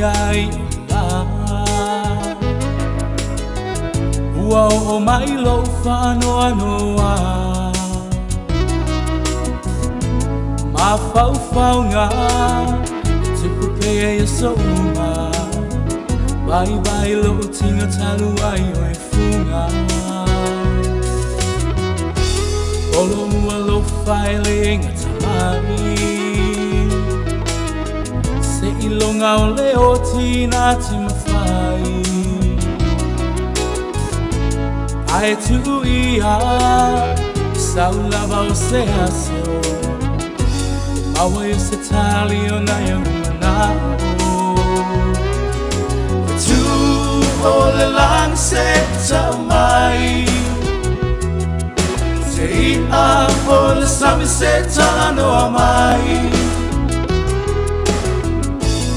ai o mai lo whanoa noa ma whau ngā tupu pea ia so uma Bai lo tinga talu ai o e funga Olo mua lo whaile inga tamari Se ilonga o leo tina te mawhai Ae tu ia Sau lava o se aso Awa i se tali o nai a umanao O le lang se tau mai Te ia o le sami se tano a mai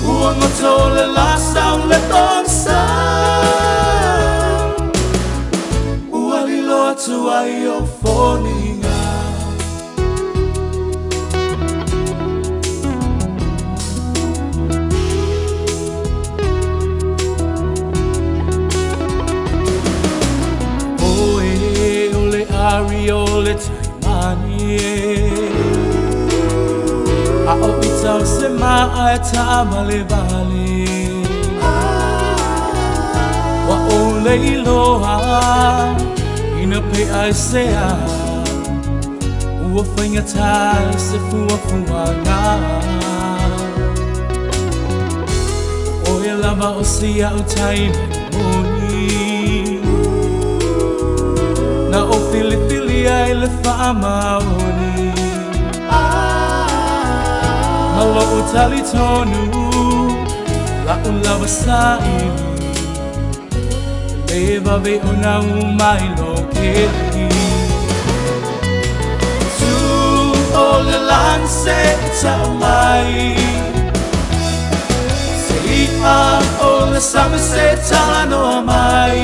Ua ngoto le la sau le tong sa Ua li loa tu ai o fōninga O le taimani A o i tau se maa e tamale vale Wa o le iloha Ina pe ai sea Ua whainga tai se fua fuanga O e lava o sia o taimani Na o tili ai le whaamaoni Malo o tali tonu La o lawa saini Leva ve o na umai lo keli Tu o le lang se tau mai Se ia o le same se tano mai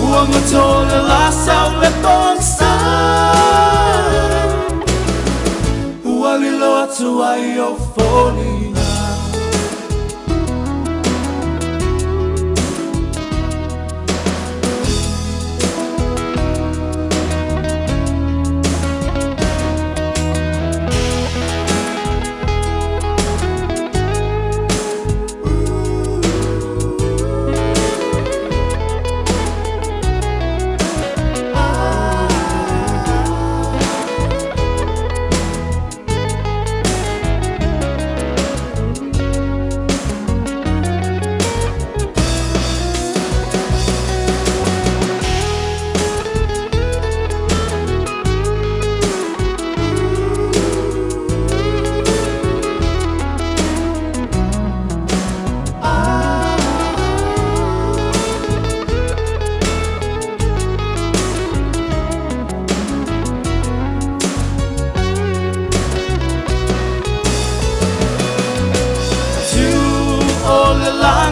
Ua ngoto le la sau le tong sa Ua li loa tu ai o fōninga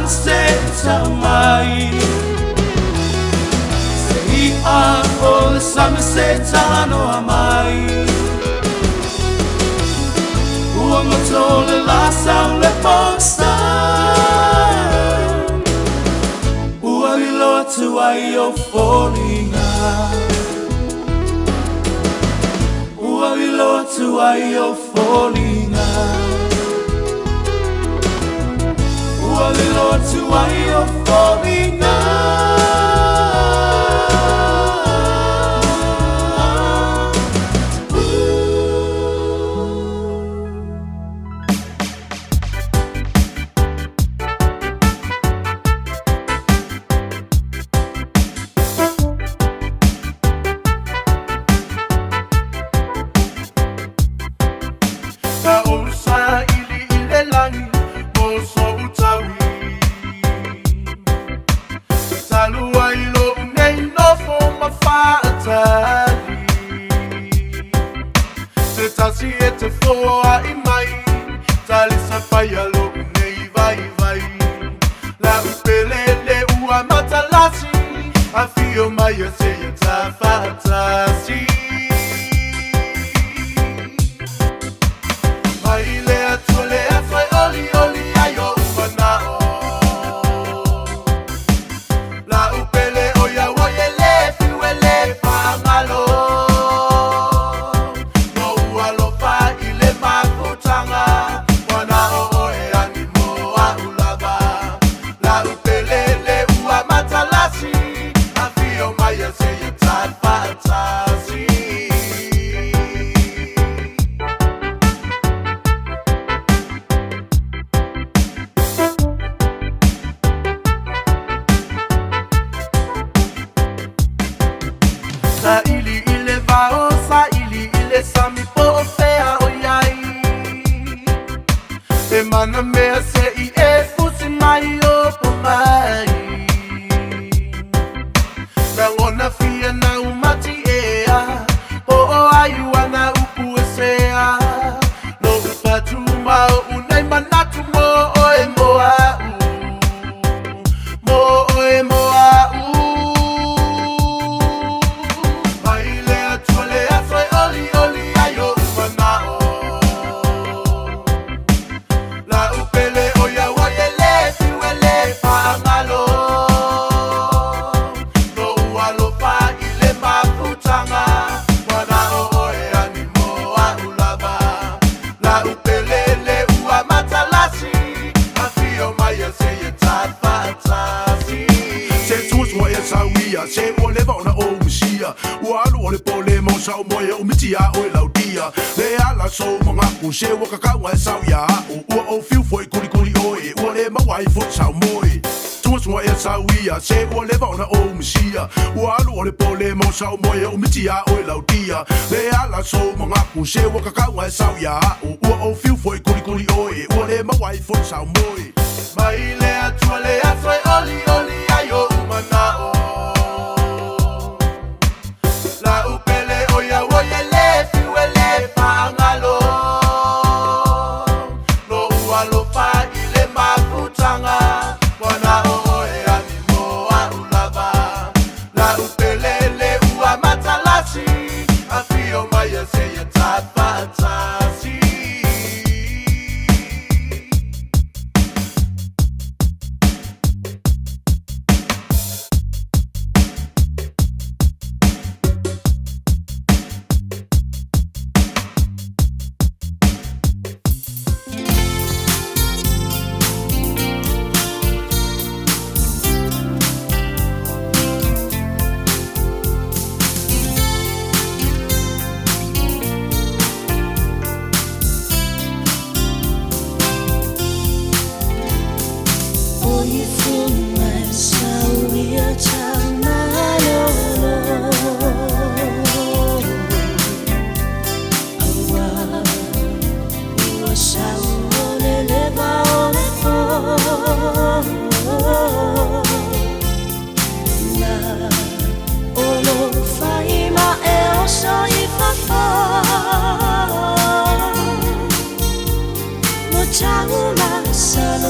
Se tau mai Se ia o le same se tano a mai Ua ngoto le la sau le posta Ua li loa tu ai o fōninga Ua li loa tu ai o fōninga Ua li loa tu ai o fōninga Ka osa ili ile langi mo so utawi Talua ilo nei no fo mafatali Se tasi e te foa I mai Tali sa paia lo nei vai La upelele ua matalasi A fio mai a se ia ta fatasi Mai lea tole a fai Wana mea se I e fusi mai o po mai Rangona fia na umati ea Po o ai wana upu e sea No upatu mau unai manatu mo oe moa Mo oe moa Mai lea tua lea soe oli oli ayo umanao La upele oya waye le fiwele pangalo No ualo pa ile maputanga Wana oe animoa ulava La upele le ua matalasi Afio maya se ye tatfatasi Se tus moya sawia se ole vauna o musia Ualu ole pole mo sau moya umitia o laudia Le ala so mga ku se waka ka wa sawia Ua o fiu foi kuli kuli oe Ole ma wai fo sau moi Tus moya sawia se ole vauna o musia Ualu ole pole mo sau moya umitia o laudia Le ala so mga ku se waka ka wa sawia Ua o fiu foi kuli kuli oe Ole ma wai fo sau moi Mai lea tua lea soe oli oli ayo umanao La upele oya woye le fiwele pangalo No ualo pa ile maputanga Wana oe animoa ulava La upele le ua matalasi Afio maya se ye tatfatasi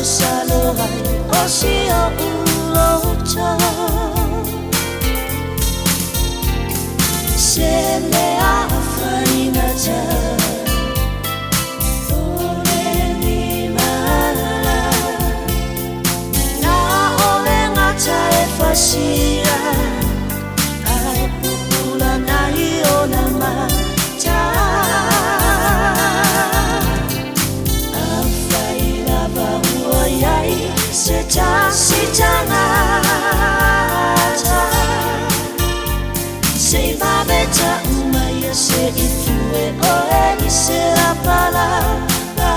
Salo hai osio ulocha Se me afarina ja Ore ni mala Na ole ngata e fasira Ai pupula na iona mata Sita ngata Se babeta umaya se ifue oe se la palabra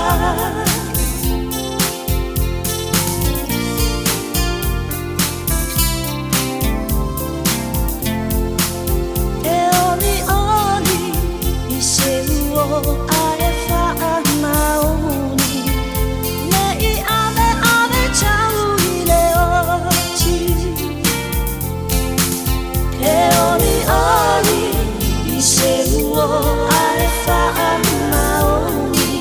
E oli oli I se uo ae fa'a mauni Ne I ave ciao I se uo ae fa'a maoni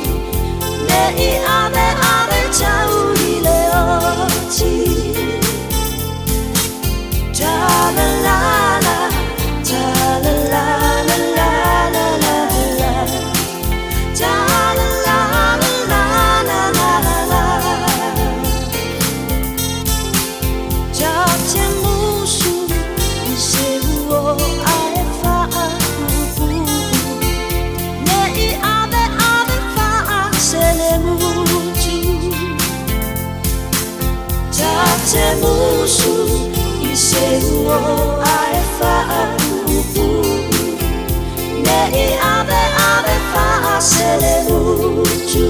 Ne I ave ciao I le oti Ta la la la Ta la la la la la la la Ta la la la la la la Ta te musu I se uo ae fa'a Ne I ave fa'a se le mutu Ta te musu I se uo ae fa'a Ne I ave fa'a se le mutu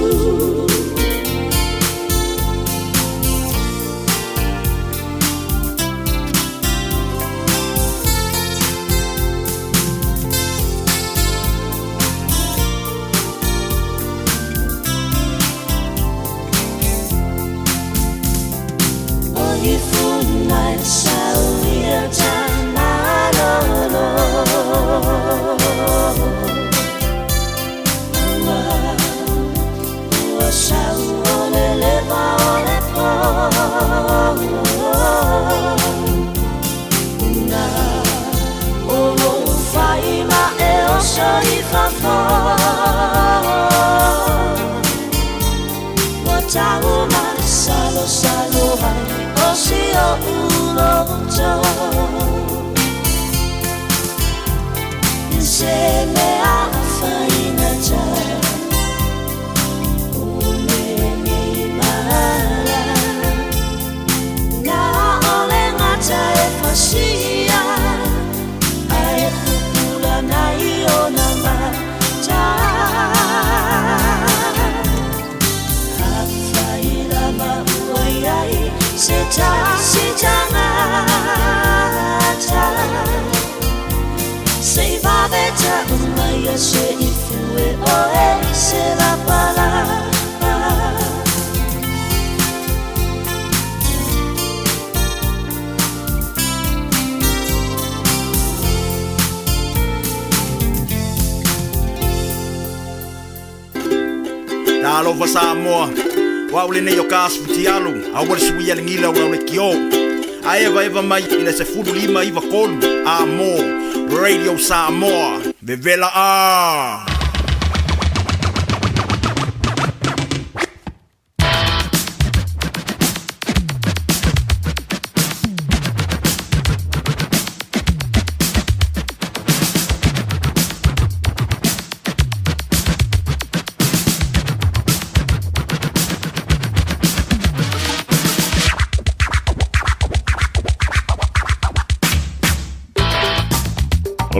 All over Samoa. Waule ne yokas putialu. Awal suya lingila wale kio. Eva mai ina se fudu lima iva kolu. Amo Radio Samoa. Bevela a.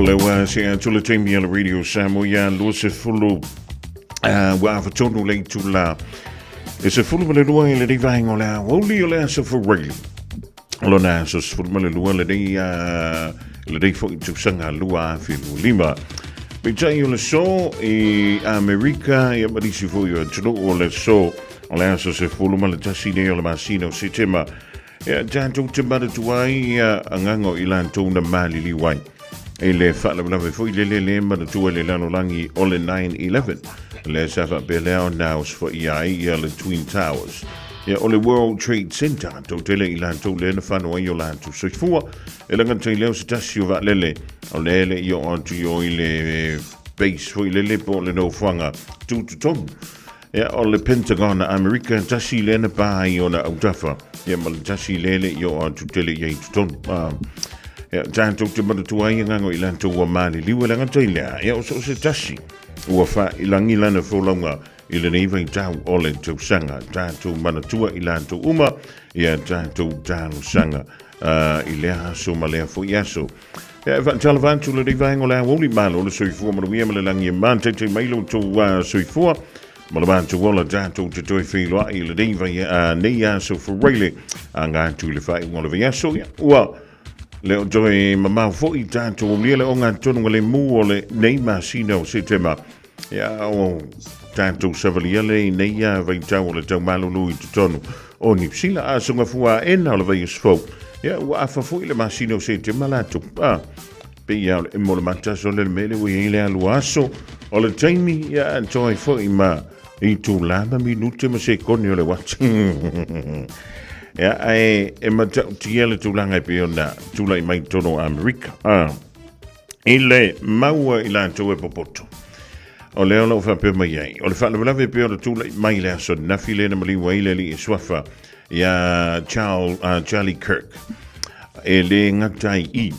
Lewa se tula temi ala Radio Samoa ya lo se fulu wa fa tonu le tula e se fulu le lua le divai ngola woli le se for really lo na so fulu le lua le dei fo tu sanga lua fi lima pe tai le so e America e ma disi fo yo tlo o le so le so se fulu le tasi ne le masino se tema e tanto te ba tu ai angango ilan tona mali li wai e le whaalawala foi le mana tua le lano langi o le 9/11 le safa beleo naus fo iai ia le Twin Towers ia o le World Trade Center tau tele i lantou le na whanua i o lantou soifua e langa tai leo se tasi o va lele o lele i o antu i o i le base foi le po le no whanga tūtutonu ia o le Pentagon America tasi le na paai o na autafa ia ma le tasi lele i o antu tele i tutonu ya tanto te mata tua ia ngango i lantou ua mali liwa langa tailea ia o se tasi ua wha i langi lana wholonga i le neiva i tau o le tausanga tātou mana tua i lantou uma ia tātou tālo sanga i lea haso ma lea fo i aso ia e tala vantu le neiva ingo lea woli malo le soifua ma ruia ma le langi e mante te mailo tau soifua ma le vantu wola tātou te toi whiloa i le neiva nei aso fo reile a ngā tu le whai ngole vi aso ia ua leo joe mamau fo i tātou o le o ngā tonu le mū o le nei masina o se tema ia o tātou savalia le nei a vai tau o le tau malulu i tonu o nipsila a sunga fua ena o le vai isfau ia ua afa fo i le masina o se tema latu pe ia e mo le mataso le mele o i le alu aso o le taimi ia joe fo i ma i tu lama minute ma se koni o le watu ya e mata tiele tulanga pe ona tulai mai tono America ile maua ila to e popoto o le ona fa pe mai ai o le fa le pe ona tulai mai le so na file na mali waile li swafa ya Charlie Kirk e le ngatai i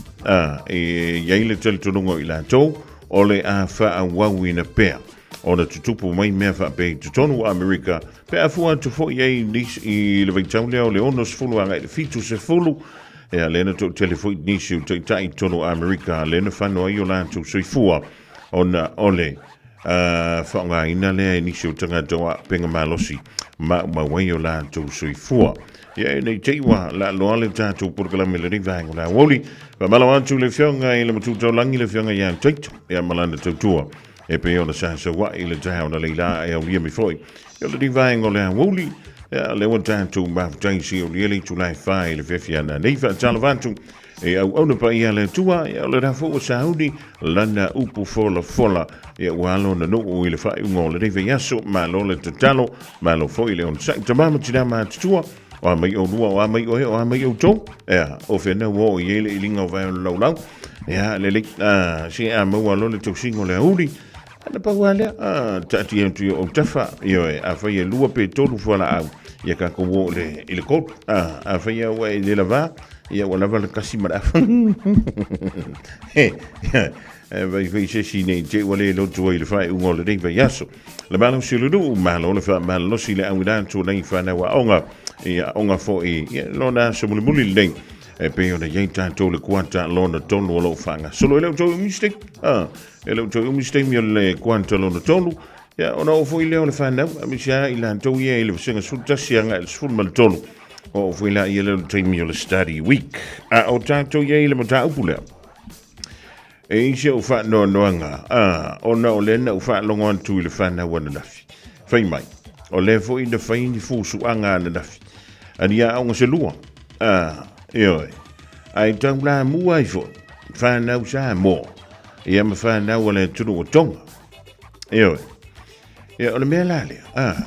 e ya ile tel tono ila to o le a fa a wawina pe ona tutupu mai mea fa pe tonu America pe afua tu fo ye nis i le ventau leo le onos fulu anga le fitu se fulu e lena to telefoi nis u tai tonu America lena fano ai ola tu soifua ona ole fa nga ina le nis u tanga toa penga malosi ma wai ola tu soifua ye nei teiwa la loale tatu por la meleri vang la woli pa malawantu le fionga i le matu langi le fionga ya taito ya malanda tutua e pe ona sa wa i le tau na leila e o lia mi foi yo le divai ngole woli Ja, lewa tātou mawtaisi o lieli tulai whae le whiwhiana. Nei wha talavantu e au ona pa ia le tua, e ole rafo o Saudi, lana upu fola, e walo na no o ile whae ungo le rewe yaso, ma lo le tatalo, ma lo fo ile on sa. Tamama tina ma tutua, o mai o lua, o mai o he, o mai o tō, o whena wo i ele i linga o vai o lau, le le, si a maua lo le tau singo le auri, ana pa wale, tati entu o tafa, a whaia lua pe tolu whala au, ia ka ko le ile kot, a whaia wa i le lava, ia wa lava le kasi mara. Vai se si nei te wale lo tu ile fai ungo le rei yaso. Le malo si le du malo le fa malo si le au dan tu nei fa na wa onga ia onga fo i lo na so muli le e pe ona ye tanto le kwanta lo na tonu lo fanga. Solo le tu mistake. Ele tu mistake mi le kwanta lo na tonu. Ja, ona o foi leo le fana, mi sia ila to ye le singa suta sianga el sul mal tolu. O foi la ye le time le study week. O tanto ye le mata upula. E se o fa no noanga. Ona o le na o fa longo tu le fana wana lafi. Fai mai. O le foi de fai ni fusu anga na lafi. Adia o se lua. Yo. Ai tangla mu ai fo. Fana o sa mo. Ia me fana wala tu o tonga. Yo. Ya ole me lale.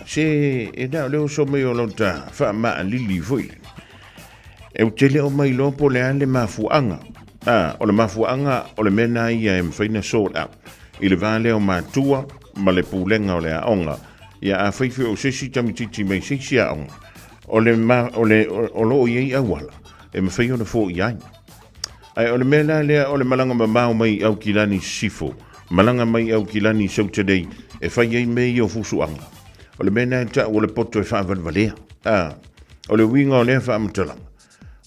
Se e da le so me o lonta fa ma lili foi. E o tele o mai lo po le ale mafuanga. O le mafuanga o le mena ia e mfaina sola. I le vale o matua ma le pulenga o le aonga. Ia a faife o sesi tamititi mai sesi aonga. O le o lo iei awala. E mfaio na fo iai. Ai o le mena le o le malanga mamau mai au kilani sifo. Malanga mai au kilani sautadei. E fai ei mei o fusuanga. O le mena ta o le poto e wha valvalea. O le winga o le wha amatalang.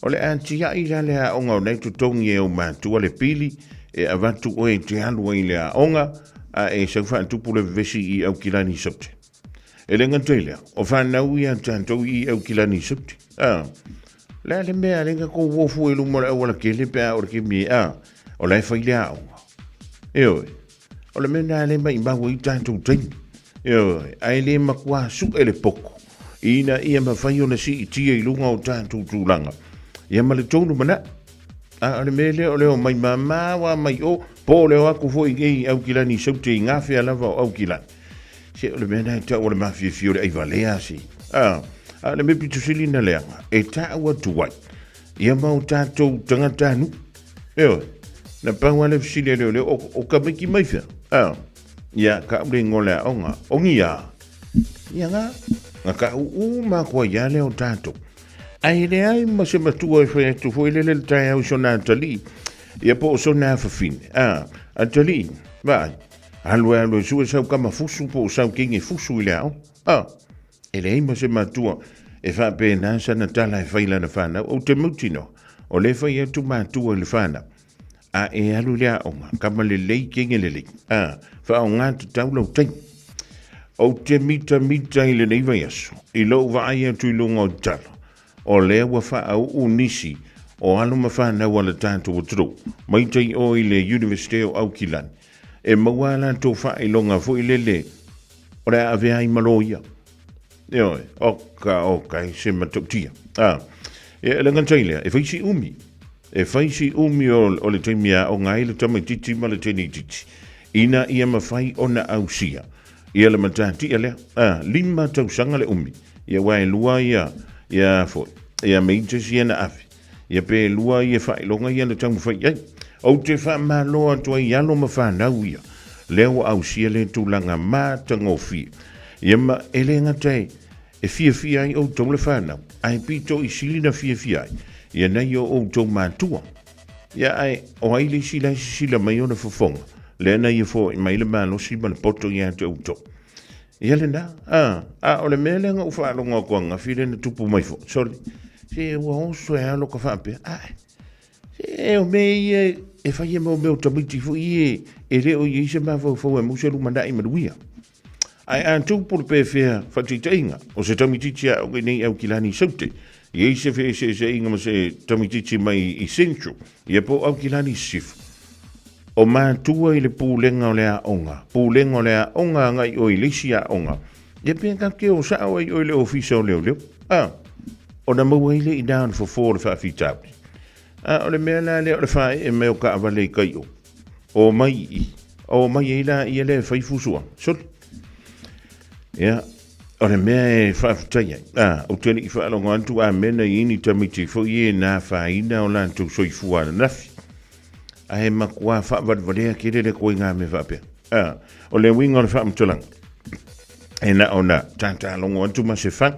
O le antia i la lea onga o nei tutongi e o mātua le pili e avatu o e te halua i lea onga e sau wha antupu le vesi i au kilani saute. E le ngantuelea, o wha nau i antantou i au kilani saute. Lea le mea lenga ko wofu e lumora au ala kele pea o le kimi o le whai lea onga. E oi. O le mena le mai maua i tātou taimi. Ai le makua su e le poko. Ina ia mawhai o na si i tia i lunga o tātou tūlanga. Ia ma le tonu mana. A le mele o leo mai mamawa mai o. Po leo aku fo i gei au kilani saute i ngawhia lava o au kilani. Se o le mena i ta o le mawhia fio le aiva lea si. A le me pitu sili na leanga. E ta awa tuwai. Ia mau tātou tangata nu. Eo. Na paua le fsile leo leo o ka miki mai fia. Ia ka ule ngole onga. Ongi ia. Ia nga ka ma kua ia leo tātou. Ai le ai ma se matua e whai tu fo ile le tai au sona tali. Ia po o sona fafine. A tali. Vai. Alua su e sau kama fusu po o sau kingi fusu ile au. E le ai ma se matua e wha pe nasa na tala e whaila na whana. O te mutino. O le whai atu matua le whana. E alu lea onga, kama le lei kenge le lei. Wha o ngātu tau lau tei. O te mita i le nei vai aso. I lau vai atu i lunga o talo. O lea wa wha au unisi. O alu ma whana wala tātou o tro. Mai tei o i le University o Auckland. E mawala tō wha i longa fo i le le. O rea avea i maloia. Eoi, oka, se matautia. E langantailea, e whaisi umi. E faisi umi o le taimia o ngai le tamaititi ma le teni titi. Ina ia mawhai o na ausia. Ia le matati ia lea. Lima tausanga le umi. Ia wae lua ia foi. Ia meitasi ia na afi. Ia pe lua ia whailonga ia na tamu whai ai. O te wha maloa tua i alo ma whanau ia. Leo ausia le tūlanga mātangofi. Ia ma ele ngatai. E fia ai o tau le whanau. Ai pito i silina fia ai. Ia nei o tau mātua. Ia ai, o aile sila mai o na whafonga. Lea nei e fo i mai le mālo si ma le poto i ate au tau. Ia le nā, o le mea lenga u whaalonga o kuanga, while na tupu mai fo. Sorry, se ua oso e alo ka whaapea. Se o mei e whai e mau meo tamiti fo i e reo i isa maa fau e muselu mandai maruia. Ai an tupu le pēwhea whatitainga, o se tamititia o nei au kilani saute. Ia se fe se inga ma se tamititi mai i Central. Ia po au kilani sifu. O mātua i le pūlenga o lea onga. Pūlenga o lea onga ngai o i lisi a onga. Ia pēnka ke o sao ai o i le ofisa o leo leo. O na mawai I down for 4 fa fi tap. O le mea la le o le fai e meo ka avale kai o. O mai I la I le fai fusua. Sol. Ya. O le mea e fa futai. O tele I fa longo antu a mena ini tamiti fo I na fa ina o lantu soifua na nafi. A he makua fa vadvadea kere le koe ngā me whapea. O le winga o le whaamtulang. E na o na tata longo antu ma se wha.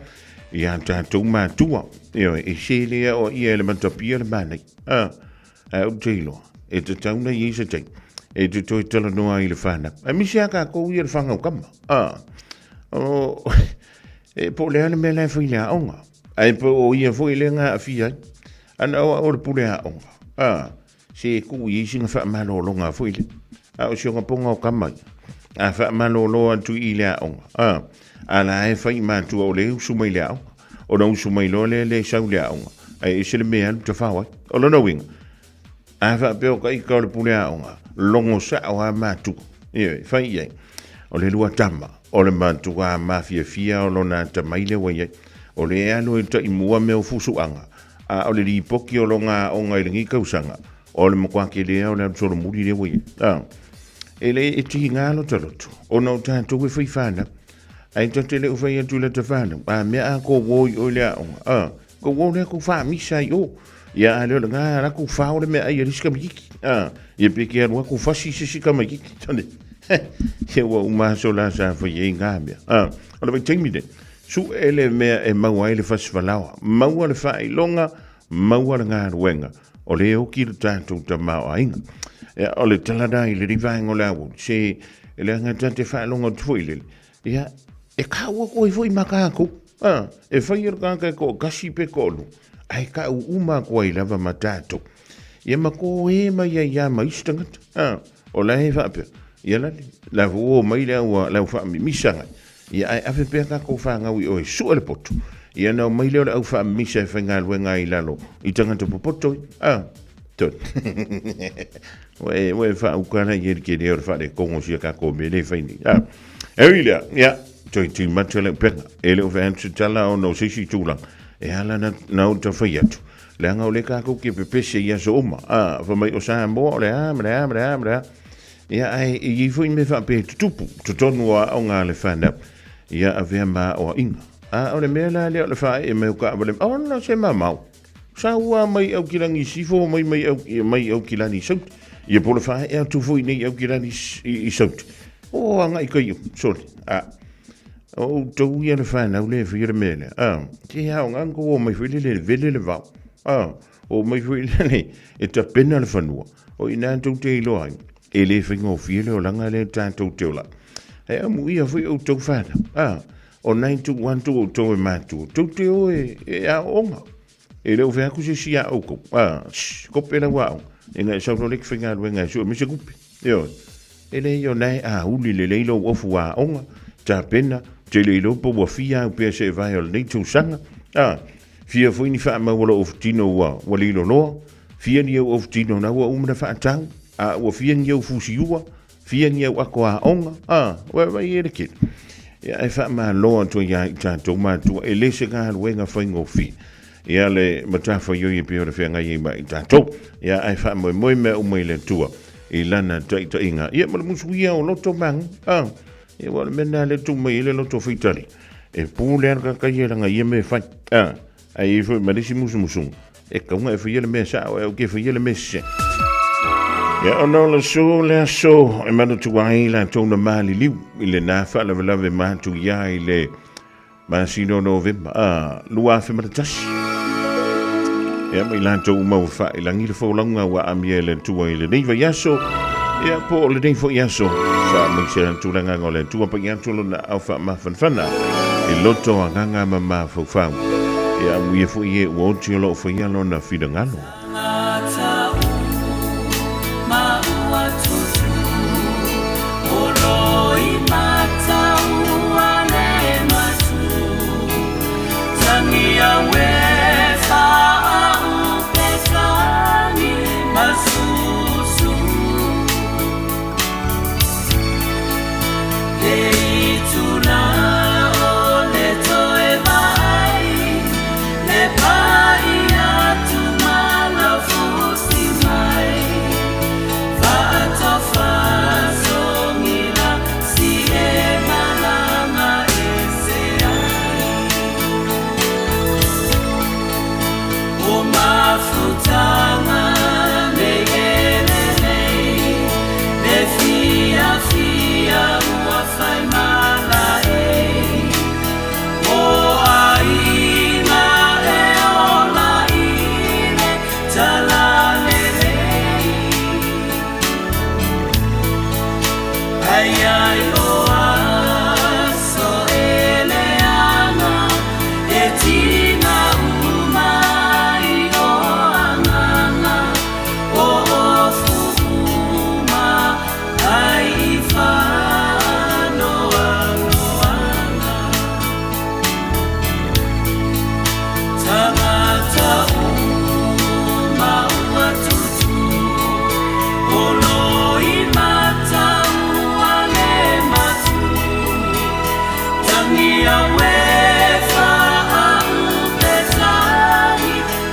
Ia tātou mātua. E se lea o ia le matapia le mānei. O teilo. E te tauna I se tei. E te toi tala noa I le whana. A misi aka kou ia le whanga o kama. E po lea le mea le whaile a onga. E po o ia fo le ngā a fia. Ana o le pule a onga. Se ku I singa wha malolo ngā whaile. O sionga ponga o kamai. A wha malolo antu I le a onga. Ala e whai mātua o le usumai le aonga. O na usumai lo le sau le aonga. E se le mea te whawai. O lona winga. A wha peo ka I ka o le pule aonga. Longo sa o a mātua. Whai iei. O le lua tama. O le mātua a mafia fia o lona tamaile wai. O le alo e ta I mua meo fusuanga. O le ripoki o longa onga I lengi kausanga. O le makwake lea o le amsoro muri le wai. E le e tihi ngalo talotu. O na o tātou e whai whana. Ai te le ufai atu le te whana. Mea a ko woi o le aonga. Ko woi le ko wha misa I o. Ia a leo le ngā rako whao le mea ai a riska mikiki. Ia peke arua ko whasi sisika mikiki. Tane. He wa umaso la sa whai e ngā mea. O le vai teimi de. Su e le mea e maua e le whasi whalawa. Maua le whai longa. Maua le ngā ruenga. O le o ki le tātou ta mao ainga. O le taladai le rivaenga o le awu. Se le angatante whai longa tuile. Ia e kaua ko I foi makako. E whai kaka ko kasi pe kolu. Ai ka uma ko I lava matato. Ia mako e mai ia maistangata. O la he whapea. Ia la vuo mai le ua la whaami misanga. Ia ai afe pea kako whangawi o e sua le potu. Ia nau mai leo le au whaami misa e whainga luenga I lalo. I tangata popoto. Tot. We whaukana I erike leo le whare kongo sia kako me le whaini. Ewilea. Ia. Toi ti matele penga. E leo whaantu tala o no sisi tūlang. E ala na uta whai atu. Le anga o le kako ke pepese ia so oma. Whamai o saa moa o le mrea. Ia ai I fui me whape tupu. Tutonu o ngā le whana. Ia a vea maa o inga. O le mea la leo le whae e meo ka abalem. O na se mamau. Sa ua mai au kirangi sifo mai au kirangi saut. Ia po le whae e au tufui nei au kirangi I saut. O anga I kai sorry. O tau ia le whanau le whira mele. Te hao ngango o mai while le vele le vau. O mai while le e ta pena le whanua. O I nātou te iloa. E le whinga o while o langa le tātou te ola. E amu ia whi o tau whana. O nai tu wantu o tau e mātua. Tau te o e a onga. E leo whiaku se si a oko. Kope la wao. E ngai sauno lek whinga ruenga sua misa kupi. E le io nai a huli le leilo ofu a onga. Ta pena. Te leilo po wa fia u pia se vai o le tau sanga. Fia fui ni wha mawala o ftino wa lilo loa. Fia ni au o ftino na ua umana wha atau. Ua fia ni au fusi ua. Fia ni au ako a onga. Wa I ere kit. Ia e wha maa loa to ia I tātou mātua. E le se ngā ruenga whaingo fi. Ia le matawha yoi e pia o le whianga I mai tātou. Ia e wha moe mea umai le tua. I lana taita inga. Ia mara musu ia o loto mang. Ia wala mena le tu mai le loto whitari. E pūle anka kai e ranga ia me whai. Ai e whai marisi musu. E kaunga e whai ele me sa o e o ke whai ele me se. Ia ono la so le so. E mana tu ai la tona mali liu. I le nā whala lave mātu ia I le masino November. Lua whi maratasi. Ia mai la tau mau whai langi le whaulanga wa amia le tua I le neiva yaso. Ia po le neiva yaso. Wha mai se tūranga ngā le tua pa iantolo na au wha mawhanwhana. I loto a nganga ma whau. Ia mui e fui e uoti o lo whaialo na whirangalo. Tuna o le toe vai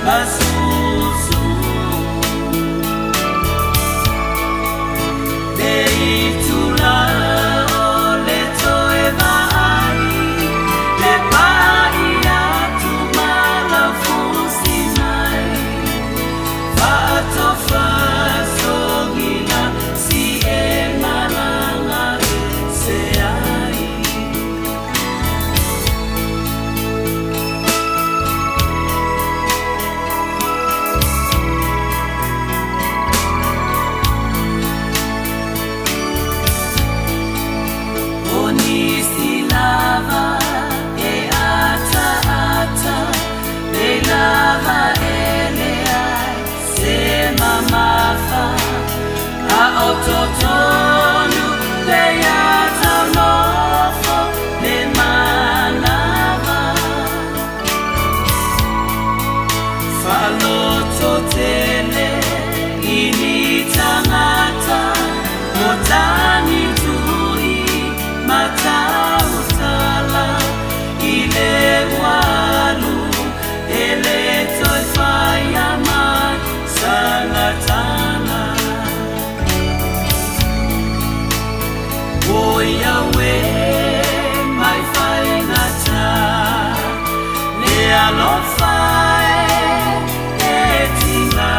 Masusu Deitula ole toe vai Le pai atu malafusi mai Fato fasogina si e malanga se ai Autotonu le ata lofo le manava Faloto tele initangata Motani turi matautala Ile walu ele toifayama sangatana Yahweh, my fainata, le alofai etina.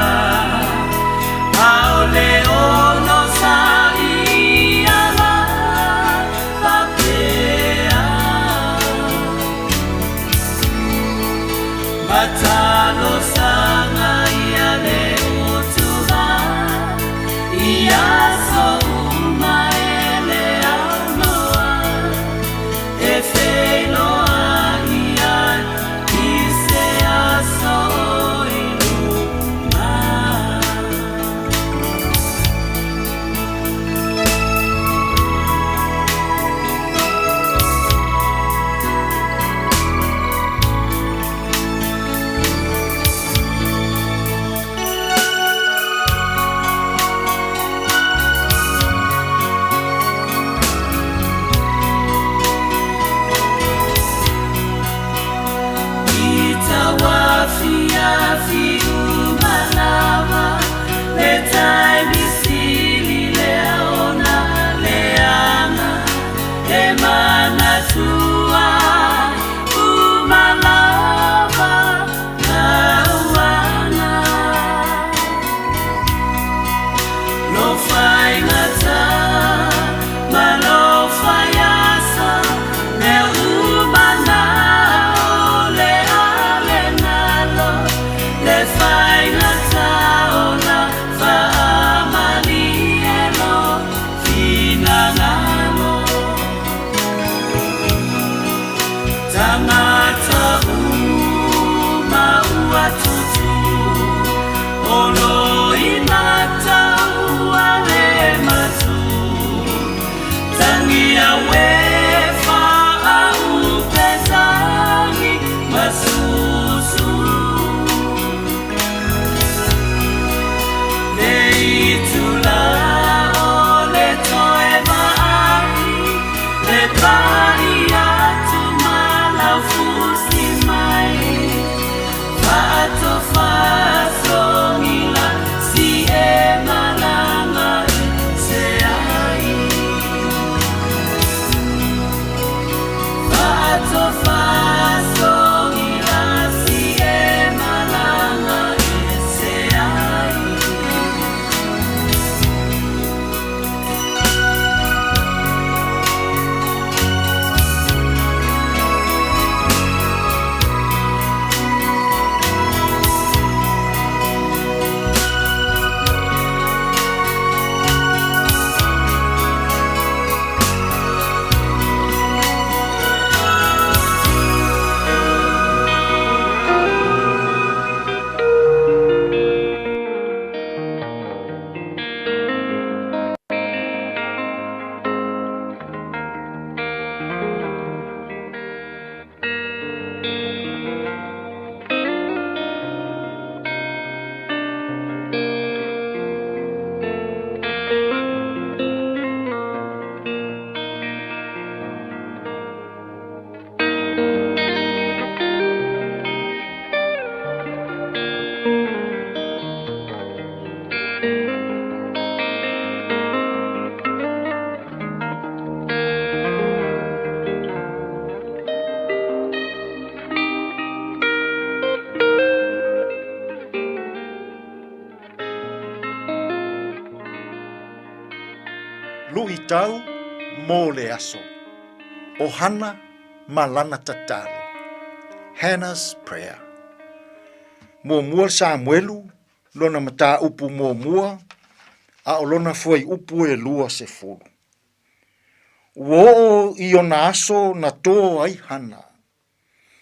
lui tau mō le aso. O hana malana tatalo. Hannah's prayer. Mua mua Samuelu, lona mata upu mua mua, a o lona foi upu e lua se fulu. Wo i o na aso na tō ai hana.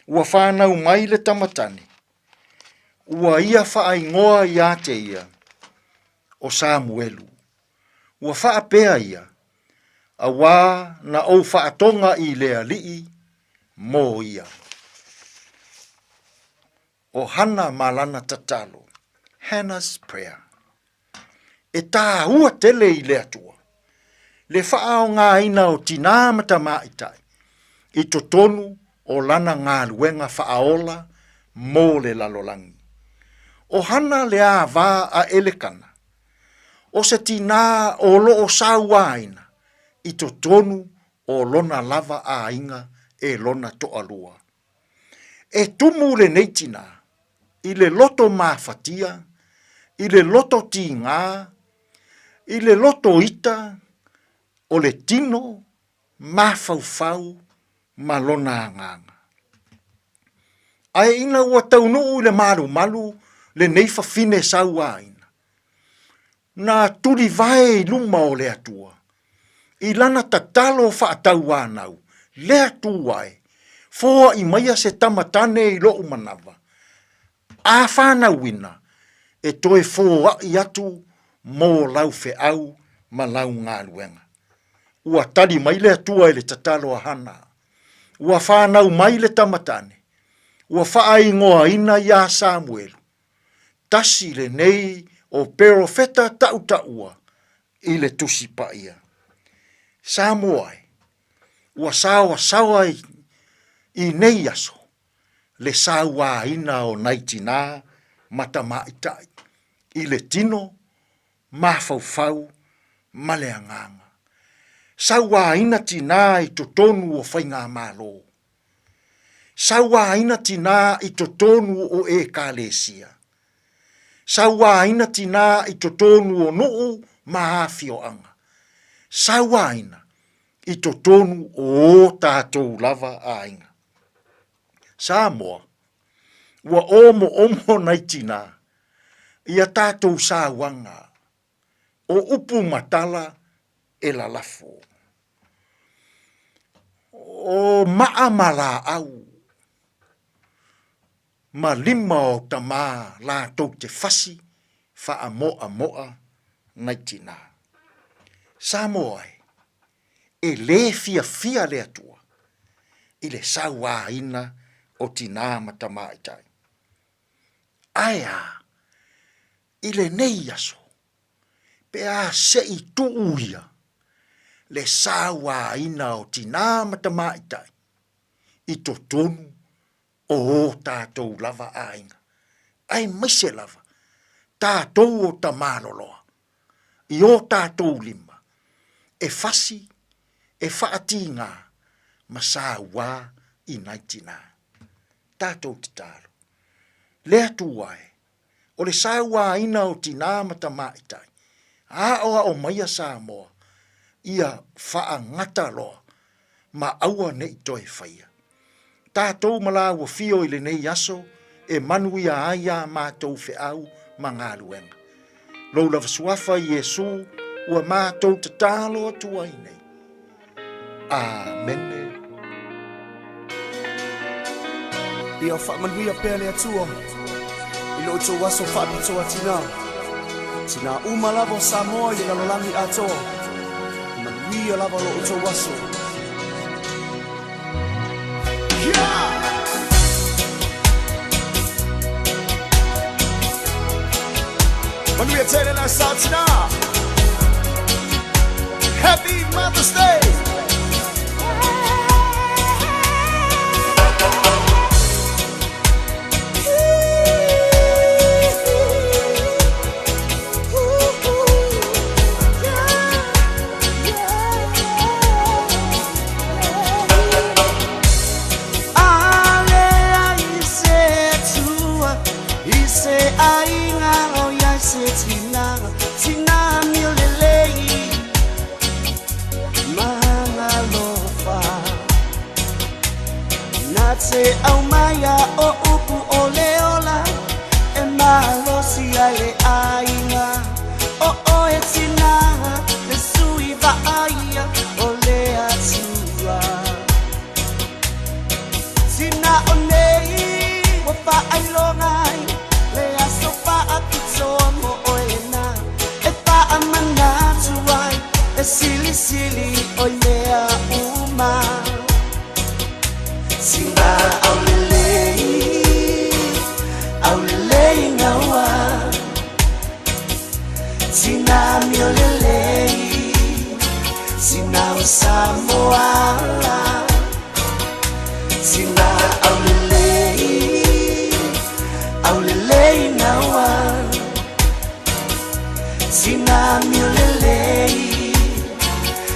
Ua whanau mai le tamatani. Ua ia wha ingoa ia te ia. O Samuelu. Ua wha pea ia. A wā na o wha tonga i lea lii mō ia. O hana malana tatalo. Hannah's prayer. E tā ua tele i lea tua. Le whaao ngā ina o tina matamaitai. I to tonu o lana ngā luenga whaola mō le lalolangi. O hana le a wā a elekana. O se tina o lo o saua aina. I to tonu o lona lava a inga e lona to alua. E tumu le neitina. I le loto mafatia. I le loto tinga. I le loto ita. O le tino mafaufau malona nganga. Ai ina ua taunuu le malu malu le neifa fine saua aina. Na tuli vai luma o le atua. I lana tatalo whaatau wānau. Le atuai. Fōa i maia se tamatane i lo umanawa. A whāna wina. E toe fōa i atu mō lau fe au ma lau ngā luenga. Ua tali mai le atua i le tatalo a hana. Ua whanau mai le tamatane. Ua whaingoa ina ia Samuelu. Tasi le nei o perofeta taua i le tusi paia. Samuai. Ua sawa i nei aso. Le sawa ina o naitina matamaitai. I le tino mafaufau maleanganga. Sawa ina tina i totonu o whainga malo. Sawa ina tina i totonu o e kalesia. Sawa ina tina i totonu o nuu mahafio anga. Sawa ina i totonu o tātou lava ainga. Samoa, ua omo nai tina ia tātou sāwanga o upu matala e la lafo. O maamala au. Ma lima o tamā la tau te fasi fa moa nai tina. Samoai, e le fia le atua. I le sawa ina o tina matamaitai. Aia, i le nei aso. Pe a se i tuuia. Le sawa ina o tina matamaitai. I to tonu o tātou lava ainga. Ai maise lava. Tātou o tamaloloa. I o tātou lima. E fasi, e whaatinga. Ma sawa i naitina. Tātou te tālo. Lea tuai. O le sawa ina o tina matamaitai. A oa o maia Samoa. Ia wha ngata loa. Ma aua ne i toi whaia. Tātou mala ua fio i le nei aso. E manuia aia mātou fe au ma ngā luenga. Lou lava suafa i Yesu. Ua mātou te tālo atua i nei. Amen. Ia whaamanuia pēle atua. I lo tō waso whaapitoa tina. Tina umalavo Samoa i lalolangi atoa. Manuia lava lo tō waso. Manuia tēle nā sā tina. Happy Mother's Day. te au maya o upu o leola e malo si ale ainga o e tina le sui va aia o le atua tina o nei o pa ai longai le aso pa akitomo o ena e pa amana tuai e sili sili o lea uma Sina aulelei ngawa Sina miolelei Sina usamoa Sina aulelei ngawa Sina miolelei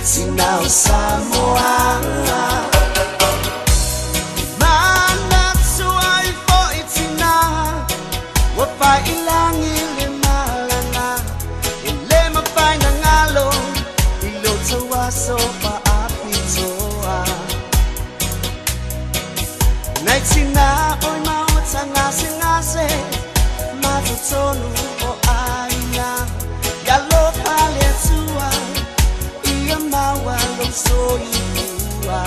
Sina usamoa Wapa ilangi le malana Ile mapaina ngalo Ilo tawaso pa apitoa Naitina oi mauta ngase ngase Matutonu o aina Yalo pale tua Ia mawa lomso iua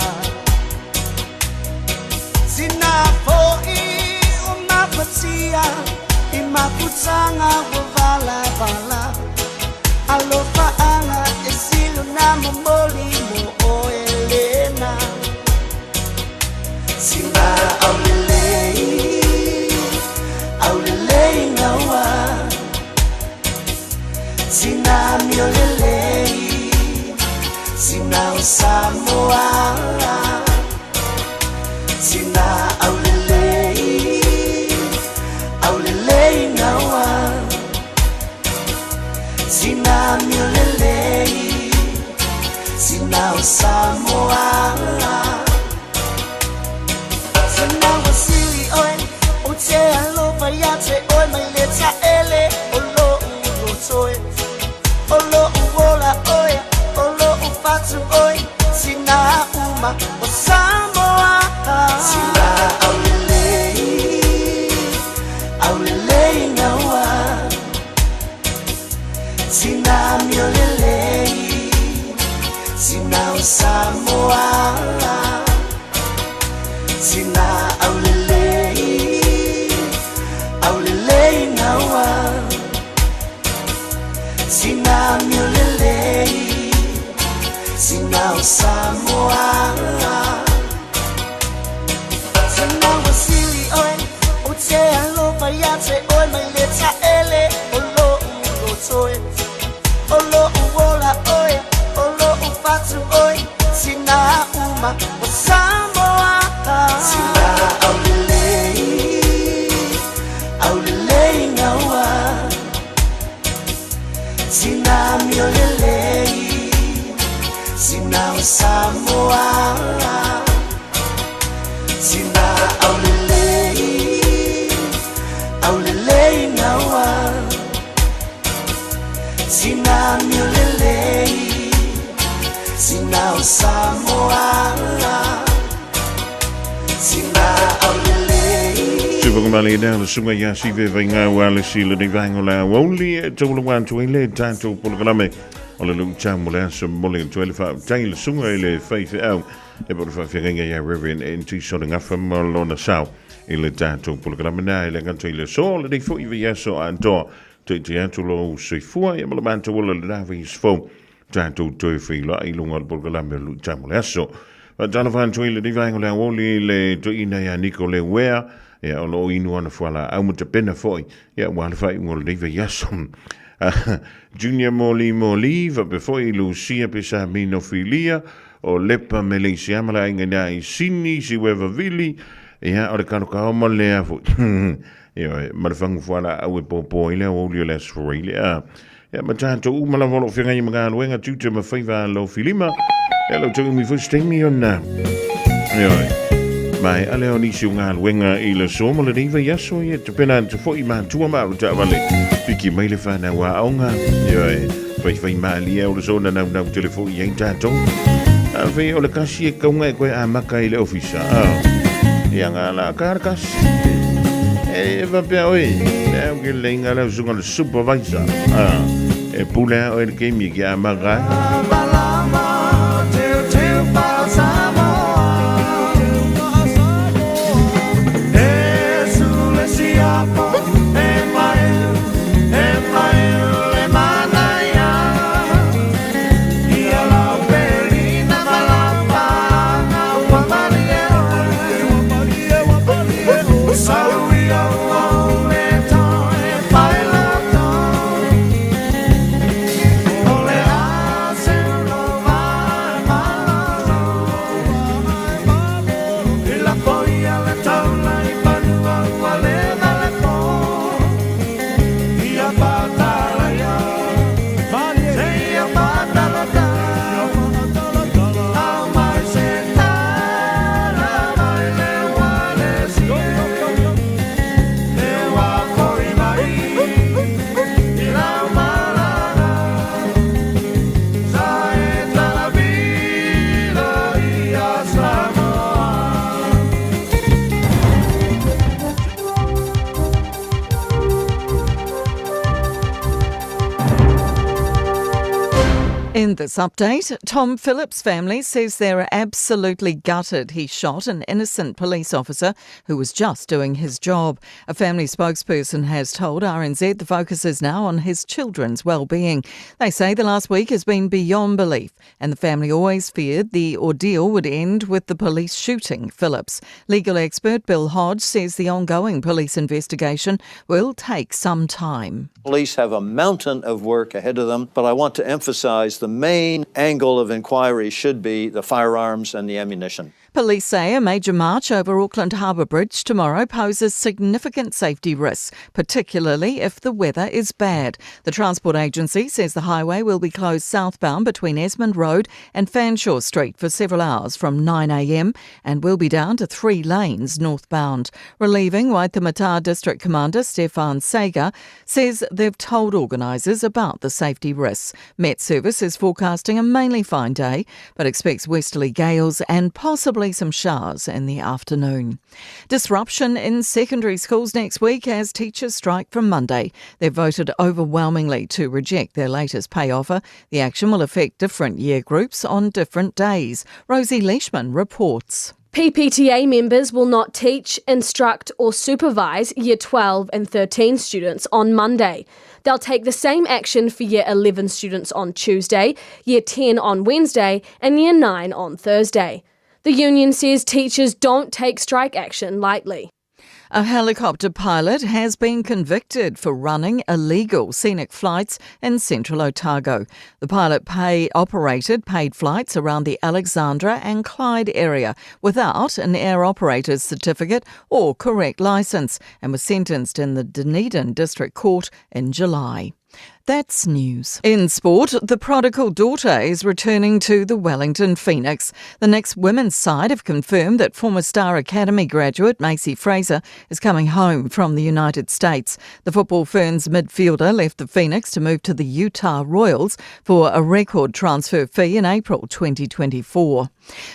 Sina poi o mapatia Imaputanga wavala vala Alofa anga esilo na momoli mo o Elena Sina aulelei ngawa Sina miolelei Sina usamoa Sina aulelei ngawa Sina miolelei Sina usamoa Sina wasili oi Ute alofa yate oi Maileta ele Olo urotoe Olo uwola oi Olo ufatu oi Sina uma usamoa Sina aulelei ngawa Sina miolelei Sina usamoa Sina aulelei ngawa Sina miolelei Sina usamoa Sina wasili oi Ute alofa yate oi Maileta ele Olo urotoe Olo uwola oi Olo ufatu oi Sina uma usamoa Sina aulelei ngawa Sina miolelei Sina usamoa Sina aulelei ngawa Sina miolelei Sina usamoa Sina Supermali na sunga ya sive venga wala sila ni vangola only tolu wan to ile tanto polgrame ole lu chamula so mole 12 tail sunga ile faith out e por fa firenga ya reverend into showing up from Lona South ile tanto polgrame na ile ganto ile so le fo ive yeso anto te lo se fu e mo manto wala la vi sfo tanto to filo ilunga polgrame lu chamula so Jonathan Twile di vangola only le to ina ya Nicole Wea ya olo inu ana fuala au muta pena foi ya wala fai ngol diva yasom Junior Moli va befoi Lucia pesa minofilia o lepa Malaysia mala ingana I sini si weva vili ya ora kano ka mo le afu ya marfangu fuala au popo ile o le sforile ya matanto u mala volo finga yi mga wenga tutu ma faiva lo filima ya lo tu mi fustemi ona ya mai ale oni si unga wenga ile somo le diva yaso ye te pena te foi man tu ma ta vale piki mai le fa na wa onga ye fai mali e o le sona na telefon ye tato a ve o le kasi e kaunga e koe a maka ile ofisa yang ala karkas va pe oi que lenga la zunga le supervisor e pula o el que mi que amaga In this update, Tom Phillips' family says they're absolutely gutted he shot an innocent police officer who was just doing his job. A family spokesperson has told RNZ the focus is now on his children's well-being. They say the last week has been beyond belief, and the family always feared the ordeal would end with the police shooting Phillips. Legal expert Bill Hodge says the ongoing police investigation will take some time. Police have a mountain of work ahead of them, but I want to emphasise the main angle of inquiry should be the firearms and the ammunition. Police say a major march over Auckland Harbour Bridge tomorrow poses significant safety risks, particularly if the weather is bad. The Transport Agency says the highway will be closed southbound between Esmond Road and Fanshawe Street for several hours from 9 a.m. and will be down to 3 lanes northbound. Relieving Waitemata District Commander Stefan Sager says they've told organisers about the safety risks. Met Service is forecasting a mainly fine day, but expects westerly gales and possibly some showers in the afternoon. Disruption in secondary schools next week as teachers strike from Monday. They've voted overwhelmingly to reject their latest pay offer. The action will affect different year groups on different days. Rosie Leishman reports. PPTA members will not teach, instruct or supervise Year 12 and 13 students on Monday. They'll take the same action for Year 11 students on Tuesday, Year 10 on Wednesday and Year 9 on Thursday. The union says teachers don't take strike action lightly. A helicopter pilot has been convicted for running illegal scenic flights in central Otago. The pilot operated paid flights around the Alexandra and Clyde area without an air operator's certificate or correct licence and was sentenced in the Dunedin District Court in July. That's news. In sport, the prodigal daughter is returning to the Wellington Phoenix. The next women's side have confirmed that former Star Academy graduate Macy Fraser is coming home from the United States. The Football Ferns midfielder left the Phoenix to move to the Utah Royals for a record transfer fee in April 2024.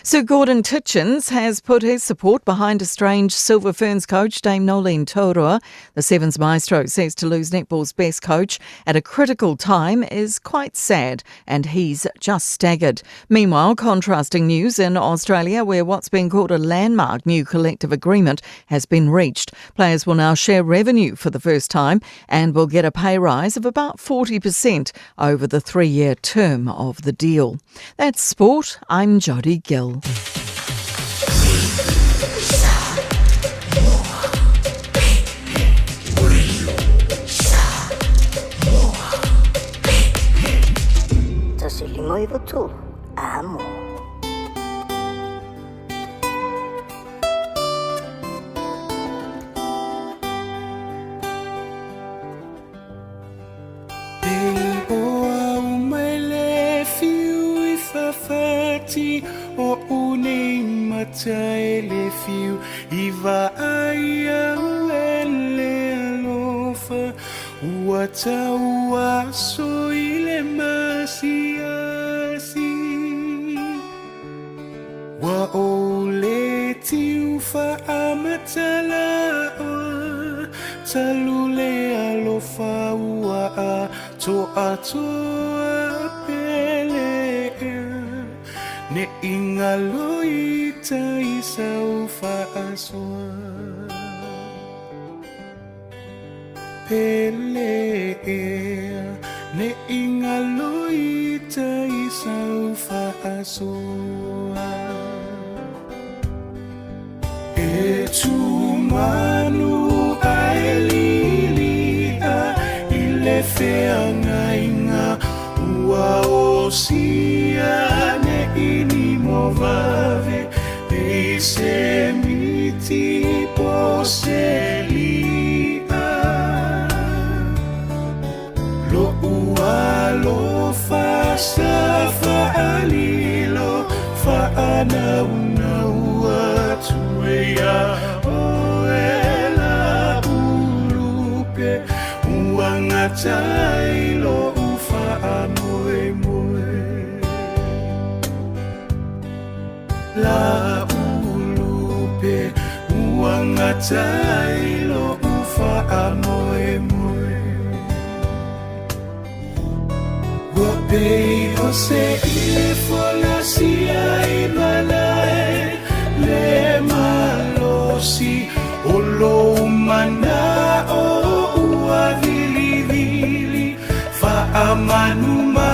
Sir Gordon Titchens has put his support behind estranged Silver Ferns coach Dame Nolene Taurua. The Sevens maestro says to lose netball's best coach at a critical time is quite sad, and he's just staggered. Meanwhile, contrasting news in Australia, where what's been called a landmark new collective agreement has been reached. Players will now share revenue for the first time and will get a pay rise of about 40% over the 3-year term of the deal. That's sport. I'm Jodie Gill. Noivo tu amo. O une matai le fiu iva aya ele alofa wata wa so ile masiasi wa ole tiu fa amatala talule alofa ua to atoa pele ne ingaloita isaufa aswa pele ne ingaloita isaufa aswa etumanu aelilia ile feangainga uaosia ne inimovave eisemiti poselia lo ualo fasafa alilo faanaunau tuea oela ulupe uangatailo ufa amoe moe la ulupe uangatailo ufa amoe moe wapei ose ifonasia imanae le malosi olo mana o uavilivili fa amanuma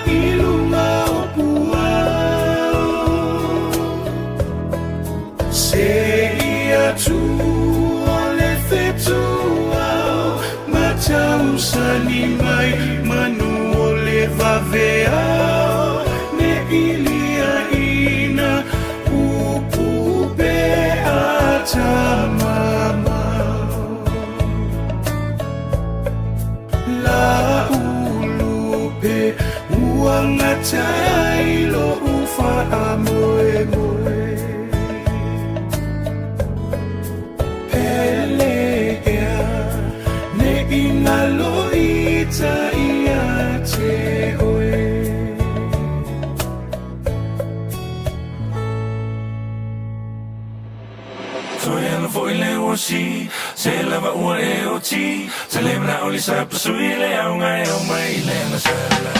iluma opuao se ia tu ole fetuao matausani mai manu ole vaveao ne ilia ina tamama la ulupe uangatailo ufa amoe moe pelea ne inaloita iate oe si se lava ua e o ti se le mna oli sa pasui le au ngai o mai le na sala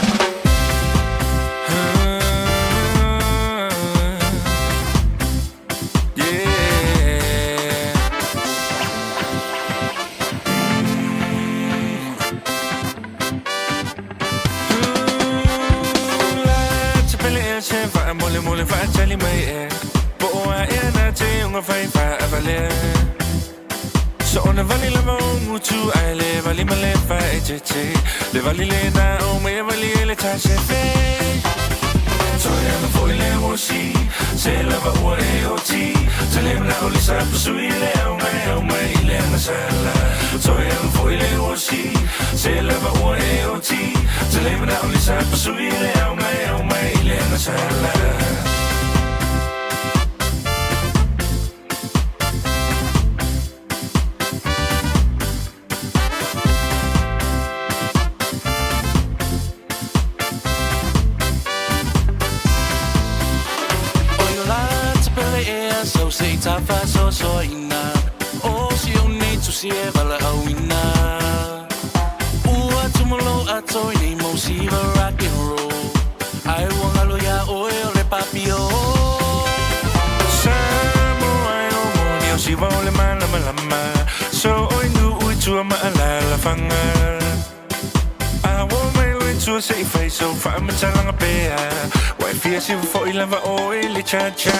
mole mole fa chali mai e bo a e na te unga fai fa avale so ona vali la mutu ai le vali male fa e che le vali le na o me vali le ta se fe so ya no foi le wosi se la va o e o ti se le na o le sa sui le o mai le na sala so ya no foi le wosi se la va o e o ti se le na o le sa sui le o mai le na sala so say tafa so ina o si oni tu si e vala awina ua tumolo ato ni mo si va rock and roll ai wanga lo ya o le papio samo ai o mo ni o si va le malama so oi nu tu ma la fanga I want my way to say face so far me talanga pe why fear si fo ilava o le cha cha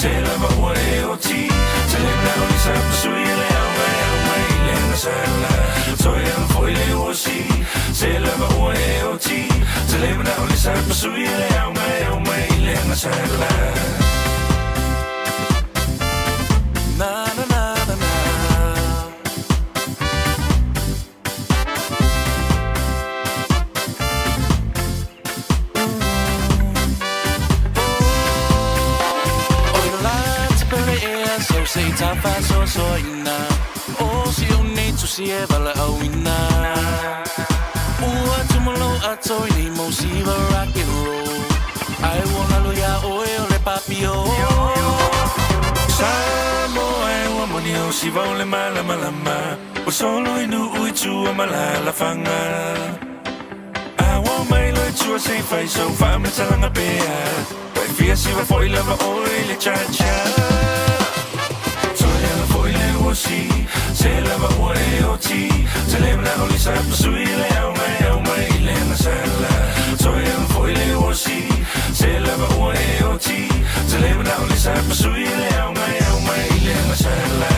se lava o e o ti se le na o sa sui le au mai le na sala so e foi le o si se lava o e o ti se le na o sa sui le au mai le na sala na na na na na say tafa so ina o si oni tu si e vala awina ua tumolo ato ni mo si va rock and roll ai wanga lo ya o pio Samoa e ua moni o si vau le malama lama O solo inu ui tua malala fanga Awa mai lo tua sei fai so fa matalanga pea Pai fia si va foi lava oi le cha-cha Soia la foi le osi Se lava ua e oti Se lebra o li sa pasui le au mai le na sala Soia la foi le osi Se lava ua e oti Se lebra o li sa pasui le au mai le na sala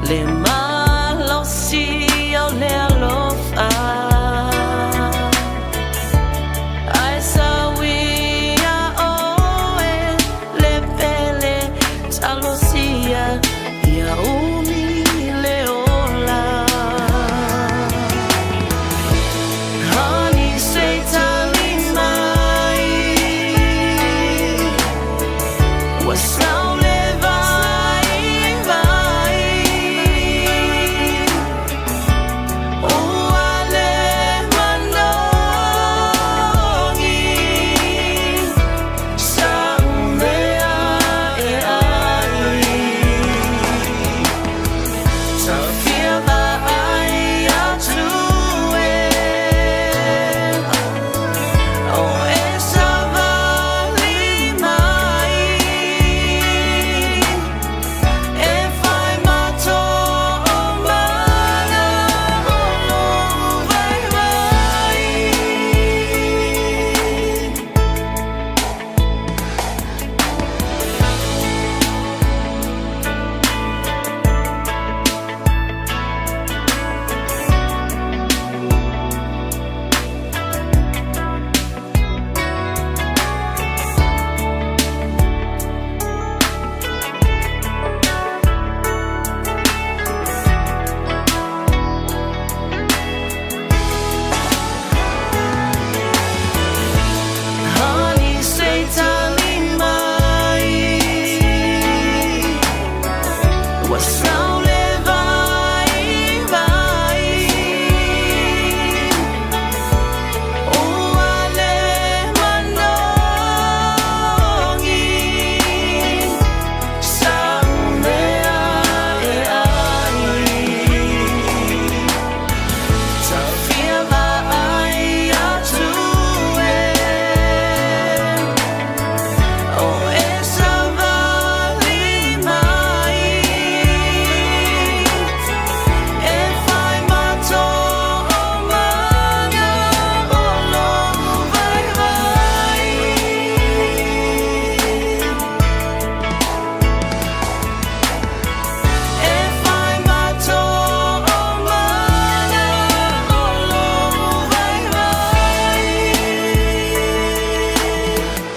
Le malo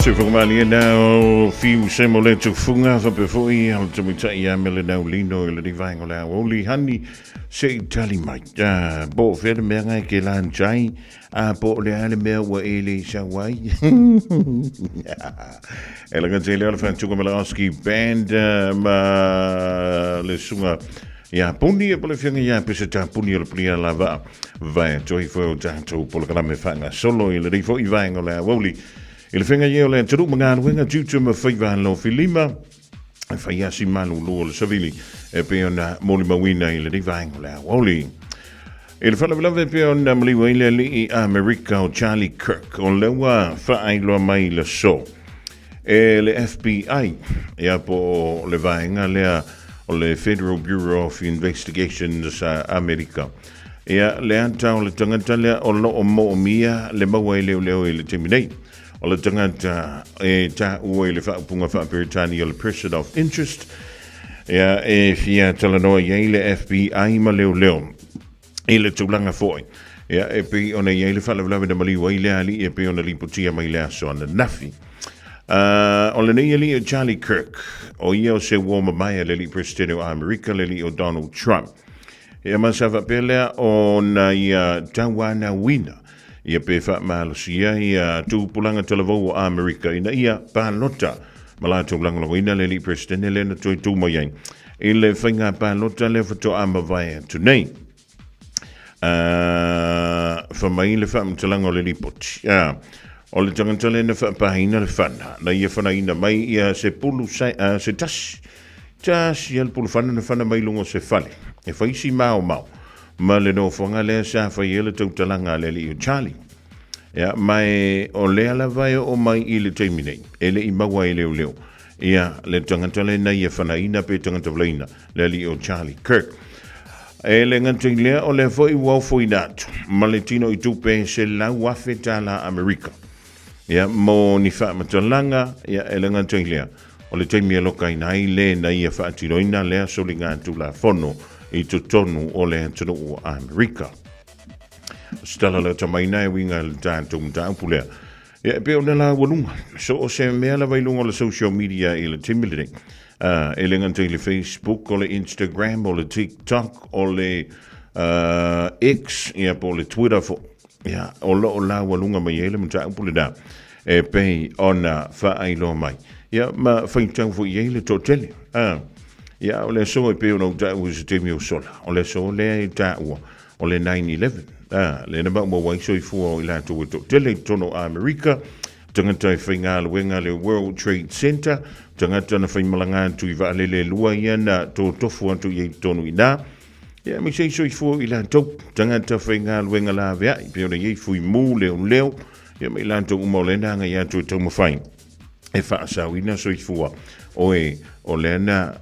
Se formali now fiu semole to funga fa before al to mita ya mele now lino le divine la only honey say tali mai bo fer me nga ke lan chai a bo le ale me wa ele shawai ela ga tele al fan tuko melaski band le sunga ya puni po le fianga ya pese ta puni le plia lava vai joy fo tanto po le me fanga solo ile di fo i vai ngola woli il finga io le tru mangan winga tutu me fiva lo filima fa yasi manu lo le savili e pe ona moli mawina ile di vai ngola woli il fa la pe ona mli wile li America o Charlie Kirk on le wa fa ai lo mai le so e le FBI e po le vai ngale o le Federal Bureau of Investigations America. Ia le anta o le tangata le o lo o mo mia le maua leo le teminei. O le tangata e ta ua le whaapunga whaaperitani o le person of interest. Ia e fia talanoa iei le FBI ma leo. E le tūlanga foi. Ia e pi ona iei le whalawlawe na maliwa i le ali e pi ona lipotia mai le aso ana nafi. O le nei li o Charlie Kirk o ia o se woma mai le li presidente o Amerika le li o Donald Trump. Ia masawa pelea o na ia tawana wina ia pe wha maalosia ia tūpulanga talavou o Amerika ina ia pālota malata ulanga wina le li presidente le na toi tūma iai. I le whainga pālota le whato amawai tunei. Whamai le whamtalanga o le li poti. O le tangantale na whapahina le whana, na ia whanaina mai ia se pulu se tasi. Tasi ia le pulu whana na whana mai lungo se whale. E whaisi mau. Ma le no whanga lea sa whai ele tautalanga le li o Charlie. Ia mai o lea la vai o mai i le teiminei. E le i maua i leo. Ia le tangantale na ia whanaina pe tangantavlaina le li o Charlie Kirk. E le ngantai lea o le foi wau foi natu. Ma le tino i tupe se lau wafe tala Amerika. Ia mo ni wha matalanga, ia e lenga teilia. O le teimi e loka inai le na ia wha atiroina lea soli ngā tula fono i tutonu o le antonu o Amerika. Stala le tamaina e winga le tātou mtaupulea. Ia e peo nela walunga. So o se mea la wailunga o le social media i le timilene. E lenga teili Facebook, o le Instagram, o le TikTok, o le X, ia po le Twitter fo. Ia, o lo o la walunga mai ele mtaupulea. E pei ona whaeilo mai. Ia, ma whaitau fo i eile tō tele. Ia, o le so e peo nau tau se temi o sola. O le so lea e tau o le 9/11. Le na mau waiso i fua o i la tō tō tele tono Amerika. Tangata i whainga luenga le World Trade Center. Tangata na whaimalanga tu i waalele lua ia na tō tofu atu i tonu i nā. Ia, mi se iso i fua i la tō. Tangata whainga luenga la vea. I peo na iei fui mū leo. Ia mai lanto umolena nga ia tu tau mawhai. E whaasawina so i fua. Oe, o lena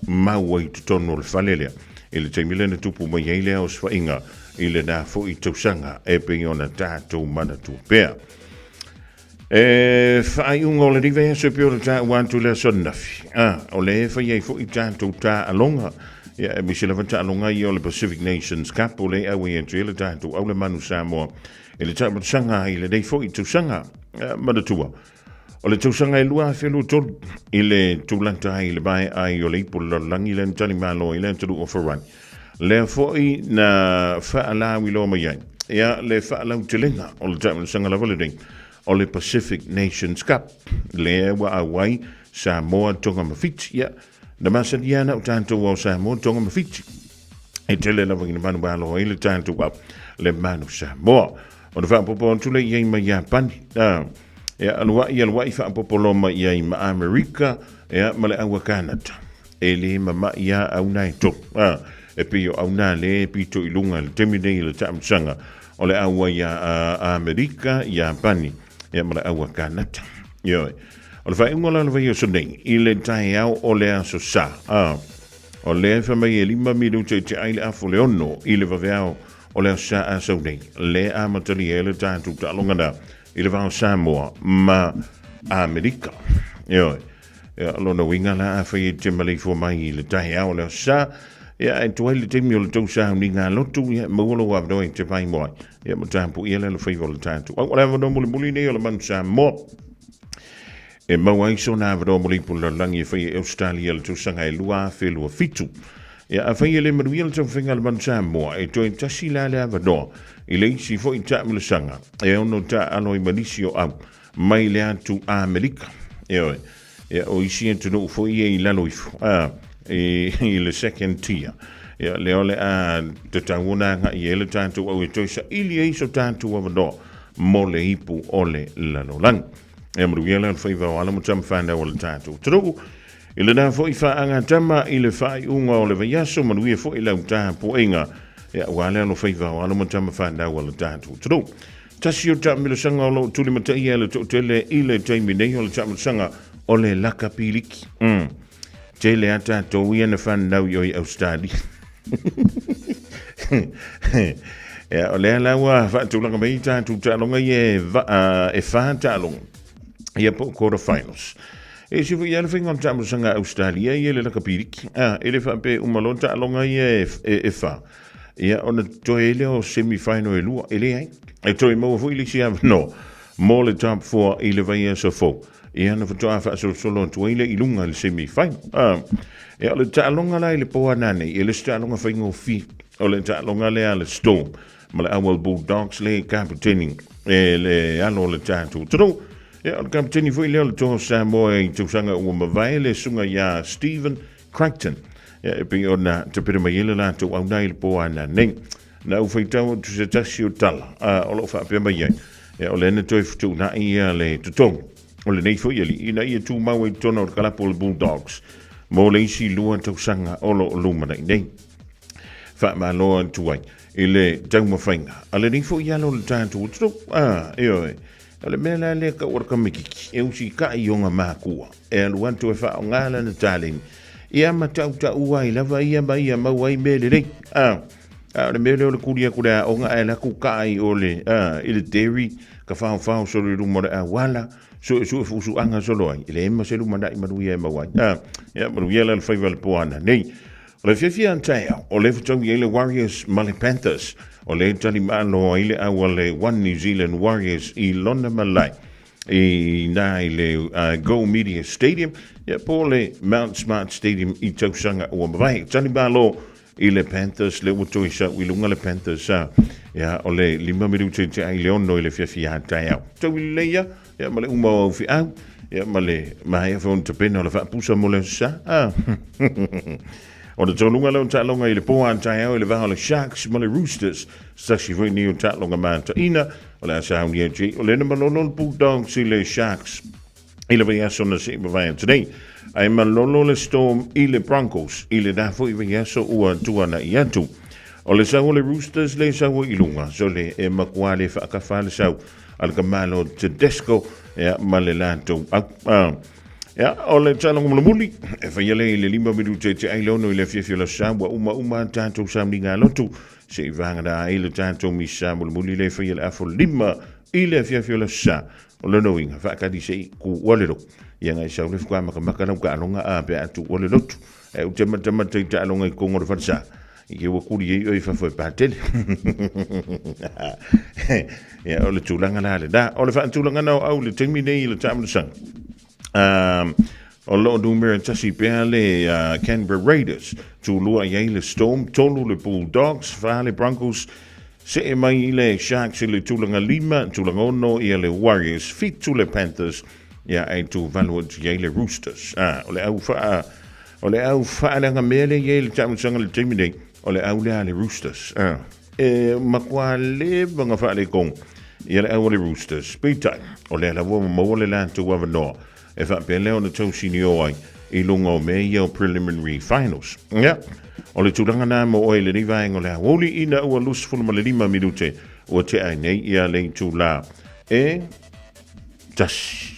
maua i tutono le whalelea. I le taimilena tupu mai eilea o swainga. I le nā fo i tausanga. E pe ona tātou mana tu pēr. E whai unga o le riwea so pio le tā wantu le sonafi. O le e whai ei fo i tātou tā alonga. Ia e misila vata alonga i o le Pacific Nations Cup. O le awe entri le tātou au le manu Samoa. E le tātou sanga i le dei fo i tausanga. Madatua. O le tausanga i lua whelu tolu. I le tūlanta i le bai ai o le ipu langi le ntani malo i le ntanu o wharai. Le fo i na whaalau i loa mai ai. Ia le whaalau te lenga o le tātou sanga la validei. O le Pacific Nations Cup. Le wa awai Samoa tonga mawhiti. Ia na masani ana o tātou o Samoa tonga mawhiti. E tele la wangina manu malo i le tātou au le manu Samoa. O na whaapopo tule iei mai ia pani. Ia alua i whaapopo loma iei ma Amerika. Ia ma le aua Canada. E le ma ia au nai to. E pio au nā le pito i lunga le temine i le taamsanga. O le aua ia Amerika, ia pani. Ia ma le aua Canada. Ioi. O le whaingola na wai o sonei. I le tae au o le aso sa. O le whamai e 5 minuto te aile afo le ono. I le waweao. O le sa asau nei, le amatali e le tātou talongana i le vau Samoa ma Amerika. Ioi, lona winga la a whai te malei fua mai i le tahi au le sa, ia e tuai le temi o le tau sa ni ngā lotu, ia mauolo wa vdoi te pai moai, ia ma tāpu ia le whai o le tātou. Au le vano muli nei o le manu Samoa, E mawai so na vado mo lipu la langi fai Australia le tusanga e lua whelua fitu. Ia a fai ele maruia le tawhinga le manu Samoa e toi tasi la le avado i le isi fo i ta milasanga e ono ta alo i manisi o au mai le atu a Amerika. Ia o isi entu no fo i e lalo ifu i le second tier. Ia le ole a te tanguna nga i ele tātu au e toi sa ili e iso tātu avado mo le hipu ole lalo lang. E maruia le whaiva o ala mo tam whanda o le tātu. Taruku, i le nā fo i whaanga tama i le whai unga o le vaiaso, maruia fo i lau tā po inga, e wale alo whaiva o ala mo tam whanda o le tātu. Taruku, tasi o tamila sanga o lo tuli mata ia le tele i le taimi nei o le tamila sanga o le laka piliki. Te le ata tō ia na whanda o i Australi. O le alaua whaatulanga mei tātu tālonga i e whātālonga. Ia po quarter finals. E si fui ala whinga tamu sanga Australia i ele laka piriki. Ele whape umalon ta alonga i e wha. Ia ona toe ele o semi-final e lua. Ele ai. E toe maua fui lisi ava no. Mo le top 4 i le vai so fo. Ia na whatoa wha so solo tu ele i lunga le semi-final. Ia ole ta alonga la i le poa nane. Ele sta alonga whinga o fi. Ole ta alonga le ale Storm. Ma le awal Bulldogs le captaining. E le alo le tatu. Tado. Ja, al kaptein foi le to Samoa i tusanga o mawai le sunga ya Stephen Crichton. Ja, e pe ona te pere mai ele la to au nai po ana nei. Na u foi tau tu se tasi o tala. O lo fa pe mai. Ja, o le na toi futu na i le tutong. O le nei foi ele ina i tu mau i tono o kalapo le Bulldogs. Mo le isi lua tusanga o lo luma nei. Fa ma lo tu ai. Ile tau mawhainga. Ale nei foi ya lo le tātu. Eo Ale mea le ka orka mikiki, e usi ka i onga mākua, e aluantu e wha o ngāla na tāleni. Ia matau ta ua i lava ia mai a maua i mele rei. Le mele o le kuria kura o ngā e laku ka i o le, i le dairy, ka whao solo i rumore a wala, so e fusu anga solo ai, i le ema se rumana i maruia e mawai. Ia maruia le whaiva le poana. Nei, o le whiawhia antaia, o le futau i le Warriors ma le Panthers, o le tali malo i le awa le One New Zealand Warriors i lona malai i nā i le Go Media Stadium ia po le Mount Smart Stadium i tausanga o mawai tali malo i le Panthers le uto i sa wilunga le Panthers ia o le 5 minuti te ai le ono i le whiawhia tai au tau i leia ia ma le uma au fi au ia ma le mahea whaun te pena o le whaapusa mo le sa O le tōlunga leo tālonga i le poa antai au i le vaha le Sharks ma le Roosters. Sashi fwoi ni o tālonga māta ina. O le asa hauni e o le na malolo le Bulldogs i le Sharks. I le vai aso na se i mawai today. Ai malolo le Storm i le Broncos. I le dafo i vai aso ua tuana i atu. O le sau le Roosters le sau i lunga. So le e makua le whaakafa le sau. Al ka malo Tedesco ma le lato. Ja, o le tālonga mula muli, e whaiale i le 5 minuti te ailono i le whiawhia sa, wa uma tātou sa mni ngā lotu, se i whangara i le tātou mi sa mula muli le whaiale afo 5 i le whiawhia sa, o le noinga, whakati se i ku walero, ia ngai sau le whukua maka nau ka alonga a pe atu wale lotu, e u te matamata i tālonga i kongora whansa, i ke wakuri e oi whawhoi pātele. Ia, o le tūlanga la le, o le whaatūlanga nau au le teimi nei i le tāmana sanga. O lo numero tasi pea le Canberra Raiders tu lua i le Storm tolu le Bulldogs fa le Broncos se e mai i le Sharks i le tulanga 5 tulanga 1 i le Warriors fitu le Panthers ia ai tu valuat i le Roosters o le au fa langa mele i le tamusanga le teimi nei o le au le Roosters e makua le vanga fa le kong i le au le Roosters pita o le la wo mo le la tu wa no e fa pe leo na tau sini o ai i lunga o mea i au preliminary finals. Ia, o le tūranga nā mo o e le nivaeng o le hawoli ina ua lus fulma le 5 minute o te ai nei ia le tū la e tasi.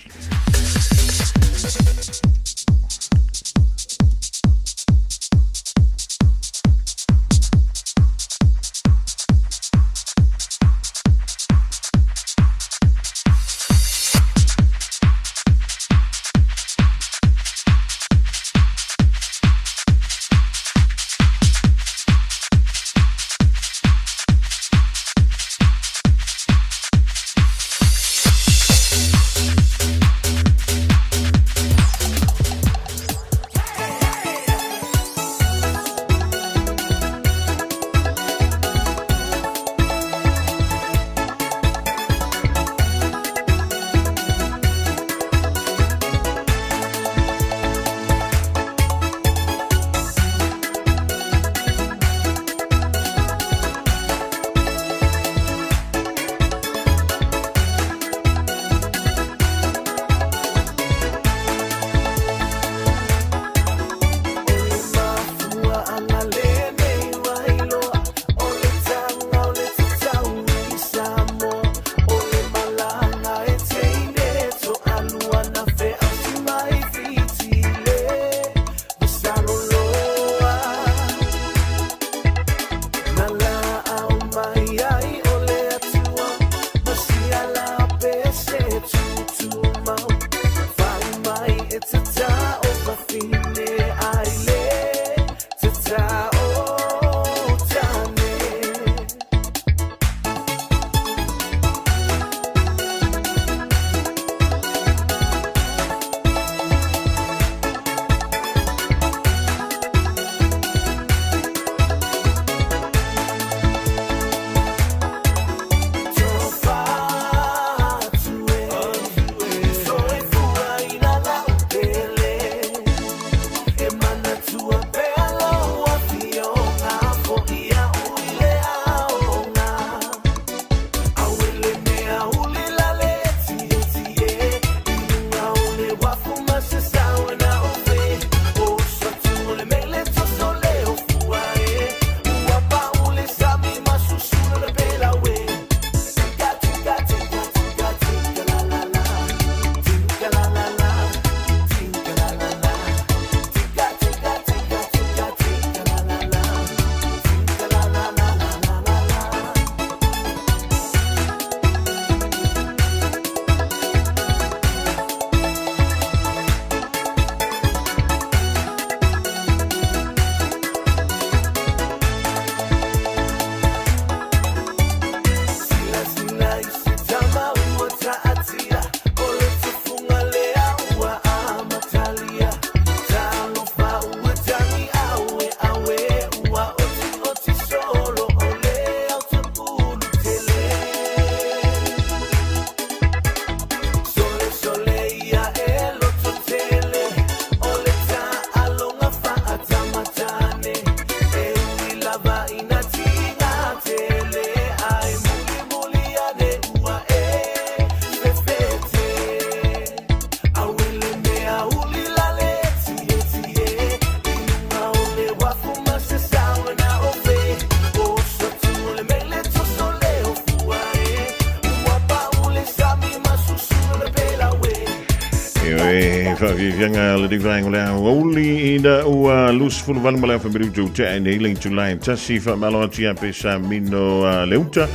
Vianga le divang la woli ida ua lus fulu van mala fa minuto te en healing to line tasi fa malotia pesa mino leuta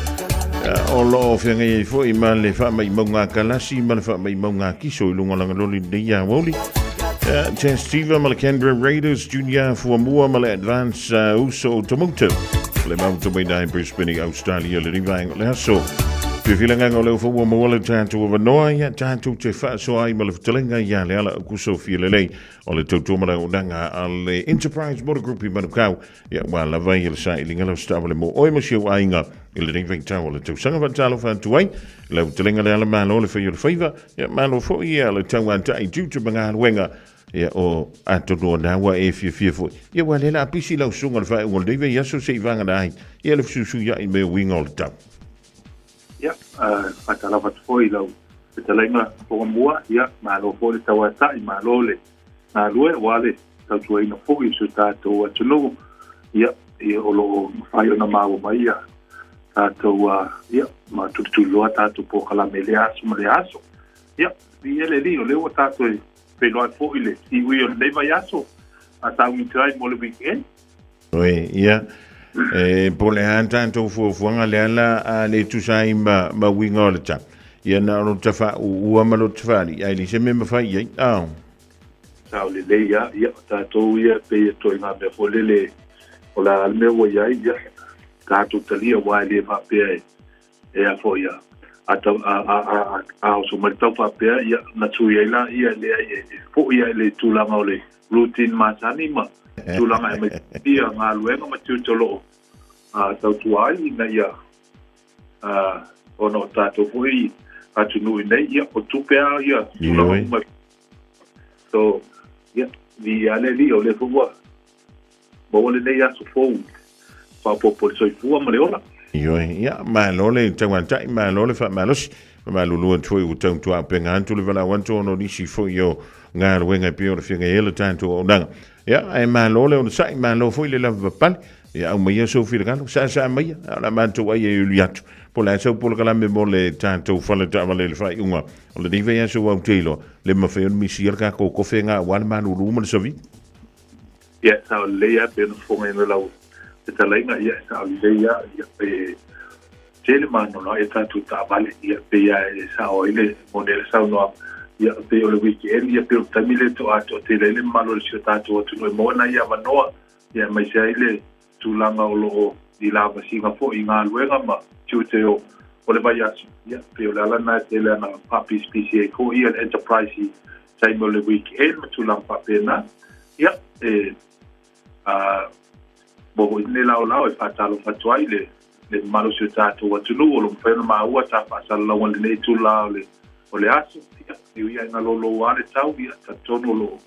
o lo fianga i fo i male fa mai monga kalasi male fa mai monga kiso lunga langa loli dia woli Chen Steve Malakendra Raiders Junior for more male advance uso automotive le mauto mai dai Brisbane Australia le divang le so Fifilangang ole fo mo wala tanto wa noa ya tanto te fa so ai mal telenga ya le ala ku so filele ole to mara udanga ale Enterprise Motor Group i manukau ya wala vai le sai linga lo stable mo oi mo sio ainga ile ring veng tawole to sanga van talo van tuai le telenga le ala malo le for your favor ya malo fo ya le tawa tai tu te banga wenga ya o ato do na wa e fi fo ya wala la pisi lo sunga fa ngol de ya so se vanga dai ya le su ya i me wing all tap ya atala wat foi lo telenga po mua ya malo po le tawata I malo le na lue wale ta tuai no po I su ta to atuno ya e o lo fai na mawo mai ya ta to ya ma tu lo ta to po kala meleaso ya vi ele li o le o ta to pe lo po ile I wi o le vai aso ata un trai mo le weekend oui ya por le tanto fuanga le ala le tu sai ma winga le tap ya na no tafa u ma lo tfali ai li se me fa ye sa le ya ta to ya pe to na be fo le o la me wo ya ta to tali wa le fa pe e a fo ya ata a so ma ta fa pe ya na tu ya la ya le fo ya le tu la ma le routine ma sanima tulanga e ia ngā luenga ma tiutolo tau tuai na ia ono tātou fui atu nui nei ia o tupea ia tulanga ma so ia vi ale li o le fua mo le nei aso fou pa po soi fua ma le ola ia ma lo le tawanta ma lo le fa ma lo ma lulu tui u tau tua penga antu le vala wanto no nisi fo yo ngā luenga pio le finga ele tanto o nanga ya ai ma lo le o sai ma lo foi le lava pal ya o mai so fi le sa mai ala manto ai e liatu po la so po la me mo le tanto fala ta vale le fai unga o le dive ya so o telo le ma fe mi sirka ko fenga wan manu rumo le sovi ya sa le ya pe no fo me no la te talenga ya sa le ya pe tele mano no e tanto ta vale ya pe ya sa o ile model sa no ia pe o le weekend ia pe o tamile to ato te le malo le siota to tu no mona ia vanoa ia mai sai le tulanga o lo di lava singa fo I ngā luenga ma tute o le vai aso ia pe o le ala na te le na papi SPCA ko ia le Enterprise sai mo le weekend ma tulanga papena ia bo ne lao e fatalo fatuai le malo siota to tu no o lo fe ma ua ta fa sala o le tula o le aso ia na lo ale tau ia ta tono lo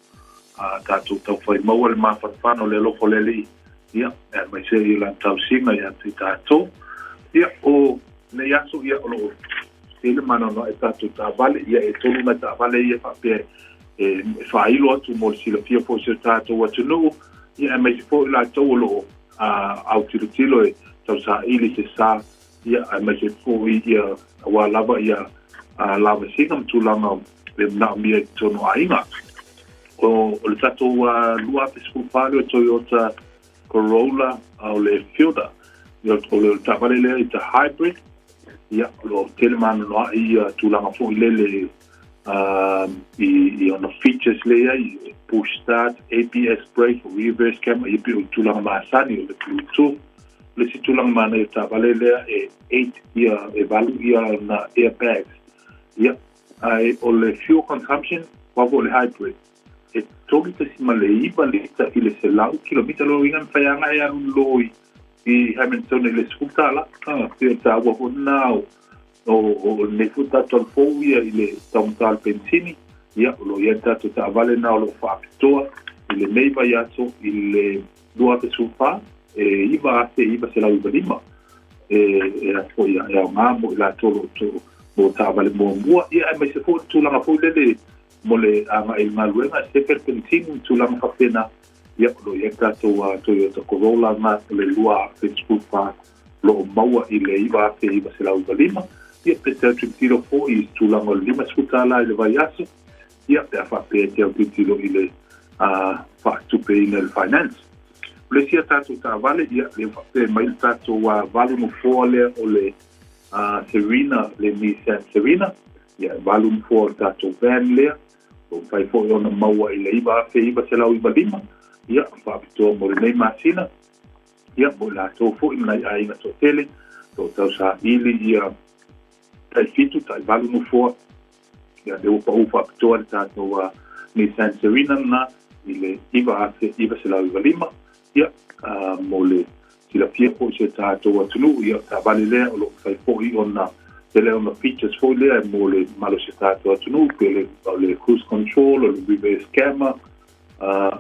ta tu tau foi mau le mafafano le lo foleli ia mai se ia tau singa ia ta to ia o ne ia so ia lo ele mano no ta tu ta vale ia e tonu na ta vale ia fa pe fa ilo tu mo si le fio fo se ta to what no ia mai fo la to lo au tilo e tau sa ili se sa ia mai se fo ia wa lava ia lava singa tulanga le na mi tono ainga o le tato lua pe skupalo Toyota Corolla au le Fielder yo le tavale le it's a hybrid ya lo telman no ia tulanga fo le I on features le push start ABS brake reverse camera i pi tulanga masani le Bluetooth le situlanga mana tavale le 8 ia evalu ia na airbags ya ai o le fuel consumption wa le hybrid e toki te si male iba le ta ile se lau kilomita lo ingan fayanga ya lo I Hamilton le skutala te ta wa now o ne futa ton fowia ile tamtal pensini ya lo yenta to ta vale na lo factor ile meiba ya so ile dua te sufa iba se la iba a foi ya mambo la tolo mo ta vale mo mua ia mai se fo tulanga fo le mo le ama il maluenga se perpentin tulanga pena ia lo ia to Toyota Corolla ma le lua Facebook pa lo maua ile iba se la ubalima ia pe te tiro fo I tulanga lima skutala ile vai aso ia pe fa pe te o titilo ile fa tu pe in el finance le sia tatu ta vale ia le fa pe mai tatu wa valu no fole o le Serena le Nissan Serena ia valu no fole tatu van le o fai fo ona maua ile iba fe iba se lau iba lima ia fa to mo le masina ia mo la to fo in lai ai na to tele to tau sa ili ia tai fitu tai valu no fo ia de upa to tatu wa Nissan Serena na ile iba se lau iba lima ia mo le sila fia po se tatu wa tunu ia ta vale le o lo fai fo i ona tele ona features fo le mo le malo se tatu wa tunu pele le cruise control o le reverse camera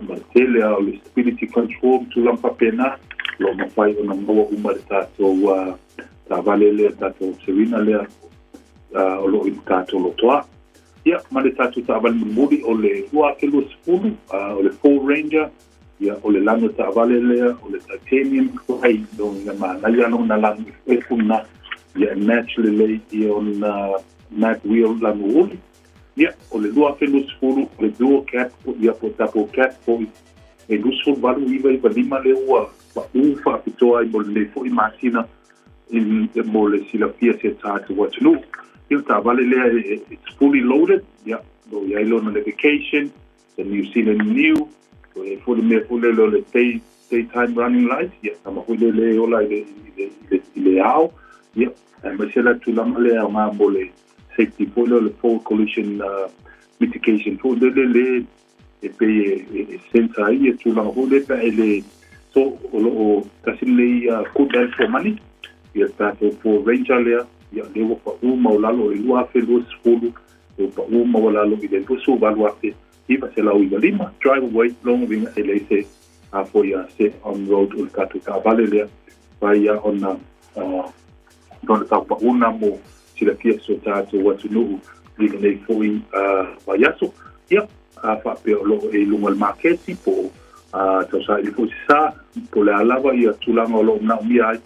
ma tele o le stability control tu lampa pena lo ma fai ona mo uma le tatu wa ta vale le tatu Serena le o lo i tatu lo toa ia ma le tatu ta vale mudi o le ua ke lo sfulu o le Ford Ranger ia o le lano ta vale lea o le titanium ai do na mana ia no na lano e funa ia naturally lei ia on mat wheel lano uli ia o le lua felu sfuru o le duo cap ia po tapo cap po e lusul valu iva lima le ua pa ufa pitoa i mo le fo i masina in mo le sila pia se tatu watunu ia ta vale lea it's fully loaded ia do ia ilo na vacation the New Zealand new for the daytime running lights, yeah, I'm going to lay all the out, yeah, and Marcella to Lamale, Mambole, safety for the full collision mitigation for the lay, a sensor here to Lamole, so Cassimile could help for money, yes, that for Ranger layer, yeah, they were for Maulalo, Luafe, Fulu, Maulalo, the Busu Valuafe. Iba se lau iba lima, drive away, long wing ele se for ya se on road ulkatu ka vale lea, vai ya ona dona tau pa una mo sila kia so tātou watu nuu liga nei fui vai aso, ia fa pe o loo e lunga marketi po tau sa ili fusi sa, po le alava ia tulanga o loo na umia ai,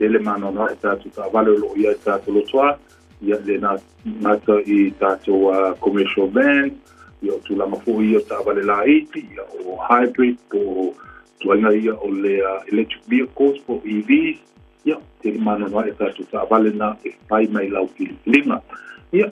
ele mano na e tātou ka vale o loo ia e tātou lotoa, ia le nata i tātou commercial van, ia o tulanga fo ia ta vale la iti ia o hybrid po tuanga ia o le electric vehicles po EVs ia te mana no e ta vale na e pai mai lau filinga ia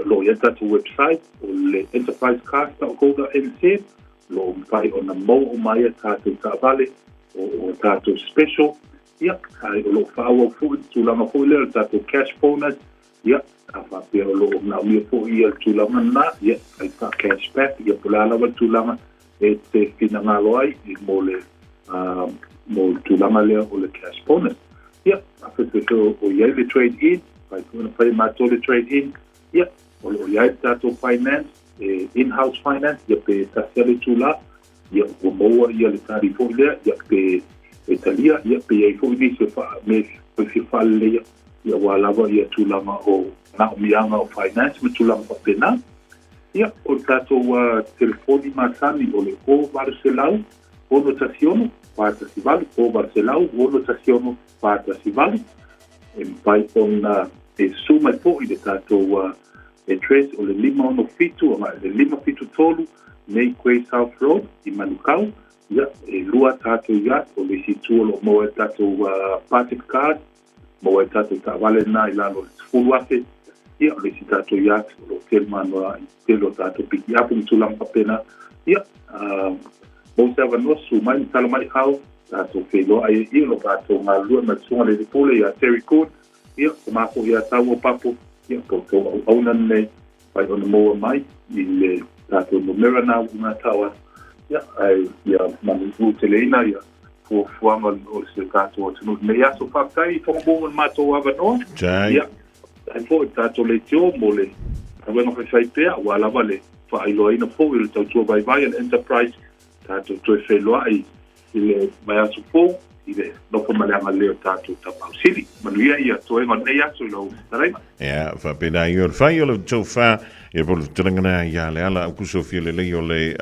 lo ia ta website o le enterprise cast o koga NC lo pai ona mo o mai ta vale o ta special ia ai lo fa o fu tulanga fo le ta cash bonus ia fa pe lo na mi fo ia tulanga na ia ai ta cashback ia pulala wa tulanga e te finanga loi i mole mo tulanga le o le cash bonus ia fa pe o ia le trade in ai kuna fa ma to le trade in ia o lo ia ta to finance in house finance ia pe ta sele tula ia o mo ia le tari fo le ia pe Italia ia pe ai fo ni se fa me se fa le ia wala wa ia tulanga o na umianga o finance me tulanga pa pena ia o tato telefoni masani o le o Barcelau o notaciono pata sivali o Barcelau o notaciono pata sivali e pai ona e suma po i de tato address o le lima ono fitu o le lima fitu tolu nei Quay South Road i Manukau ia e lua tato ia o le situ o mo e tato Pacific Card mo e tato ta vale na ilano fuluate ia le tato ia lo telmano te lo tato piki apu tulang papena ia mo se va no su mai tala mai hau tato felo ai ia lo tato ngalu ma sunga le pole ia Terry Court ia ma ko ia tawo papo ia po to ona ne vai ona mo mai le tato no merana una tawa ia ai ia manu telena ia for forma o se tato tunu me ia so fakai fo bon mato ava no ia ai fo tato le tio mole aveva fai pea wala vale fa ilo ina fo il tato vai enterprise tato to felo ai ile mai aso fo ile no come le amale tato tapa sili manuia ia to e ngone ia so lo tarai ia fa pena io fai o to fa e vol tengana ia le ala ku so fie le o le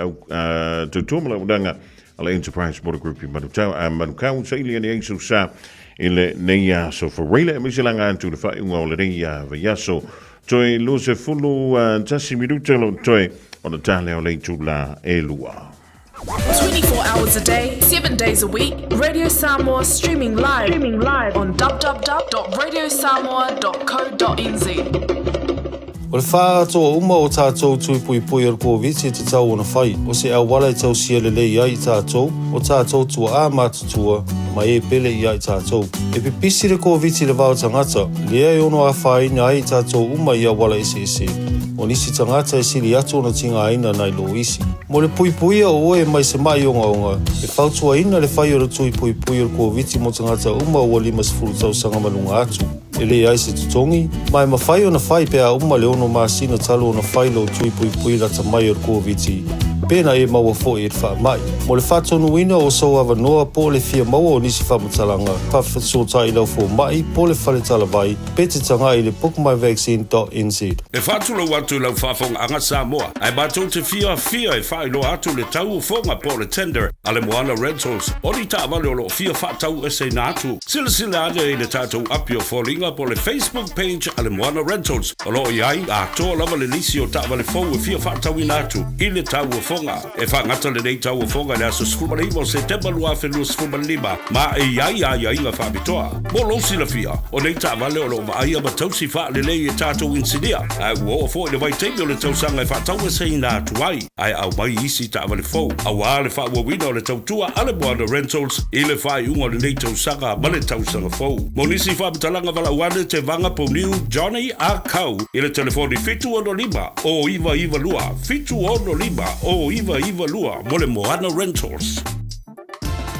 to tumla udanga ala enterprise border group Manukau sa ili ni so sa ile neia so for reila misilanga to the fa ngol le ia va yaso Toi lo se fulu tasi minuta lo toi o na tale o le tula e lua. 24 hours a day, 7 days a week. Radio Samoa streaming live on www.radiosamoa.co.nz. O le wha toa uma o tātou tui pui pui ar COVID te tau ona whai. O se au wala i tau sia lele i ai tātou, o tātou tua a mātutua, ma e pele i ai tātou. E pipisi le COVID le wao tangata, lea e ono a whai na ai tātou uma i a wala ese. O nisi tangata e siri atu ona tinga aina nai lo isi. Mo le pui pui o oe mai se mai onga. E whautua ina le whai o le tui pui pui ar COVID mo tangata uma o 5 tau sanga manunga atu. E le ai se tutongi, mai mawhai o na whai pea uma le ono masina talo o na whai lo tui pui pui rata mai ar COVID. Pena e maua fo e wha mai. Mo le whatonu ina o sau awa noa po le fia maua o nisi whamatalanga. Pawhasota i lau fo mai po le whale talavai. Pete tanga i le bookmyvaccine.nz. E whātula watu lau whawhonga anga Samoa. Ai batou te fia e whailo atu le tau whonga po le tender a le Moana Rentals. Ori ta wale o lo fia whatau e se nātu. Sila ane i le tātou api o wholinga po le Facebook page a le Moana Rentals. O lo i ai a toa lava le nisi o ta wale fau e fia whatau i nātu. I le tau whonga. E whangata le nei tau whonga le aso sfumarima o Septemba lua whenua sfumarima. Ma e iai inga whabitoa. Mo losi la fia. O nei ta wale o lo aia ma tausi wha le lei e tātou insinia. Ai ua o fo le vai teimi o le tausanga e whatau e se ina tuai. Ai au mai isi ta wale fau. Au a le wha wawina o le tautua a le Moana Rentals. I le whai unga le nei tausanga ma le tausanga fau. Mo nisi whabitalanga wala uane te vanga po niu Johnny a Kau. I le telefoni fitu ono lima o iwa lua. Fitu ono lima o iwa lua mo le Moana Rentals.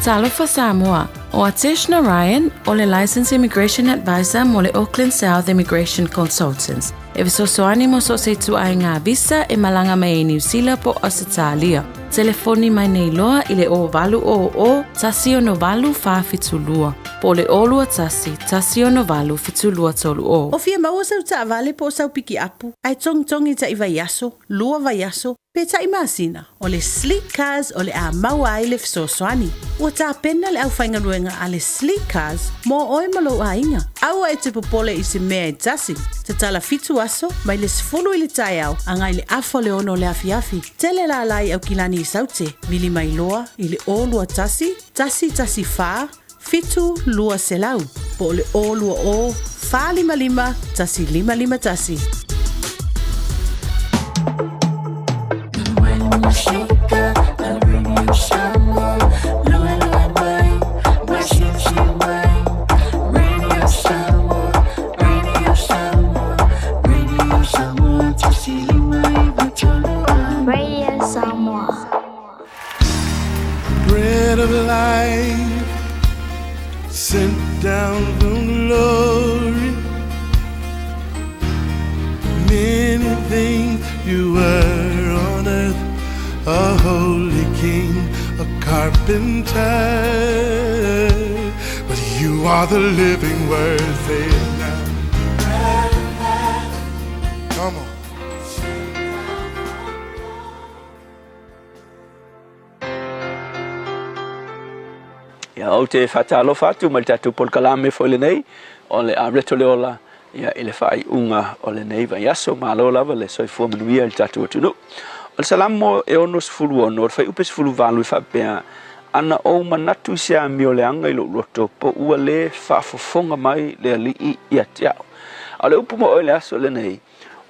Talofa Samoa, o Atishna Ryan, o le Licensed Immigration Advisor mo le Auckland South Immigration Consultants. E visosoani mo so se tu ai ngā visa e malanga mai e New Zealand po Australia. Telefoni mai nei loa i le o valu o tasi o no valu wha fitulua. Po le olua tasi o no valu fitulua tolu o. O fia maua sau ta vale po sau piki apu. Ai tongi ta i vaiaso, lua vaiaso, pe ta i masina. O le sleek cars o le a maua ai le fisosoani. Ua ta pena le au whainga ruenga a le sleek cars mo oe malo a inga. Aua e te popole i se mea e tasi. Te tala fitu aso, mai le sifulu i le tai au, angai le afo le ono le afiafi. Tele la lai au kilani i saute, vili mai loa, i le o lua tasi wha, fitu lua selau. Po le o lua o, wha lima, tasi lima tasi. Radio Samoa. Bread of life sent down from glory. Many things you were on earth, a holy king, a carpenter, but you are the living word. Say it now. Come on. Ia o te whatalo whatu mai tatu polkalame fo le nei o le areto le ola ia ele whai unga o le nei vai aso malo lava le soifua manuia le tatu atunu. O le salamo e ono sifuru ono, o le whai upe sifuru valu i whapea ana o manatu se a mio le anga i lo roto po ua le whafofonga mai le alii i atiao. O le upu mo o le aso le nei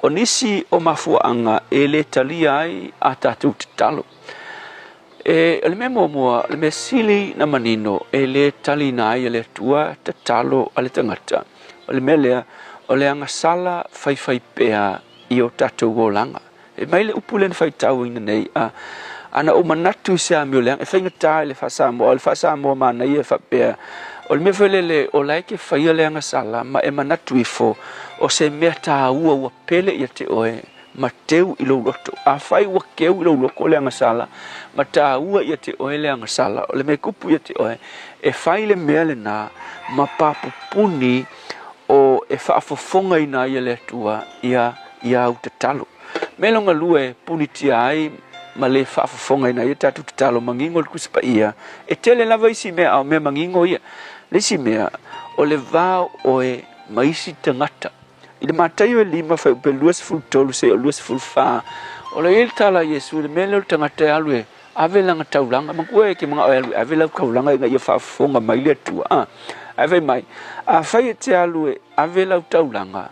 o nisi o mafua anga e le talia ai a tatu te talo. E le me mua le me sili na manino e le tali nai le tua te talo ale tangata. O le melea o le anga sala fai pea i o tatou golanga. E mai le upu le fai tau ina nei a ana o manatu se a mioleng e whainga tai le whasamo o le whasamo mana i e whapea. O le me whelele o laike whaia le anga sala ma e manatu i fo o se mea tā ua pele i te oe ma teu i lo roto. A whai ua keu i lo loko le anga sala ma tā ua i te oe le anga sala. O le me kupu i te oe e whai le mea le nā ma papupuni o e whaafofonga i nā i le tua ia au te talo. Me longa lue punitia ai ma le whaafofonga i nā i tatu te talo mangingo le kusipa ia. E tele lava isi mea au mea mangingo ia. Le isi mea o le vāo o e maisi tangata I le matai o lima fa pe luas ful tolu se luas ful fa. O le il tala Yesu le mele o tangata alu e ave langa taulanga ma koe ke mga alu ave la kaulanga nga ia fa fonga mai le tua. Ave mai a fai te alu e ave la taulanga.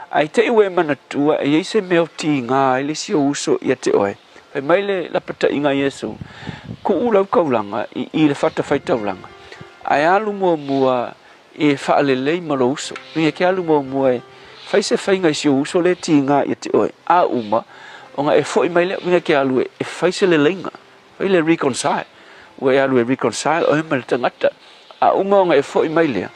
Ai te iwe mana tua e se meo ti nga ile si uso ia te oe. Fai mai le la pata inga Yesu. Ku ula kaulanga i le fata fai taulanga. Ai alu mua e fa le lei malo uso. Ni ke alu mua e fai se fai nga si uso le ti nga ia te oe. A uma o nga e foi mai le ni ke alu e fai se le lenga. Fai le reconcile. We alu e reconcile o me tangata. A uma nga e foi mai le.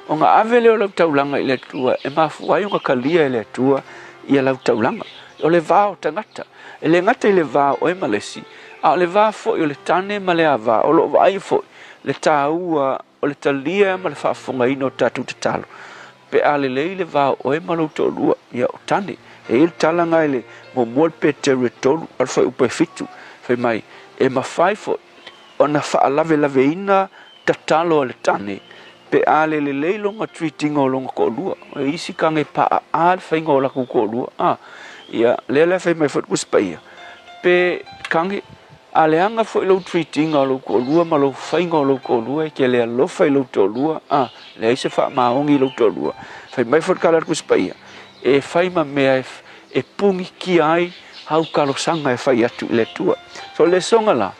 O nga ave le o taulanga i le tua e mafuai o nga kalia i le tua i lau taulanga. O le vao tangata. E le ngata i le vao o e malesi. A le vao foi o le tane ma le ava. O lo vai foi. Le taua o le talia ma le whaafonga ino tatu te talo. Pe a le lei le vao o e malau tolua. Ia o tane. E il talanga i le mo mual pe tere tolu. Al fai upe fitu. Fai mai. E mawhai foi. O na wha lave lave ina tatalo o le tane. Pe ale le leilonga treating o longa ko lua. E isi kange pa a fai ngola ko lua. Ia le fai mai fot kuspaia. Pe kange ale anga fo lo treating o lo ko lua ma lo fai ngolo ko lua ke le lo fai lo to lua. Le isi fa maongi lo to lua. Fai mai fot kala kuspaia. E fai ma mea e pungi ki ai hau kalo sanga e fai atu le tua. So le songa la.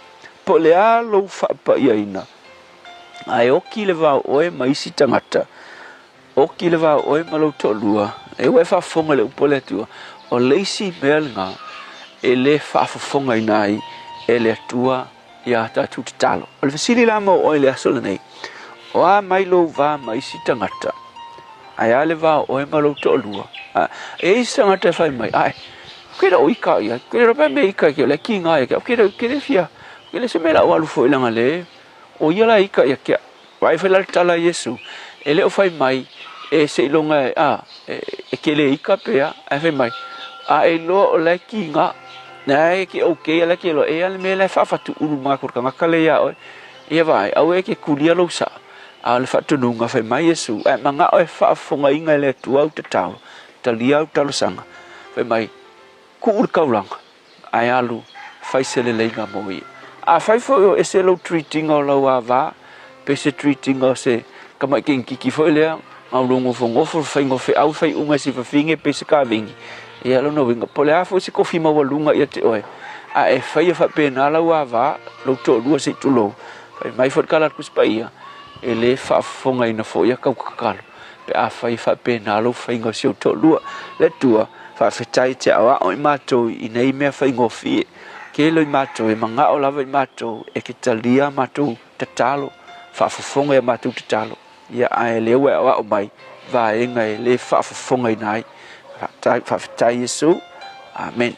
Po le a lo fa pa ia ina. Ai oki le vau oe maisi tangata. Oki le vau oe malau tolua. E ue whafonga le upole atua. O leisi melnga e le whafonga inai e le atua i a tatu te talo. O le fasili la mo oe le asola nei. O a mailo va maisi tangata. Ai a le vau oe malau tolua. E isi tangata fai mai. Ai, kera o ika ia. Kera pa me ika ki o le ki ngai. Kera fia. Kera se mera o alu fo ilanga le. O ia la ika ia kia. Vai fai la tala Yesu. E leo fai mai. E se ilonga e ke le ika pea. E fai mai. A e lo o la ki nga. Na e ke okay ala ke lo. E ale me la whawhatu uru makur ka ngakale ia oi. Ia vai. Au e ke kulia lo sa. A le whatununga fai mai Yesu. E manga o e whafonga inga le tu au te talo. Talia au talo sanga. Fai mai. Ku ur kaulanga. Ai alu. Fai se le leinga mo ia. A fai fo e se lo treating o lau a va. Pe se treating o se. Kamai ke nkiki fo lea. Ngau longo fo ngofo fai ngofe au fai unga si fafinge pe se ka vingi. Ia lo no winga. Pole a fo se kofi mawalunga ia te oe. A e fai e fa pena lau a va. Lo to lua se tu lo. Fai mai fo kalat kuspa ia. E le fa fonga ina fo ia kau kakalo. Pe a fai fa pena lau fai ngo si o to lua. Le tua. Fa fetai te awa o i mato i nei mea fai ngofi e. Ke lo i mato e manga o lava i mato e ke talia mato te talo. Whaafafonga e mato te talo. Ia ae leo e awa o mai. Va e ngai le whaafafonga i nai. Whaafatai Yesu. Amen.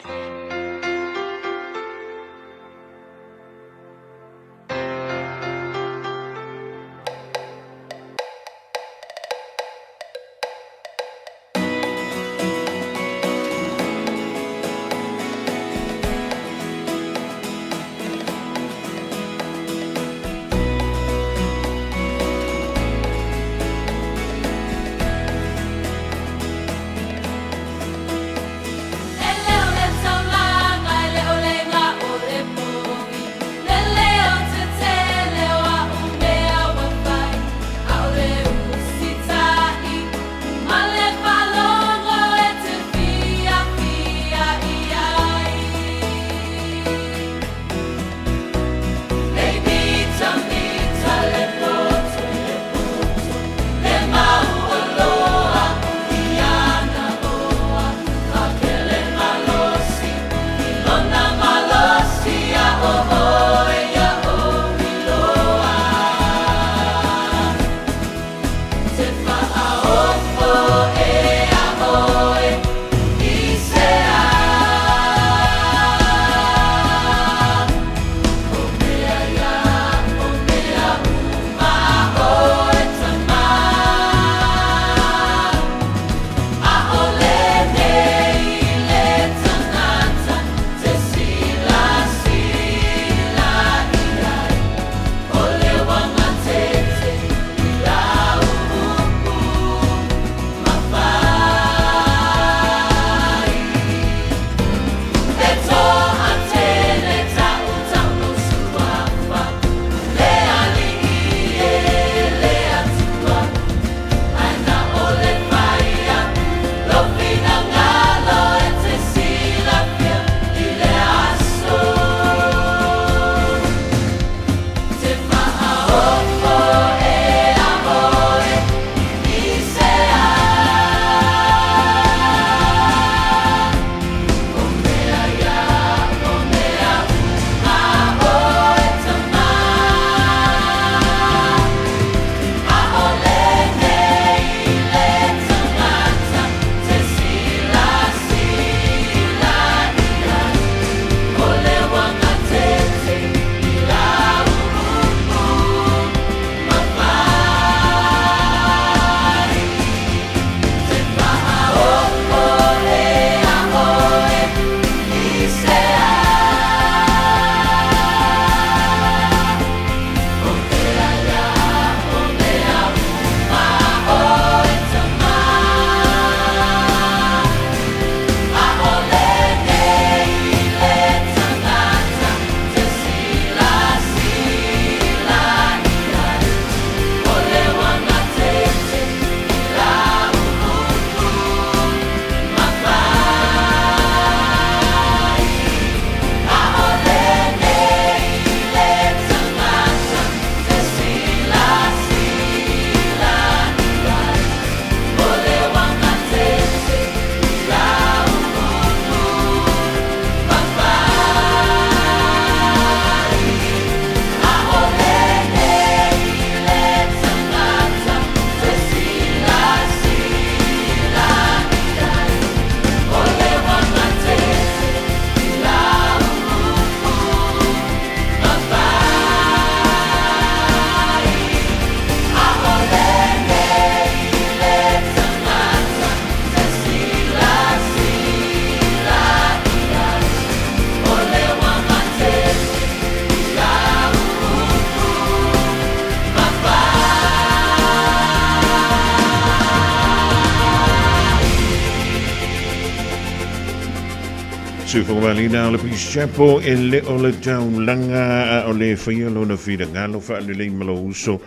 Sufongalina o le Pishapo e le o le taulanga o le whaialo na whirangalo whaale le malo uso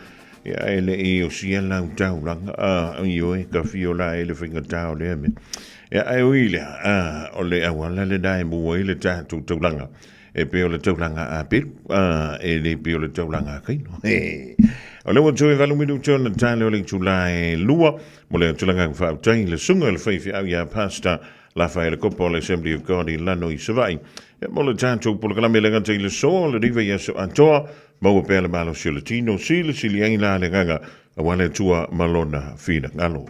ia e le e o sia lau taulanga i oe ka whiola e le whingatau le ame ia e oile o le awala le dai mua i le tātou taulanga e pe o le taulanga a pil e le pe o le taulanga a kaino o le watu e valumidu tōna tāle o le tula e lua mo le tulanga whautai le sunga le whaifi au ia pasta la fa le copo le Assembly of God in lano i savai e mo le tanto por la melenga te le so le rive ya so antoa mo pe le malo silatino sil siliaina le ganga wale tua malona fina ngalo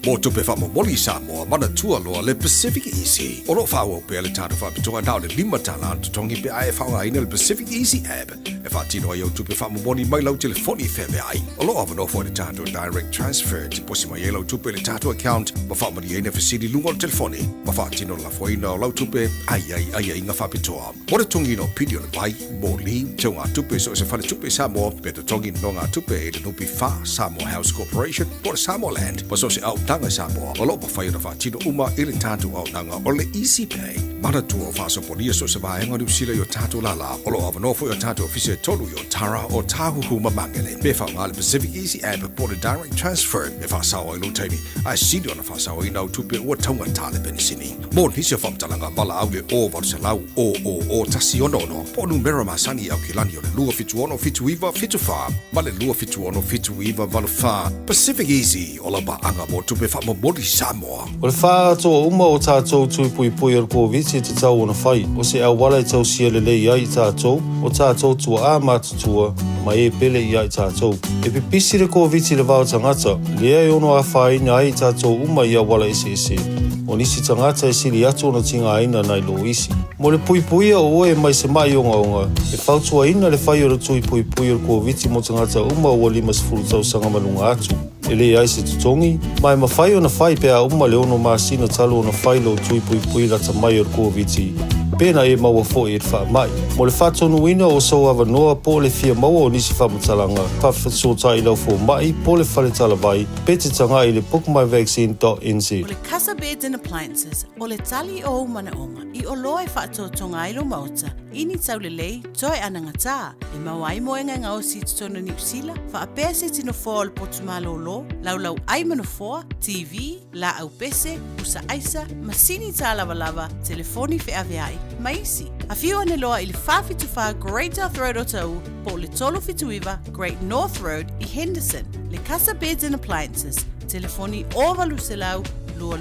Mo tupe fa mo moli Samoa mana tua loa le Pacific Easy. Oro fa o pe le tatu fa pitonga dau le lima tala to tongi pe ai fa ai le Pacific Easy app. E fa tino yo tupe fa mo moni mai lau telefoni fe be ai. Olo of no for the tatu direct transfer ti posi mai lau tupe le tatu account. Ma fa mo di ene facility lungo telefoni. Ma fa tino la foi no lau tupe ai nga fa pitoa. Mo le tongi no pidio le vai mo li tonga tupe so se fa le tupe Samoa pe to tongi no nga tupe e no pi fa Samoa House Corporation por Samoa Land. Pa so se au tanga Samoa o lo pa fai na fa tino uma ile tatu au nanga o le Easy Pay mana tu o fa so polia so se va nga sila yo tatu la o lo ava no fo yo tatu office tolu yo tara o tahu huma mangele me fa nga le Pacific Easy app por the direct transfer me fa sa o lo tani I see do na fa sa o ina tupe o tonga tale ben sini mo ni se fa talanga bala au le o va se lau o tasi ono no po numero masani au kilani o le lua fitu ono fitu iva fitu fa ma le lua fitu ono fitu iva val fa Pacific Easy o la ba anga mo tupe fa mo modi Samoa. O le wha toa uma o tātou tui pui pui ar COVID te tau ona whai. O se au wala i tau sia le lei ai tātou, o tātou tua a mātutua, mai e pele i ai tātou. E pipisi le COVID le vau tangata, lea e ono a whai na ai tātou uma i a wala ese. O nisi tangata e siri atu ona tinga aina nai lo isi. Mo le pui pui o oe mai se mai onga. E whautua ina le whai o le tui pui pui ar COVID mo tangata uma o limas furu tau sanga malunga atu. E le ai se tutongi, mai ma whai o na whai pea uma le ono masina talo o na whai lo tui pui pui lata mai ar COVID. Pena e maua fo e wha mai. Mo le whatonu ina o sau awa noa po le fia maua o nisi whamatalanga. Pawhasotai lau fo mai po le whale talawai. Pete tanga I le bookmyvaccine.nz. O le Casa Beds and Appliances, o le tali o umana onga. I o loa e whaatotonga ilo mauta. Ini tau le lei, toi anangata. E mawai moenga ngao si tutono New Zealand. Wha apea se tino fo al potumalo lo. Lau ai manofoa, TV, la au pese, usa aisa, masini ta lava, telefoni fe aveai. Maisi, a fiu ane loa I le whawhituwha Great North Road o tau, po le tolo fituiva Great North Road I Henderson. Le Casa Beds and Appliances, telefoni o valu se lau, lua,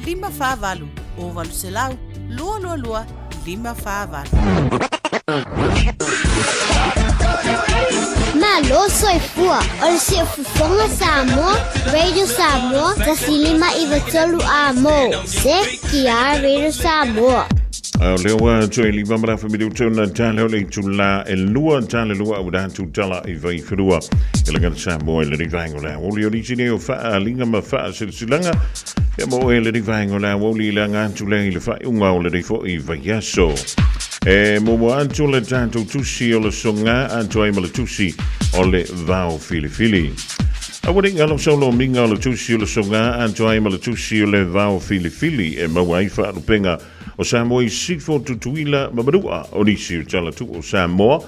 lima whavalu, o valu se lau, lua, lima whavalu. Malo soy fua, o se fufonga Samoa, Radio Samoa, tasilima iwa tolu a mo, se kia Radio Samoa. Lewa tue li mamara familiu tuna tale ole tula e lua tale lua au datu tala I vai whurua e langa Samoa e le rivango la oli ori sine o wha linga ma wha silanga e mo e le rivango la oli langa tule I le wha unga o le rifo I vai yaso e mo antu le tatu tusi o le songa antu ai ma le tusi o le vau fili Awari ngalo solo minga o le tusi o le songa antu ai ma le tusi o le vau fili e mo ai wha rupenga o Samoa I sifo tutuila mamarua o nisi o tala tu o Samoa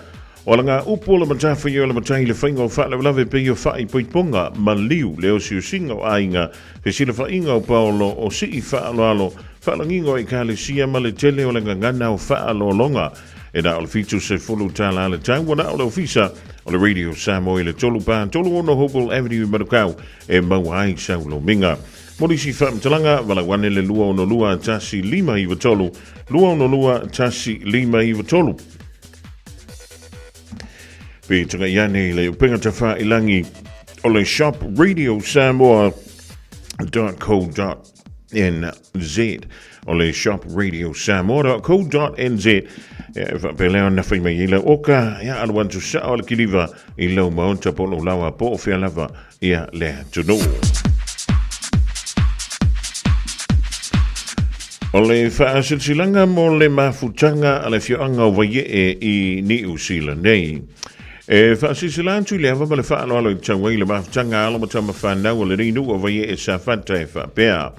o langa upo le matafa I o le matai le whainga o wha lave pe o wha I poiponga ma liu leo si o singa o ainga pe sila whainga o paolo o si I wha alo wha langingo I kale sia ma le tele o langa ngana o wha alo longa e na o le fitu se fulu tala ale tau wana o le ofisa o le Radio Samoa I le tolu pa tolu ono Hopewell Avenue Marukau e mawai saulo minga Morisi whamtalanga, wala wane le lua ono lua tasi lima iwa tolu. Lua ono lua tasi lima iwa tolu. Pe tanga iane le upenga tawha ilangi o le shop Radio Samoa.co.nz o le shop Radio Samoa.co.nz pe leo na whaima I la oka ia aluantu sa o le kiliva I lau maonta po lo lawa po o whea lava ia le tunu. O le whaasilanga mo le mafutanga a le whioanga o waie I New Zealand nei. E whaasisilantu le hawa ma le whaaloalo I tawai le mafutanga alo ma tama whanau o le rinu o waie sa whanta e whapea.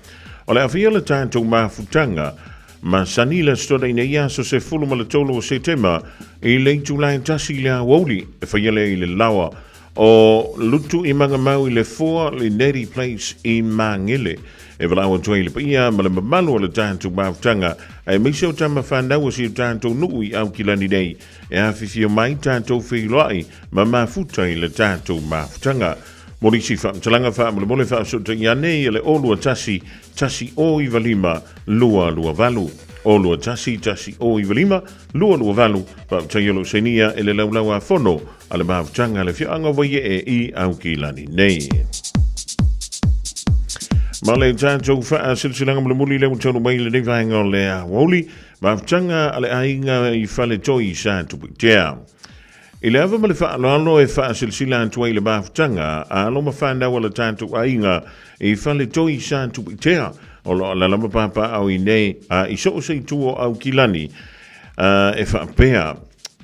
O le awhia le tātou mafutanga ma sanila stona ina ia so se fulu ma le tolu o September i le July tasi le woli e whaiale i le lawa o lutu i manga mau i le 4 le Neri Place i Mangele e valawa tuai le paia ma le mamalu o le tātou maafutanga e meiseo tama whanau o si tātou nui au kilani nei e awhiwhio mai tātou whiloai ma mafuta i le tātou maafutanga. Morisi whaamtalanga whaamule mole whaasota i anei e le olua tasi o i valima lua valu. Olua tasi o i valima lua valu whaamtaiolo senia e le laulaua fono a le maafutanga le whianga waie e i au kilani nei. Ma le tātou wha silsilanga mole muli le mutonu mai le nevahenga o le woli maafutanga a le ainga i whale toi sa tupitea. I le ava ma le whaaloalo e wha silsila antua i le maafutanga a alo ma whanau ala tātou ainga i whale toi sa tupitea o lo ala lama papa au i nei a i so se tuo au kilani e whaapea.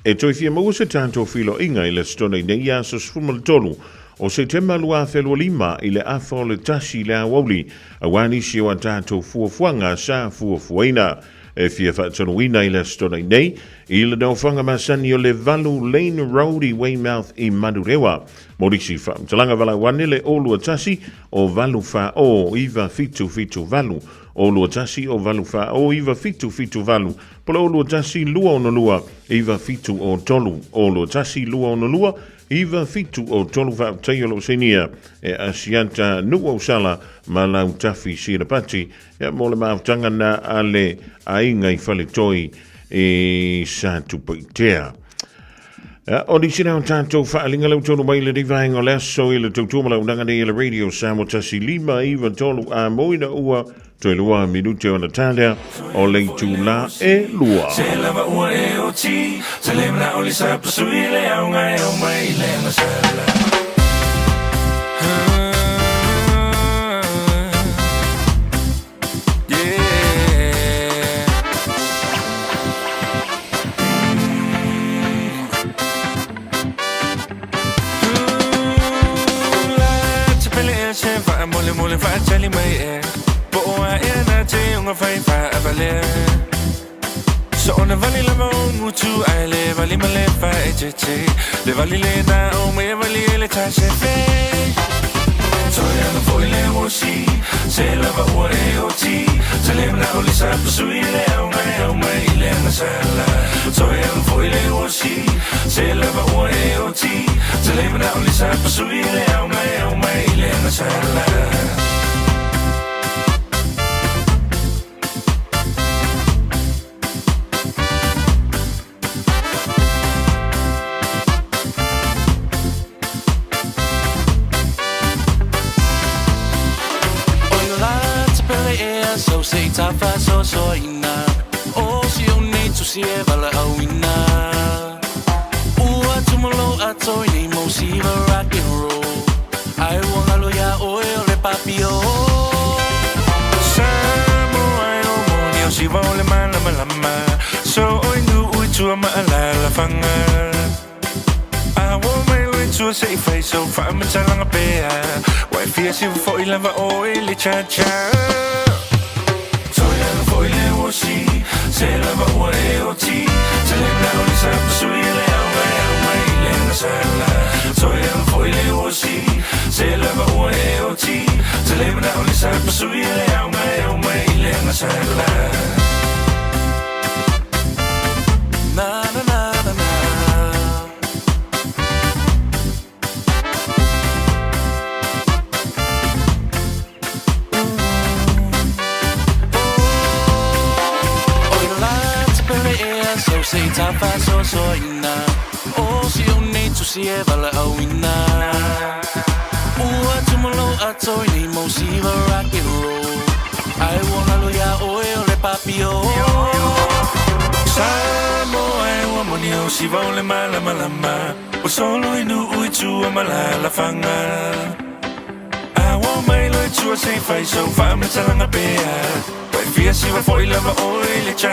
E toi fia mau se tātou whilo inga i le stona i nei a so sfumal tolu o se te malua whelua lima i le afo le tasi le awali a wani si o a tātou fuafuanga sa fuafuaina. E fia whaatanoina i le stona i nei, i le nauwhanga masani o le Valu Lane Road i Weymouth i Madurewa. Morisi whaamtalanga wala wane le olua tasi o Valu Wha o iwa fitu valu. Olua tasi o Valu Wha o iwa fitu valu. Pola olua tasi lua ono lua iwa fitu o tolu. Olua tasi lua ono lua iwa fitu o tolu whaataiolo senia e asianta nuo sala ma lau tafi sirapati e mole maafutanga na ale ainga i whale toi e sa tupaitea. O ni sina o tātou whaalinga lau tonu mai le divahenga o leso i le tautuma lau nanga nei le radio Samoa tasi lima iwa tolu a moina ua toi lua minute o Natalia o leitu la e lua. Se lava ua e o ti, se le mna o li sa pasui le au ngai au mai le masala. Mole fa chali mai e bo a e na te unga fai fa avale so ona vali la mo mutu ai le vali male fa e che le vali le da o me vali le ta se fe so ya no foi le o si se la va o e o ti se le na o li sa sui le o mai le na sala so ya no foi le o si se la va o e o ti se le na o li sa sui le o mai le na sala. So say tafa so ina o si o nei tu si e vala au ina ua tumolo ato ni mo si va rock and roll ai wonga lo ya o le papio samo ai o mo ni o si va le malama so oi nu ui tu ma la fanga I want my way to say face so far me talanga pe why fear si fo i lava o le cha si se lava ua e o ti se le na o li sa pasui le au mai le na sala so e au foi le o si se lava ua e o ti se le na o li sa pasui le au mai le na sala na na na na na say tafa so ina o si o nei tu si e vala au ina ua tumolo ato ni mo si va rock and roll ai wonga lo ya o le papio samo ai wa moni o si va le malama o solo inu ui tu malala fanga I want my lo tu say fai so fa me talanga pe vai via si va foi lava o le cha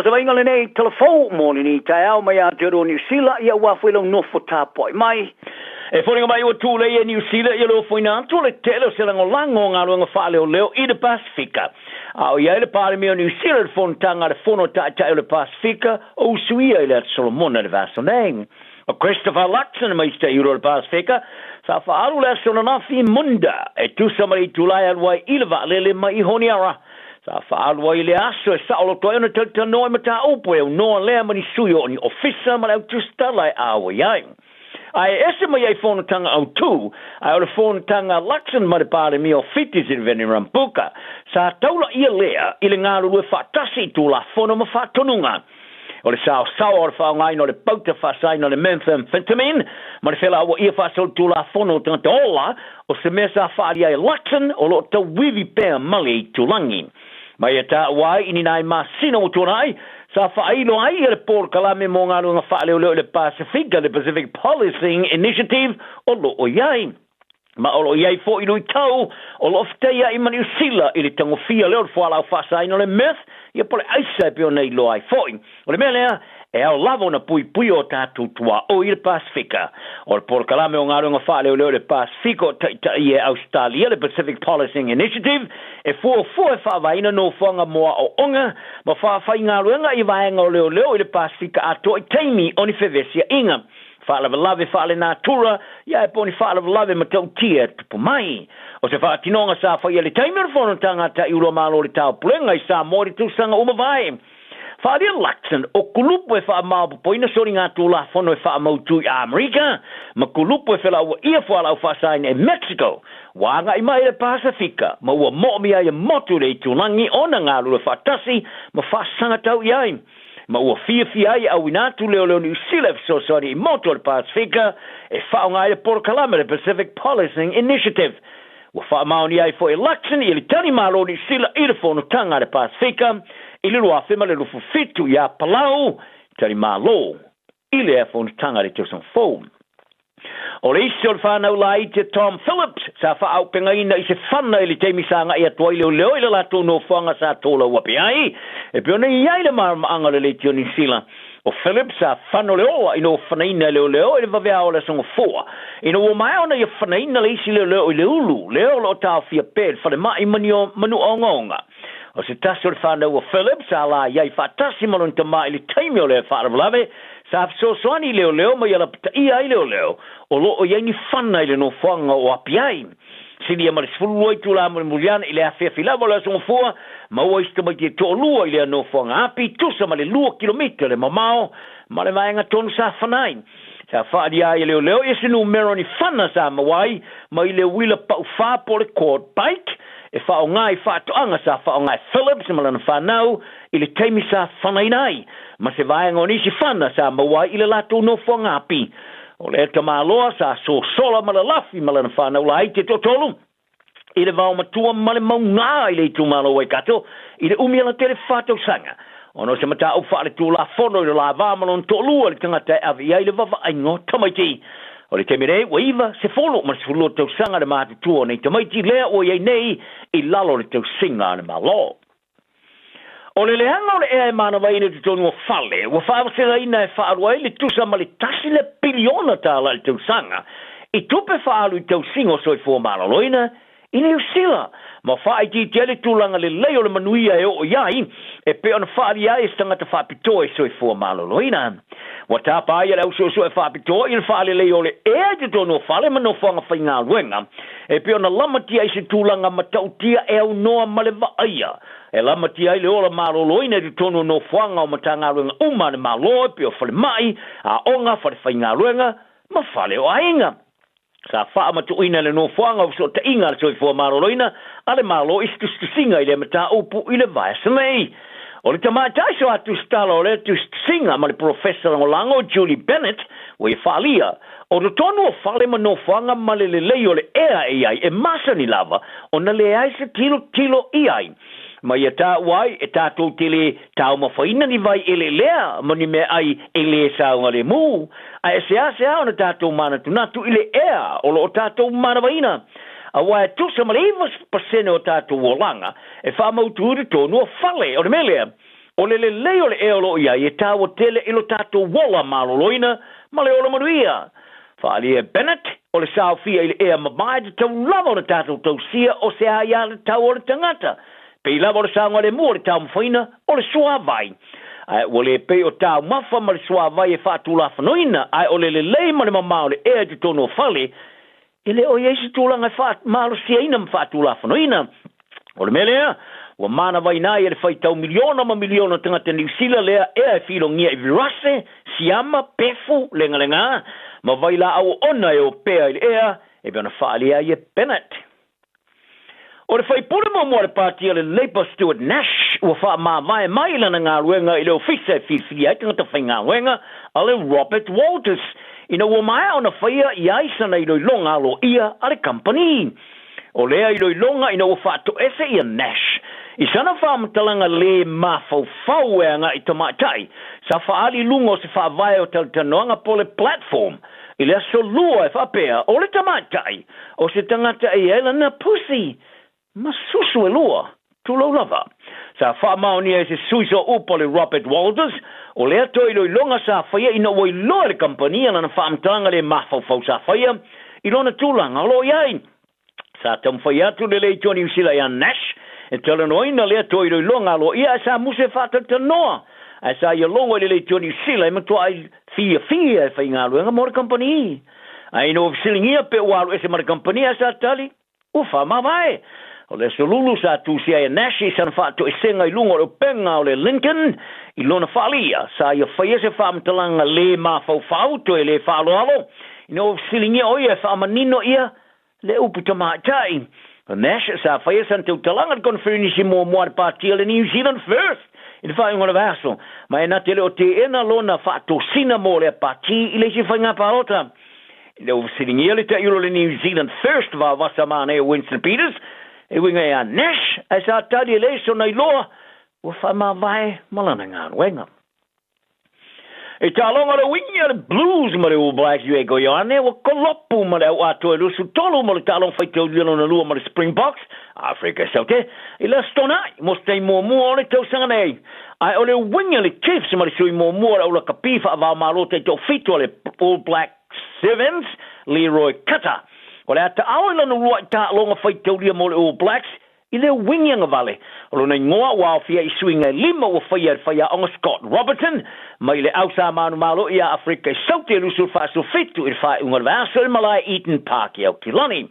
O se vainga le nei telefon mo ni tai au mai a te ro New Zealand ia wa foi lo no fota poi mai. E fōringa mai o tūle e New Zealand ia lo foi na tūle tele se lango lango ngā runga whaale o leo i de Pasifika. Au ia le pare me o New Zealand fontanga de fono tai o le Pasifika o suia i le Solomona de Vassoneng. O Christopher Luxon mai sta Euro le Pasifika sa whaaru le Sononafi Munda e tusa mai tūlai alwai i le vaalele mai i honiara. Sa whaalua i le aso e saolo toi ona tauta noi mata upo e noa lea mani sui o ni ofisa ma lau tustalai awa iai. Ai ese mai ai whonatanga au tū, ai o le whonatanga Luxon ma le pare mi o fitis i veni rampuka. Sa taula ia lea i le ngāru ue whaatasi tū la whono ma whaatonunga. O le sao o le whaongai no le pauta whaasai no le methamphetamine, ma le whela awa ia whaasau tū la whono tangata ola, o se mea sa whaari ai Luxon o lo tau wivi pēr mali i tūlangi. Mai e tā wai ini nai masina o tōnai, sa whailo ai e le Paul Kalame mō ngā runga whaale o leo le Pasifika, le Pacific Policing Initiative o lo o iai. Ma o lo iai fo i lui tau, o lo fteia i mani usila i le tango fia leo le whaala o whaasai no le meth, ia pole aisa e pio nei lo ai foi. O le mea lea, e au lavo na pui o tātou tua o i le Pasifika. O le Paul Kalame o ngā runga whaale o leo le Pasifika o i e Australia, le Pacific Policing Initiative, e fua e whawaina no whanga moa o onga, ma whawhai ngā runga i vaenga o leo i le Pasifika ato i teimi o ni whewesia inga. Whaalawa lave whaale nā tura, ia e poni whaalawa lave ma tau tia tupu mai. O se whaatinonga sa whai le teimi o whono tangata i uro malo le tau pulenga i sa mori tūsanga umawai. Whaalia Luxon o kulupu e wha mau poina sori ngā tūla whono e wha mautu i Amerika, ma kulupu e whela ua ia whaala u whaasain e Mexico, wanga i mai le Pasifika, ma ua mo'mi ai e motu le i tūlangi ona ngā rua whaatasi, ma whaasanga tau i ai. Ma ua fia ai au inatu leo New Zealand so sori i motu le Pasifika, e whaonga ai le Port Kalame le Pacific Policing Initiative. Ua wha maoni ai fo e Luxon i le tani malo New Zealand i le whono tanga le Pasifika, i le roa whima le rufu fitu i a Palau, tari malo, i le e whono tanga le tausan fōm. O le isi o le whanau la i te Tom Phillips, sa wha au penga ina i se whana i le teimi sanga i atua i leo i le lato no whanga sa tōla wapi ai, e pio nei ai le marama anga le leiti o New Zealand. O Phillips sa whano le oa i no whanaina leo i le vavea o le songa fōa. I no o mai ona i whanaina le isi leo i le ulu, leo lo tau fia pēr, whane mai manu o ngonga. O se taso le whanau o Phillips, sa la iai whaatasi malon ta mai le teimi o le whaaravalave, sa soani leo ma yala pita ia i leo, o lo o iai ni whana i le no whanga o api ai. Sini e maris fulu oi tula mo muliana i le awhia whilawa le songa fua, ma ua ista mai te tō lua i le no whanga api, tusa ma le lua kilomita le mamao, ma le vaenga tonu sa whanai. Sa whaari ai leo e sinu mero ni whana sa mawai, ma i le wila pau wha po le quad bike, e whao ngai whaatoanga sa whao ngai Phillips ma lana whanau i le teimi sa whanai nai, ma se vaenga o nisi whana sa mawai i le lato no whanga api. O le eka māloa sa so sola ma le lafi ma lana whanau la i te totolu. I le vau matua ma le maunga i le tu māloa e kato, i le umiala te le whātau sanga. Ono se mata au whaare tū la whono i le la vāmalon tōlua le tangata e avi ai le vava aingo tamaiti. O le temere, waiva, se whono ma se whulo tau sanga le mātu tua nei tamaiti lea o iei nei i lalo le tau singa ane malo. O le leanga o le ea e mana waina te tonu o whale, ua whaavasera ina e whaarua le tusa ma le tasi le piliona tāla le tau sanga, i tupe whaalu i tau singo soi fua malaloina, i New Zealand, ma whaai ti tele tūlanga le leo le manuia e o iai, e pe ona whaari ai e stangata whaapitoa e soi fua malaloina. Wa tāpa ai le auso e whaapitoa i le whaale leo le ea te tonu o whale ma no whanga whainga luenga, e pe ona lamati ai se tūlanga matautia e au noa ma le waaia, e lamati ai le ola maloloina te tonu no whanga o matanga luenga umane malo e pe o whale mai, a onga whale whainga luenga, ma whale o ainga. Sa wha matuina le no whanga o so te inga le soi fua maloloina, ale malo istusinga i le mata upu i le vaesa nei. O le tamatai so atu stala o le istusinga ma le professor o lango Julie Bennett, o i whalia, o le tonu o whale ma no whanga ma le lei o le ea e ai, e masa ni lava, o na le ai se tilo i ai. Ma ia tā wai, e tātou tele tāu mawhaina ni vai ele lea, mani me ai ele sa unga le mū. A e se a ona tātou mana tunatu ile ea, o lo o tātou mana waina. A wai tusa ma le 20% o tātou o langa, e wha mautu uri tonu o whale, o le melea. O le leo le eolo ia e tawa tele ilo tato wala maloloina ma le ola manuia. Whaali e Bennett o le Southia i le ea mamai te tau lava o le tato tau sia o se aia le tau o le tangata. Pei lava o le saunga le mua le tau mwhaina o le suavai. Ai o le pei o tau mafa ma le suavai e whaatu la whanoina. Ai o le lei ma le mamau le ea te tono whale. I le o yeisi tūlanga whaat malo siaina ma whaatu la whanoina. O le melea, wa mana vai nai e le whaitau miliona ma miliona tangata New Zealand lea ea e whilo ngia i virase, siama, pefu, lenga. Ma vai la au ona e o pea i le ea, e bena whaalia i e Bennett. O le whaipure mo mua le pātia le Labour Stuart Nash, ua wha maa vai mai lana ngā ruenga i le ofisa e whiwhi ai tangata whai ngā ruenga, a le Robert Walters. Ina ua mai ona whaia i aisana i loi longa lo ia a le company. O lea i loi longa ina ua whaato ese i a Nash. I sana whaamatalanga le mawhau e anga i tamaitai, sa whaali lungo se whaavai o taltanoanga po le platform. I lea solua e whapea o le tamaitai, o se tangata i Elena Pussy. Ma susu e lua, tulo lava. Sa whaamaoni e se suiso upo le Robert Walters, o lea toi loi longa sa whaia ina oi loa le kompania lana whaamatalanga le mawhau sa whaia, i lona tūlanga lo iai. Sa tam whaia tu le lei toni usila i a Nash, e tala noina lea toi loi longa lo ia sa muse whatata noa. A sa ia longa le lei toni usila e matua ai fia e whai ngā luenga mora kompani. A ino silingia pe walu ese mora kompani a sa tali, ufa mawai. O le solulu sa tu sia e Nash i san whaato e senga i lungo o penga o le Lincoln, i lona whalia, sa ia whaia se whaamatalanga le mawhau to e le whaaloalo, ino silingia oia e whaamanino ia, le uputa maatai. Nash sa whaia san te utalanga te konferenisi mua mua te pātia le New Zealand First. I te whainga na vaso. Mai na te leo te ena lona whaato sina mo le pāti i le si whainga pārota. I le usiringia le te ilo le New Zealand First va wasa maana e Winston Peters. E winga e a Nash a sa tadi le so na iloa. Ua whaima vai malana ngā wenga. E talonga le winga le Blues ma le All Blacks yu e goiane, wa kolopu ma le au ato e lusu tolu ma le talong whaitau lilo na lua ma le Springboks, Afrika saute, i le stonai, mostei mua mua o le tau sanga nei. Ai o le winga le Chiefs ma le sui mua mua le ula kapifa a vau malo te tau fito le All Black Sevens, Leroy Cutter. O le ata au ila na lua i talonga whaitau lia ma le All Blacks, i le wingianga vale. O lo nei ngoa wao fia i suinga lima o whaia onga Scott Robertson, mai le ausa manu malo i a Afrika i saute lusul whaaso fitu i whae unga vaso i malai Eaton Park i au Kilani.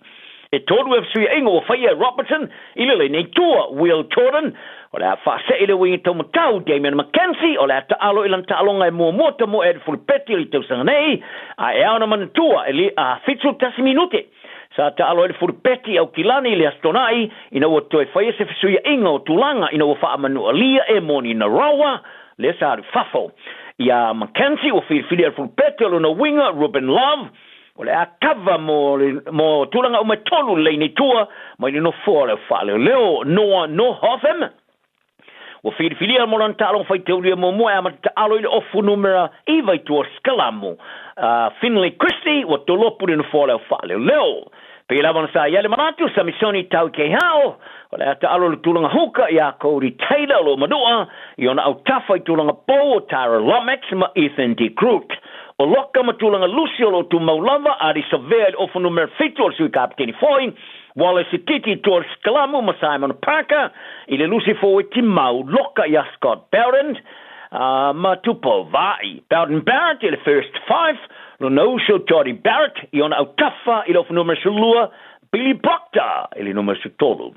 E toru e sui ingo o whaia Robertson, i le nei tua Will Jordan, o le a whaase i le wingi tau matau Damien McKenzie, o le a taalo ilan taalonga e mua mota mo e fulpeti li tau sanga nei, a e auna man tua e li a fitu tasi minute. Sa ta alo e furpeti au Kilani le astonai, ina ua toe whaia se fisuia inga o tulanga, ina ua wha amanu alia e moni na rawa, le sa aru fafo. Ia Mackenzie o whirwhiri al furpeti alo na winga, Ruben Love, o le a kava mo tulanga o mai tolu leini tua, mai ni no fōre whale leo, no Hotham, o whirwhiri al moran talong whaiteuria mo moe ama ta alo i le ofu numera iwa i tua Skalamu, Finley Christie, o tolopuri no fōre whale leo. Pei lawan sa iale manatu sa misoni tau kei hao, o le ata alo le tulanga huka i a Cody Taylor lo madua, i ona au tafa i tulanga po o Tara Lomax ma Ethan D. Groot. O loka ma tulanga Lucio lo tu maulava, ari sa vea i ofu numero fitu o sui kapteni foi, wale si titi tuor Skalamu ma Simon Parker, i le Lucy fo i timau loka i a Scott Barrett, ma tupo vai. Bowden Barrett i le first five, lo no Jody Barrett, i ona au tafa i lofu numero sulua, Billy Proctor i le numero sutolu.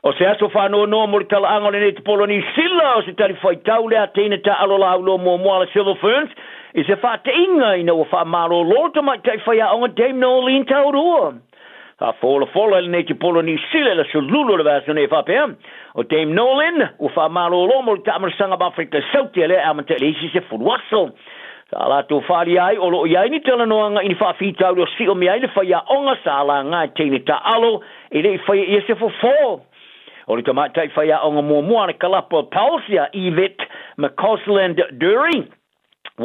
O se aso whanau no mo tala angole ne te polo ni sila o se tari whai tau lea teina ta alola au lo mo moala Silver Ferns, i se whate inga i na o wha maro lorta mai tai whai a onga Dame Nolene tau rua. A fola ele ne te polo ni sila la sululu le vaso ne whapea. O Dame Nolene, o wha maro lo mo ta amarasanga Afrika Sauti ele amante le isi se furuaso. Sa la tu whari ai, o lo iai ni tala noanga ini whawhitau leo si o mi ai le whai a onga sa la ngai teina ta alo, i le whai i se fo. O le tamatai whai a onga mua ne kalapa Paulsia, Yvette McCausland Dury.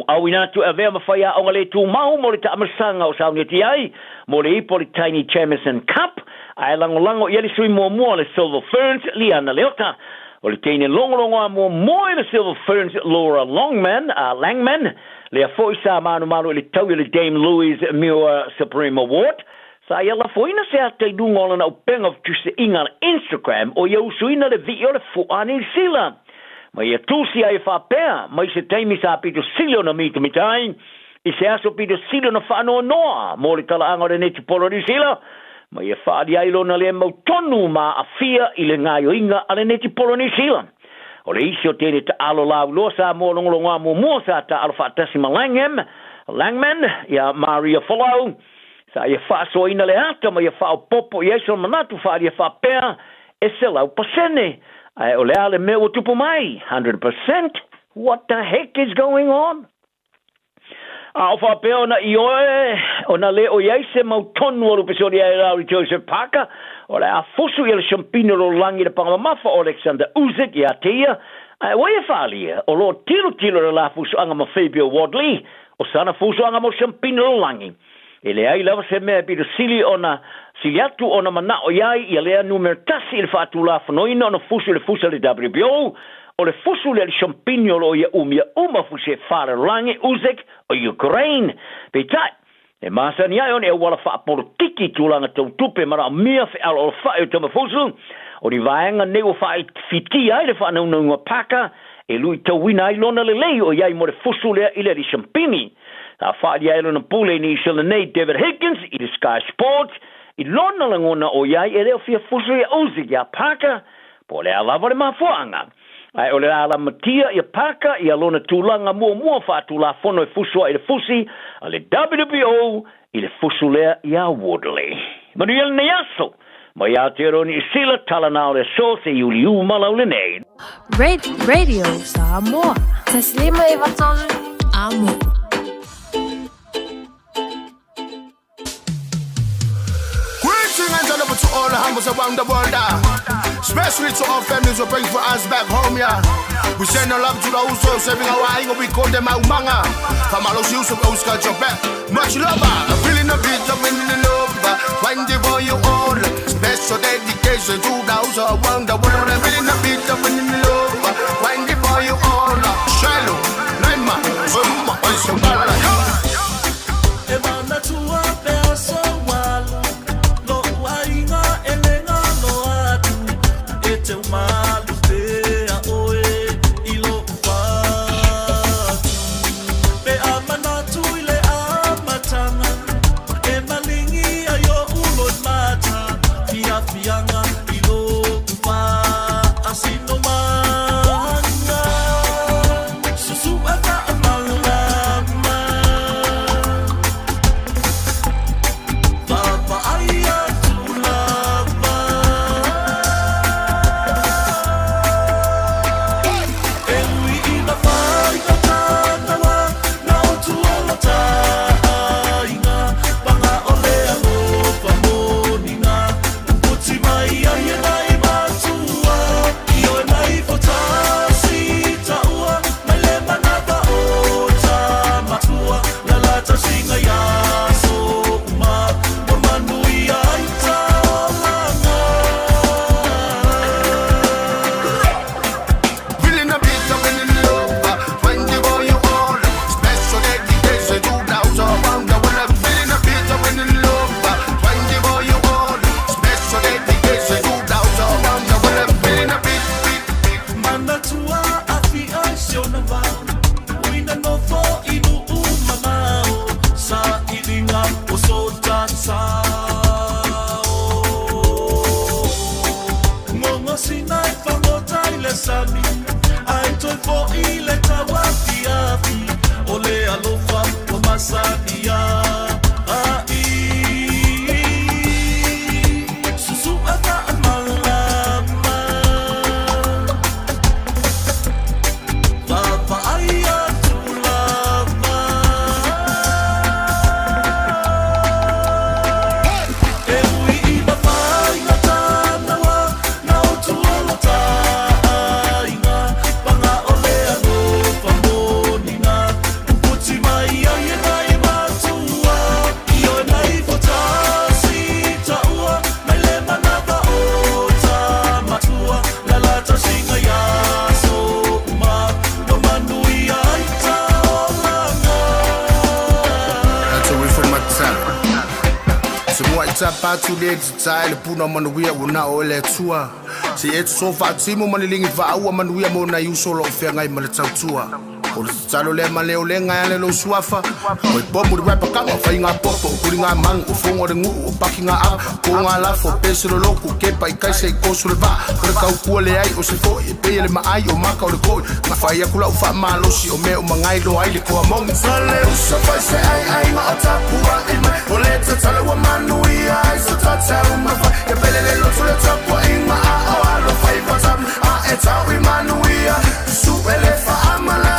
Au inatu a vea mawhai a onga le tu mau mo le ta amasanga o sauni ati ai, mo le ipo le Tiny Chamison Cup, ai lango i ele sui mua le Silver Ferns, Liana Leota. o le teine longolongo a mo le Silver Ferns Laura Langman le a foi sa manu le tau le Dame Louise Muir Supreme Award sa ia la foi na se te dungo na peng of just inga Instagram o ia usuina le video le fuani sila mai e tusi ai fa pea mai se taimi sa pito silo na mitai i se aso pito silo na whanoa noa mo le tala anga re neti polo ni sila mai e whaadi ailo na le mau tonu ma a fia i le ngaio inga a le neti polo ni sila o le isi o tene ta alo lau loa sa mo longolonga mo sa ta alo whaatasi ma Langman ia Maria Folau sa ia whaaso ina le ata mai ia whao popo i eison manatu whaadi ia whaapea e se lau pasene o le ale me o tupu mai 100%. What the heck is going on? O whapea ona i oe, ona le o iaise mau tonu o rupesori ai Rauri Joseph Parker, o le a fusu i le champino lo langi le pangamafa o Alexander Usyk i a tia, o e whalia, o lo tilo le la fusu anga ma Fabio Wadley, o sana fusu anga mo champino lo langi. E le ai lava se mea pito sili ona, sili atu ona mana o iai, i a lea numero tasi il fatu la fanoina ona fusu le WBO, o le fusu le champigno lo ia uma fuse fare lange Usyk o Ukraine. Pe tai, e masani ai one e wala wha politiki tulanga tau tupe mara mea fe alo o wha e tama fusu, o di vaenga ne o wha i fiti ai le wha naunga paka, e lui tau wina ai lona le lei o iai mo le fusu lea i le champini. Ta wha di ai lona pule ni sila nei David Higgins i le Sky Sports, i lona langona o iai e leo fia fusu ia Usyk ia paka, po le alava le mafuanga. Ai ole ala matia ia paka ia lona tulanga mua fa tula fono e fusu ai le fusi ale WBO i le fusu lea ia Woodley. Manuel Neaso, mai a te roni sila talana o le so se yuli malau le nei. Radio Samoa. Taslima iwatolu. Amo. To all the humbles around the world, especially to our families who bring for us back home, yeah. We send our love to those who are saving our eye, we call them out manga. From all those you so those got your back. Much love, I'm feeling a bit of winning the love. Find it for you all, special dedication to those who are around the world. I'm feeling a bit of winning the love. Find it for you all, shallow, Naima, Summa, Summa, Asino ma tapa tu le tai le puna manuia una o le tua. Se e so fa timo manilingi va ua manuia mo na yuso lo fe ngai male tautua. O le talo le male o le ngai le lo suafa. O bomu de rapper kama fa inga popo kuri nga mang o fongo de ngu o paki nga a ko nga la fo peso lo loku ke pai kai se ko su le va. O le kau ku le ai o se fo e pe le mai o maka o le ko. Ma fa ia kula o fa malo si o me o mangai lo ai le ko among. Sale o so fa se ai nga atapua e mai o le talo wa manuia ai so tata ma fa e pe le lo so le tapo inga a o alo fa i fa tam a e tau i manuia su ele fa amala.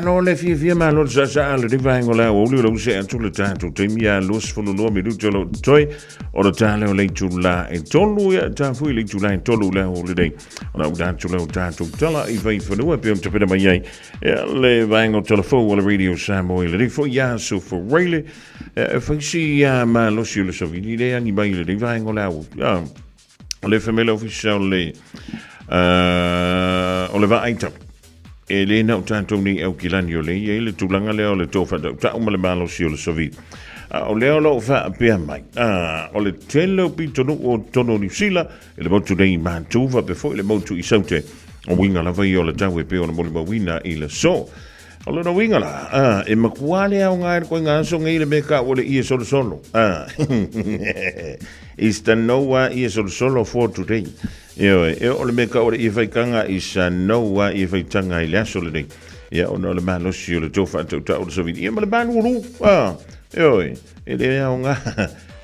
no le fia malo sa le divang ola o lu se atu le tatu temia los fo lo mi lu tolo toi o le tale o le tula e tolu ya ta fu le tula e tolu le o le dei ona u dan tula tatu tala I vai fo no pe te pe mai le vang o telefone o le radio Samoa le fo ya so fo really fa si ma lo si le so vidi le ani mai le divang ola o le famiglia ufficiale o le va aita e le na tanto ni au kilani o le e le tulanga le o le tofa ta o le malo si o le sovi o le o fa pe mai o le telo pitonu o tono ni sila e le motu nei mantuva pe foi le motu I saute o winga la vai o le tawe pe o le moli wina I le so o le winga la e makuale au ngai ko nga so ngai le meka o le I solo is the noa I solo for today e o le meka o le I vai kanga is noa I vai tanga I le so le dei ia o no le malo si o le tofa ta o le so vidi e ma le banu ru e le au nga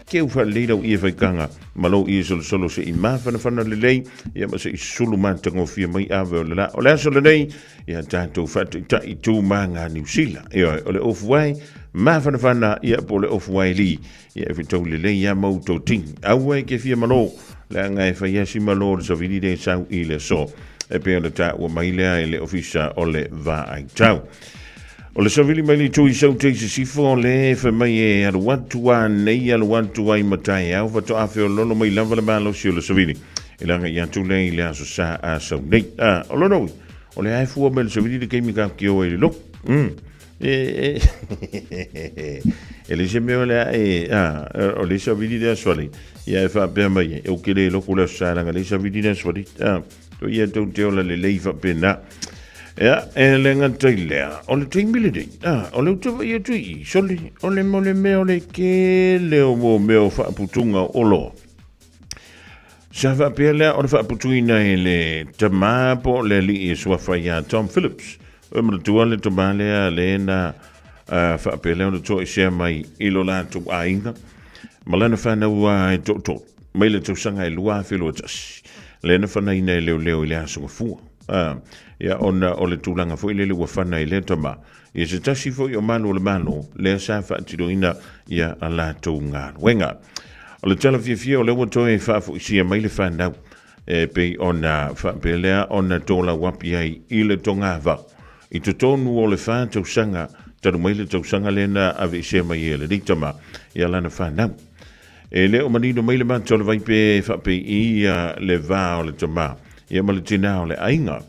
ke u fa le I vai kanga malo I solo se I ma fa le lei ia ma se sulu man tango fia mai ave o le so le dei ia tanto fa ta I tu manga New Zealand o le of way ma fa ia po le of way li ia fi to le ia mo to ting au ke fia malo le ngai fa ia si malo so vidi de sau I le so e pe o ta o mai le ofisa o le va ai tau o le so vidi mai tu I sau te si fo le fa mai e al watua nei al watua I matai au fa to afi o lono mai lava le malo si o le so vidi e langa ia tu le ile so sa a so nei o lono o le ai fu o mel so vidi ke mi ka ki o e lo e le se me o le so vidi de suali ia fa pe mai o ke le lo kula sa la le so vidi de suali to ia to te o le fa pe na ia e le ngata ile o le ting milide o le to ia tu I soli o le mo le me o le ke le o mo me o fa putunga o lo sa fa pe le o fa putuina le tamapo le li so fa ya Tom Phillips o mo tu le to bale le na fa pe le o to se mai I lo la tu ainga malana fa na wa to mai le to sanga I lua filo tas le na fa na ina le le aso fu ia ona o le tulanga foi le wa fa na le tama ia se tasi foi o mano le sa fa tidoina ia ala to nga wenga o le tala fia o le wa to e fa fu sia mai le fa na pe ona fa pe le ona to la wapi ai I le tonga va I to tonu o le fa to sanga taru mai le to sanga le na ave sia mai le diktama ia la na fa na e le o manino mai le man tolo vai pe fa pe I le va o le tama ia ma le tina o le ainga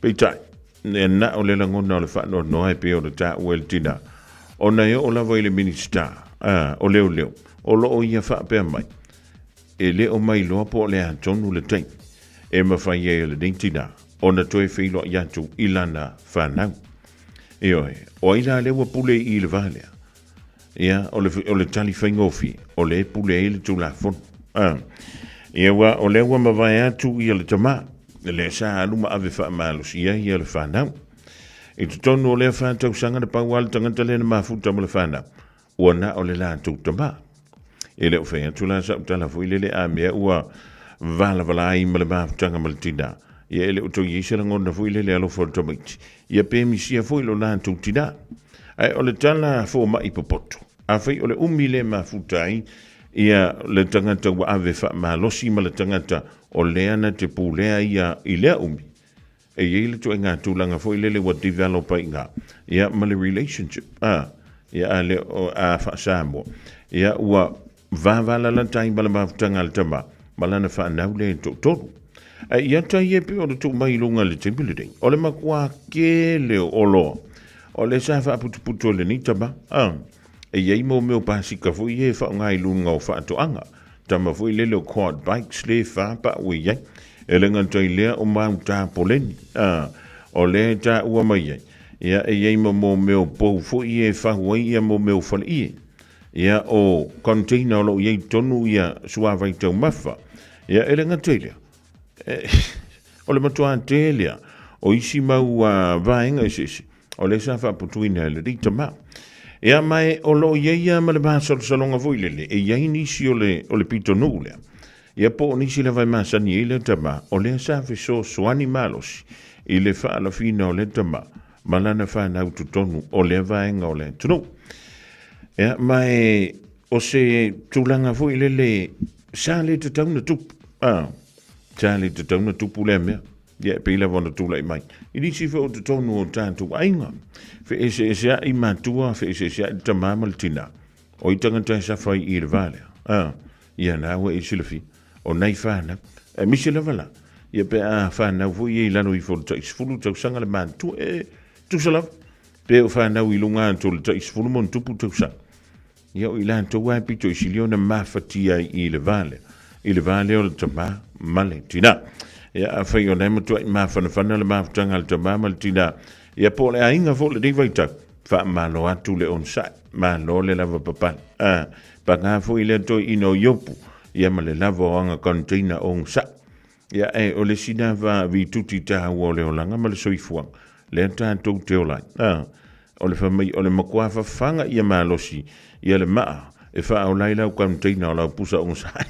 pe tai ne na o le langona o le fa no e pe o le ta o le tina ona yo o la vai le minister o leo o lo o ia fa pe mai e le o mai lo po le antonu le tai e ma fa ye le tina ona to e fe lo ya tu ilana fa na o ina le wa pule I le vale ia o le tali faingofi o le pule I le tu la fon ia wa o le wa ma vai atu I le tama le sa aluma ave fa malo sia ia le fana e tonu o le fa tau sanga de pawal tangata le ma futa mo le fana ona o le la tu tama e le fa tu la sa tala fu le a me ua vala I mo le ma tanga mo le tina ia le to yi se ngona fu le alo for tomit ia pe mi sia fu lo la tu tina ai o le tala fo ma ipopoto a fai o le umile ma futai ia le tangata wa ave fa ma losi ma le tangata o le ana te pulea ia I le umi e ile to nga tulanga fo ile le wa develop inga ia ma le relationship ia le a fa samo ia wa va la tai bala ma tanga le tama malana fa na le to ia tai e pe o to mai lunga le tembiliding o le makwa ke le olo o le sa fa putu le ni tama e ia mo me o pasika fo ie fa ngai lunga o fa to anga tama fo ile le quad bikes le fa pa we ia e le ngan toi le o ma ta poleni o le ta ua mai ia e ia mo me o po fo ie fa we ia mo me o fa ia o container lo ia tonu ia suava I tau mafa ia e le ngan toi le o le matua telia o isi mau vaenga isi o le sa fa putuina le rita ma ia mai o lo ia ma le basa salonga voilele e ia inisi o le pito nule ia po nisi le vai masa ni ile tama o le sa fe so swani malos i le fa la fina o le tama malana whanau tu tonu o le vaenga o le tunu. Ia, mai o se tūlanga fo i le sa le te tauna tupu. Sa le te tauna tupu le mea. Ia, pila wana tūla i mai. I nisi fo o te tonu o tātu ainga. Fe ese a i mātua, fe ese a i tamama le tina. O i tangata sa whai i le vale. Ia nā ua i silafi. O nei whāna. Misi la wala. Ia pe a whāna fo i lano i fo le taisfulu tau sanga le mātua. Tusalav. Pe o whāna i lunga anto le taisfulu mon tupu tau sanga. Ia o i lanto wapi to i siliona mawhatia i le vale. I le vale o le tama male tina. Ia a whai o nema tua i mawhanawhana le mawhatanga le tama male tina. Ia po le ainga fo le divaita. Wha malo atu le on sai. Malo le lava papal. Pa ngā fo i le to i no yopu. Ia ma le lava o anga konteina on sai. Ia o le sina va vi tuti taha o le olanga ma le soifuang. Le tātou te olai. O le whamai o le makua whawhanga ia malosi. Ia le maa, e wha au laila u kamteina o lau pusa o sai.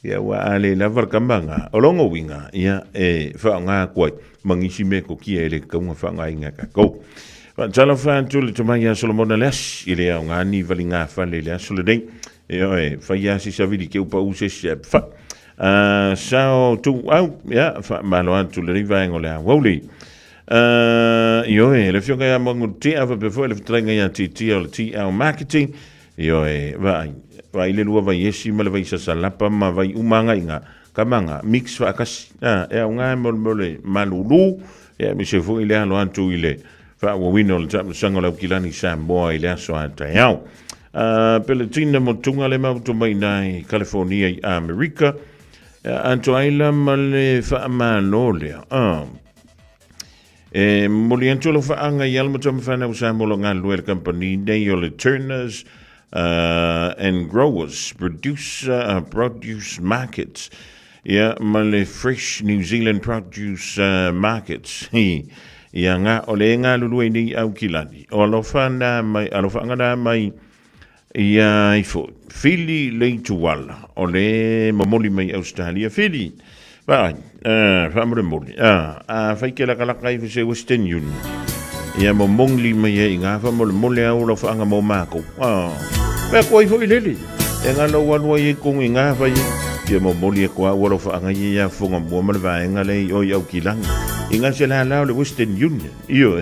Ia wa ale lavar kamanga, o longo winga, ia e wha ngā kuai, mangisi me ko kia ele kaunga wha ngā inga ka kou. Tala whantu le tamai a Solomona Leas, i le au ngā ni vali ngā whale le aso le dei, e oe, whai asi sa vidi ke upa use se wha. Sao tu au, ia, wha malo antu le rivaengo le a wauli. Le fionga ya mongo te ava before le fitrenga ya ti o le ti au marketing vai le lua vai esi ma le vai sasalapa ma vai umanga inga kamanga mix fa kas e unga mole malulu e mi se fu ile alo antu ile fa wo wino le sanga la kilani sam boy ile so ata yao peletina motunga le mauto mai nai California i America anto aila male fa manole Molianto lo faanga yalma tama fana usamo lo ngā company nei o le Turners and Growers produce markets. Ia ma le Fresh New Zealand Produce Markets. Ia ngā o le ngā lulu ni au kilani. O alo faanga na mai ia ifo. Fili le tuwala. O le mamoli mai Australia. Fili. Vai, famre moli. Fai ke la kalaka i se Western Union. Ia mo mongli mai e ngā fa mole au lo fa nga mo mako. Pe ko i fo ileli. E nga lo wan i kung i ngā fa i. Ia mo moli e ko au lo fa nga i ia fonga mo mal va nga le o i au kilang. I nga se la le Western Union. Io.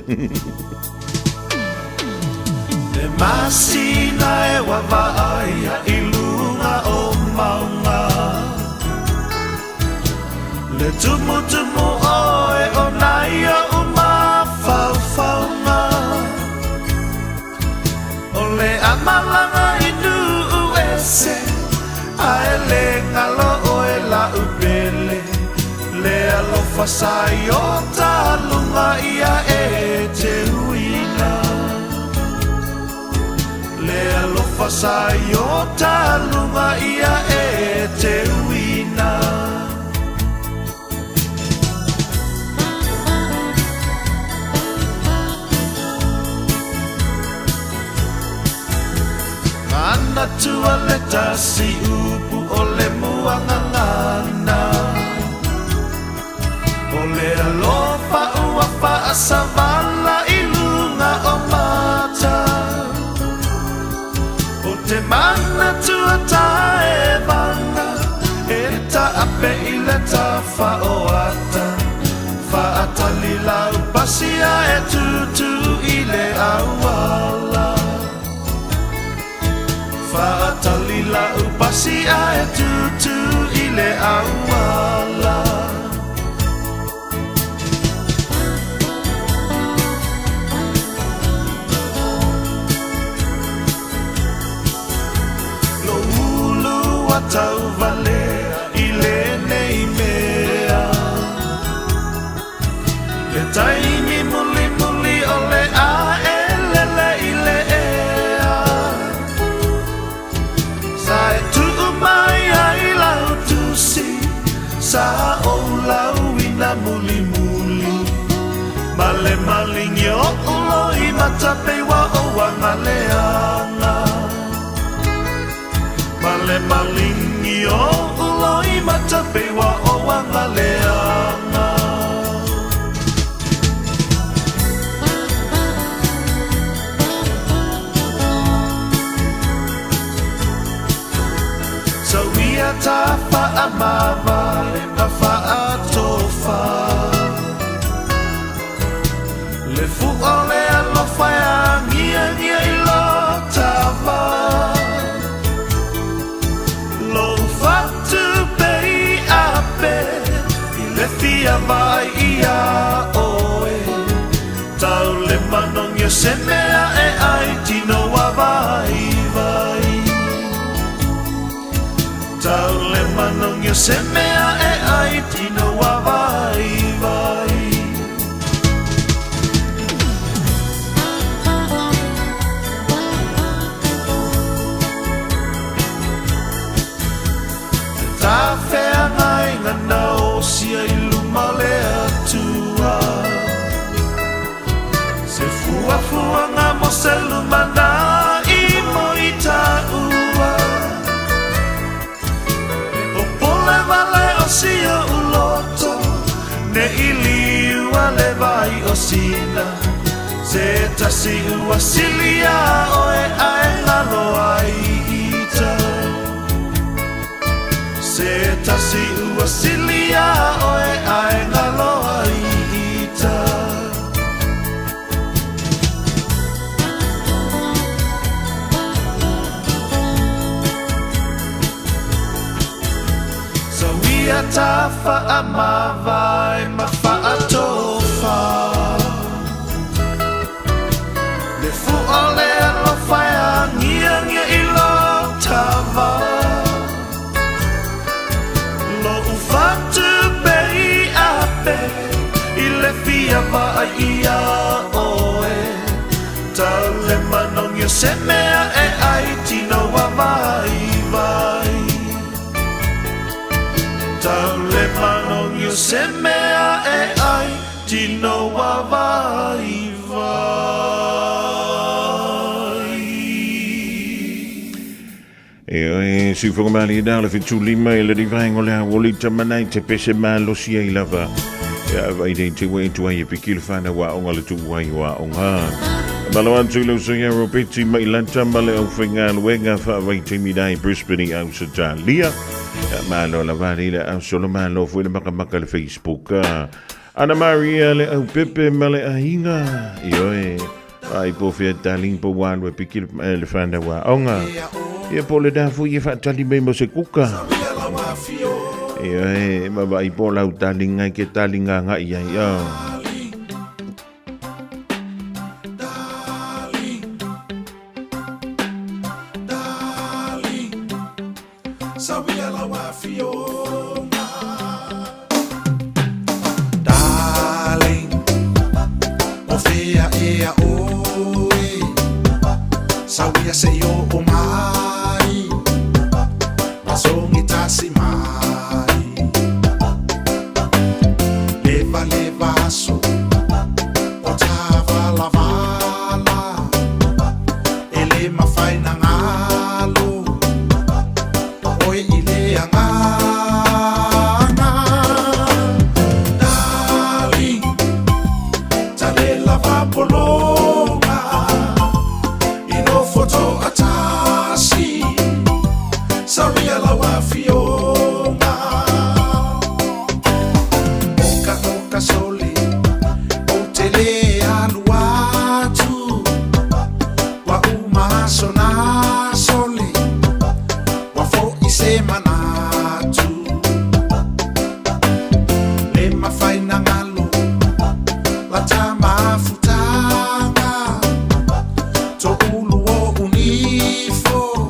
Le masina e wa va ai i lunga o maunga. Le tumu oe o nai o mawhawhaunga. O le amalanga inu uese, ae le ngalo oe la upele. Le alofa sai o talunga ia e te huina. Le alofa sai o talunga ia e te huina. Ana tua le tasi upu o le muangangana. O le alofa ua pa savala i lunga o mata. O te mana tua tae vanga, e ta ape i le ta fa o ata. Fa ata li lau pasia e tutu i le awala. Fa'atalila upasi a tutu ile awala. Lo ulu watau vale ile nei mea. Le taimi muli muli ole a elele ile ea. Sai tu mai ai lau tu si sa o lau ina muli muli. Male malingyo ulo i matape wa o wangaleanga. Male malingyo ulo i matape wa o wangaleanga. ia ta whaamava e ma whaatofa Le fu o le alofa e ngia i lo tawa Lo fatu pei a pe I le fia vai ia oe Tau le manongia se mea e ai tino a vai vai Tau le manongia se mea e ai tino a vai vai Ta whea ngai ngana o sia I luma le atua Se fua ngā mo se luma nā I mo I ta ua O pole vale o sia uloto Ne I liua le vai o sina Se tasi ua silia o e ae ngalo ai I ta Se tasi ua silia o e ae ngalo ai I ta So ia ta whaamava e ma whaatofa Le fu o le alofa e ngia I lo tawa Fatu pei a pe I le fia vai ia oe Tau le manongia se mea e ai tino a vai vai Tau le manongia se mea e ai tino a vai vai E si whakamali dāle whetū lima e le rivaengo lea wolita manai te pese mālosi ai lava. E awai dei te wei tu ai e pikila whana wa onga le tu wai wa onga. Malo antu ilo so ia ropeti mai lanta male au whenga luenga whaawai te midai Brisbane au sa tālia. Malo la vali le au solo malo fwena makamaka le Facebook. Ana Maria le au pepe male ahinga. Ioe. Ai po fia taling po wan we pikila le whana wa onga. Ia pole da fu ia fatali me mo se kuka. Ia ma vai po lau talinga ke talinga nga ia ia. Darling, o fia ia oi. Sawia se yo o mai Masongi tasi mai Leva leva so O tava la vala Ele ma fai na ngalo Oi ile angana Darling Tale lava polonga Foto atasi Saria la wafiona Oka soli Otele aluatu Wa uma sona soli Wa fo ise manatu Le mafai na ngalo La tama futanga To ulu unifo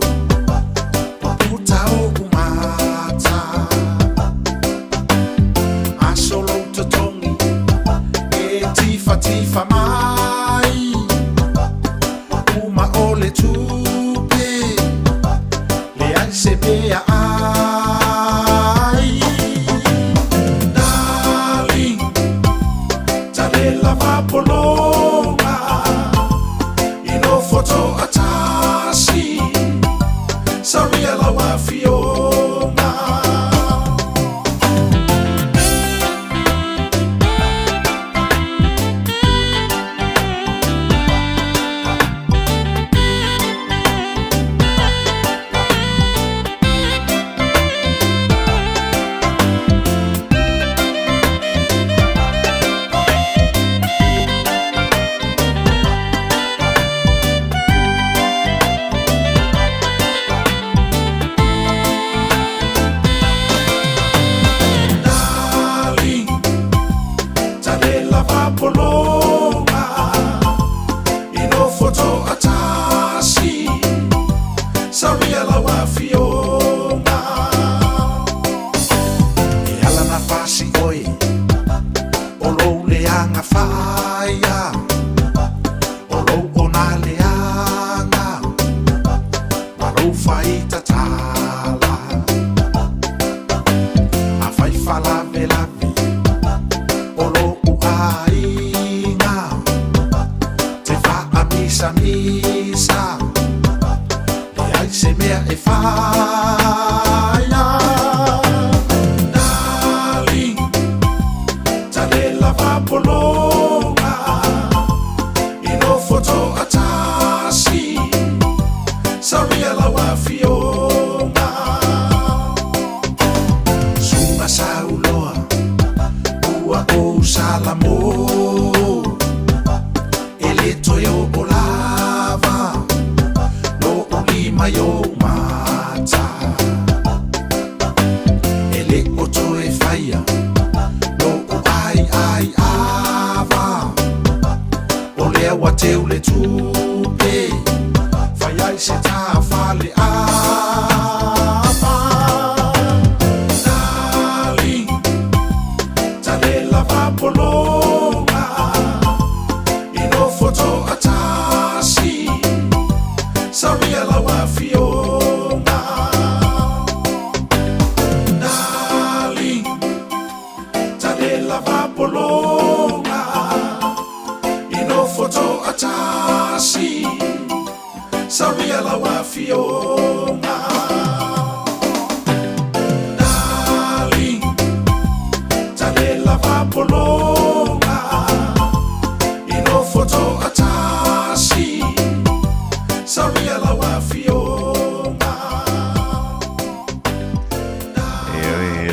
Puta o umata Asolo totongi E tifa mai Uma ole tupe Le ai se bea ai Darling Tale lava polonga Ino foto atasi Saria la wafiona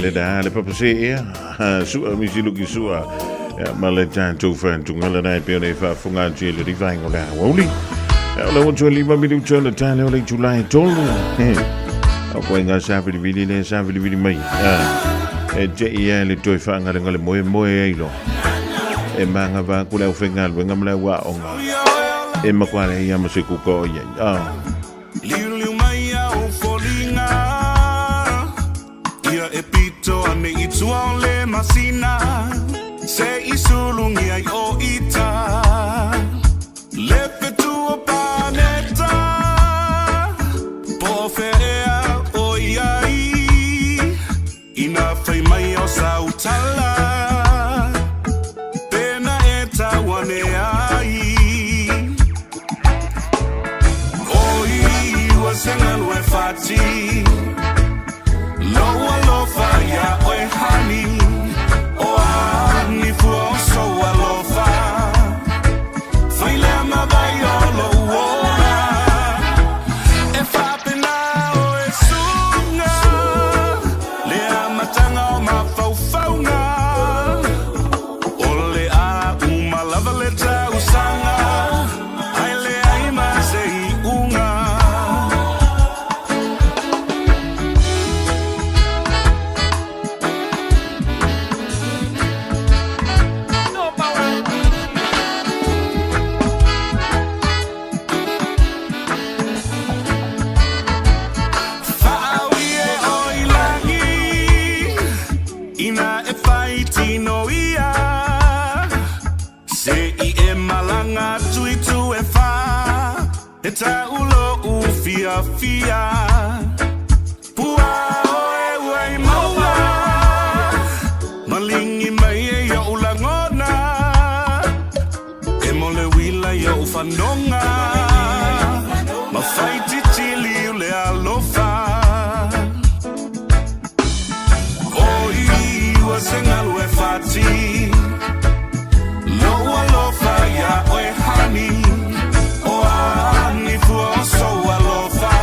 le da le papa se su mi si luki su ma le tan tu fan tu ngala nai pe ne fa funga ji le di vai ngola woli le won tu li ma mi du chona tan le July tolu ko nga sa vi vi le sa vi vi mai je ia le toi fa ngala ngale mo e lo e manga va ku le ofenga le ngamla wa onga e ma kwa le ia ma se ku ko ye Liu mai au folinga Ia e pito ane itua le masina Se isulungi ai o ita Lepe tua paneta Po ferea o iai Ina fai mai o sautala Pena e tawane ai Senga lue fati Loa lofa ya oe hani O ani fuo so alofa Faile ama vai o lo ora E fapena o e sunga Le amatanga o mafaufaunga Ole a umalava le tausanga Haile aima se unga Ta ulo ufia fia Pua oe wai maua Malingi mai e ya ulangona E mole wila ya ufanonga Mafaiti tili ule alofa Oi wasenga lue fati Lo alofa ya oe hani So alofa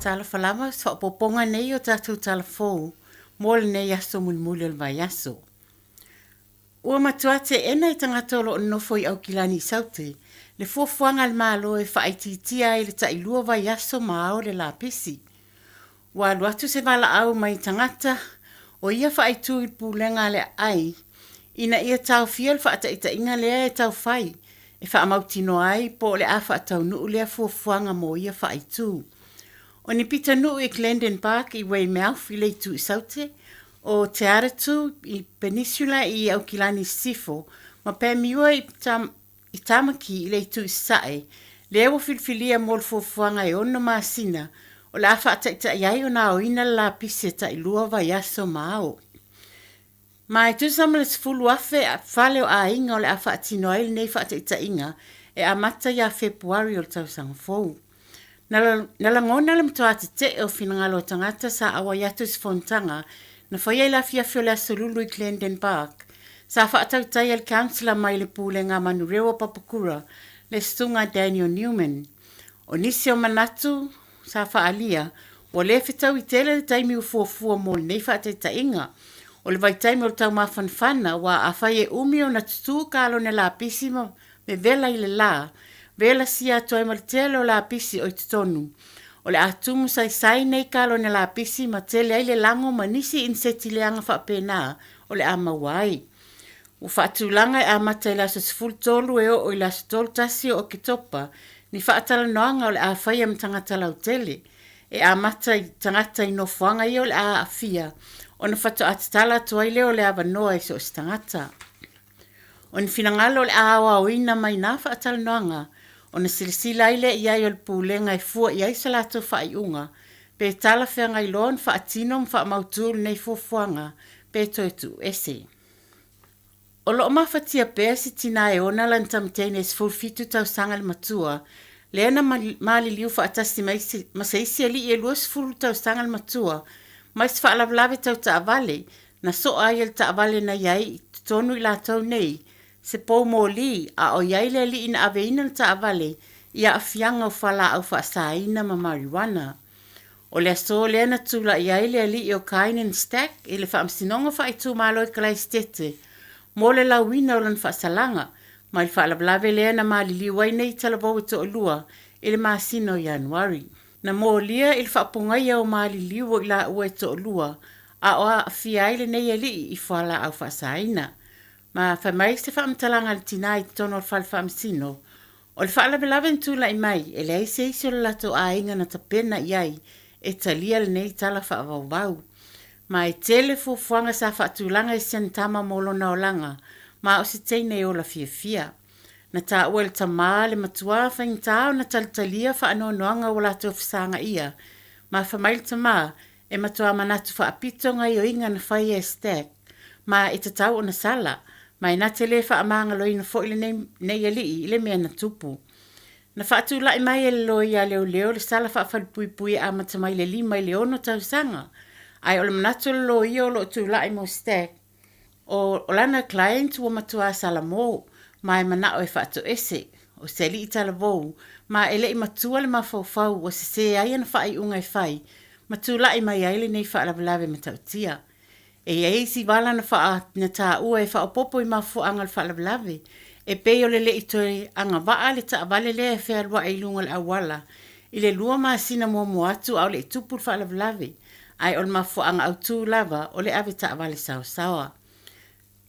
tala falama sa poponga nei o tātou talafou. Mole nei aso mulmuli o vai aso. Ua matuate ena I tangata lo nofo I au kilani saute. Le fuafuanga al malo e whaititia I le tailua vai aso mao le la pisi. Wa luatu se vala au mai tangata o ia whaitu I pulenga le ai. Ina ia tau fiel whaata inga lea e tau whai. E whaamautino ai po le a whaatau nuu lea fuafuanga mo ia whaitu. O ni pita nuu I Glendon Park I Weymouth I leitu I saute. O te aratu I Peninsula I Aukilani Sifo. Ma pe miua I tamaki I leitu I sae. Lea filfilia mo le fuafuanga e ono maasina. O le a whaata iai o na o ina la pise ta I lua vai aso mao. Ma e tusama le sifulu afe a whale o a inga o le a whaatino ai nei whaata inga e a mata ia Februari o le tausanga fou. Nalangona le mtoa te o finangalo tangata sa awa yatu sifontanga na whaia la fiafio le asolulu I Glendon Park. Sa whaatautai al councillor mai le pūlenga manurewa papakura le stunga Daniel Newman. O nisi o manatu sa whaalia o le fitau I tele le taimi ufuafua mo le nei whaata inga. O le vaitaimi o le tau mafanfana wa a whai e umi o na tutu kalo ne la pisi me vela I le la. Vela sia toi ma le tele o la pisi o I tutonu. O le atumu sai nei kalo ne la pisi ma tele ai le lango ma nisi inseti leanga whapena o le amawai. O whaatulanga e amata I la sasful tolu e o I la stol tasi o kitopa ni whaatala noanga o le a whai am tangata lau tele. E amata I tangata I nofuanga I o le a afia. O na whatu atatala tuaile o le awanoa I so istangata. O ni finangalo o le awa o ina mai na whaatala noanga. O na silisila ile iai o le pūlenga I fua iai salato whaiunga. Pe tala whenga I loon whaatino mwha mautul nei fuafuanga. Pe toetu ese. O loo mawhatia pēr si tina e ona lan tamteine es fulfitu tau sanga le matua. Leana mali liu whaatasi masaisi ali e luas fulu tau sanga le matua. Mais whaalawlawe tau taawale. Na so ai el taawale na iai tonu I la tau nei. Se pou mo li a o iai le li ina aveina le taawale. Ia a fianga o whala au whaasaina ma marijuana. O le aso le na tula iai le li o kainen stack. E le whaamsinonga whaitu malo I kalai stete. Mo le lawina o lan whaasalanga. Mai whaalawlawe le na mali liwai nei talavau to o lua. E le maasino Januari. Na mo lia il whaapungai au mali liwo I la ua to o lua. A o a fiaile nei li I whala au whaasaina. Ma whamai se whaamtalanga le tina I tono o whalwhaamsino. O le whaalawelawe ntula I mai, e le aise isi o le lato a inga na tapena iai, e talia le nei tala whaavau. Ma e tele fuafuanga sa whaatulanga I sentama molo na olanga, ma o se teine o la fia. Na ta ua le tamaa le matua whaingtao na talitalia whaanoanoanga o lato fisanga ia. Ma whamai le tamaa, e matua manatu whaapito ngai o inga na whai e stack. Ma e tatau o na sala, mai na te le whaamanga loi na fo ile nei ali ile mea na tupu. Na whaatula I mai e loi a leo le sala whaafalipui a matamai le lima I le ono tau sanga. Ai o le manatu le loi o lo tula I mo stack. O lana client ua matua sala mo, mai mana o e whaato ese. O se li I tala vou, ma ele I matua le mawhauwhau o se ai ana whai unga I whai. Matula I mai aile nei whaalawalawe matautia. E eisi wala na wha na tā ua e wha opopo I mafu anga le whaalawalawe. E peo le le itoi anga waa le ta wale le e whea lua e lunga le awala. I le lua maa sina mua muatu au le tupu le whaalawalawe. Ai o le mafu anga au tū lava o le ave ta wale sao sawa.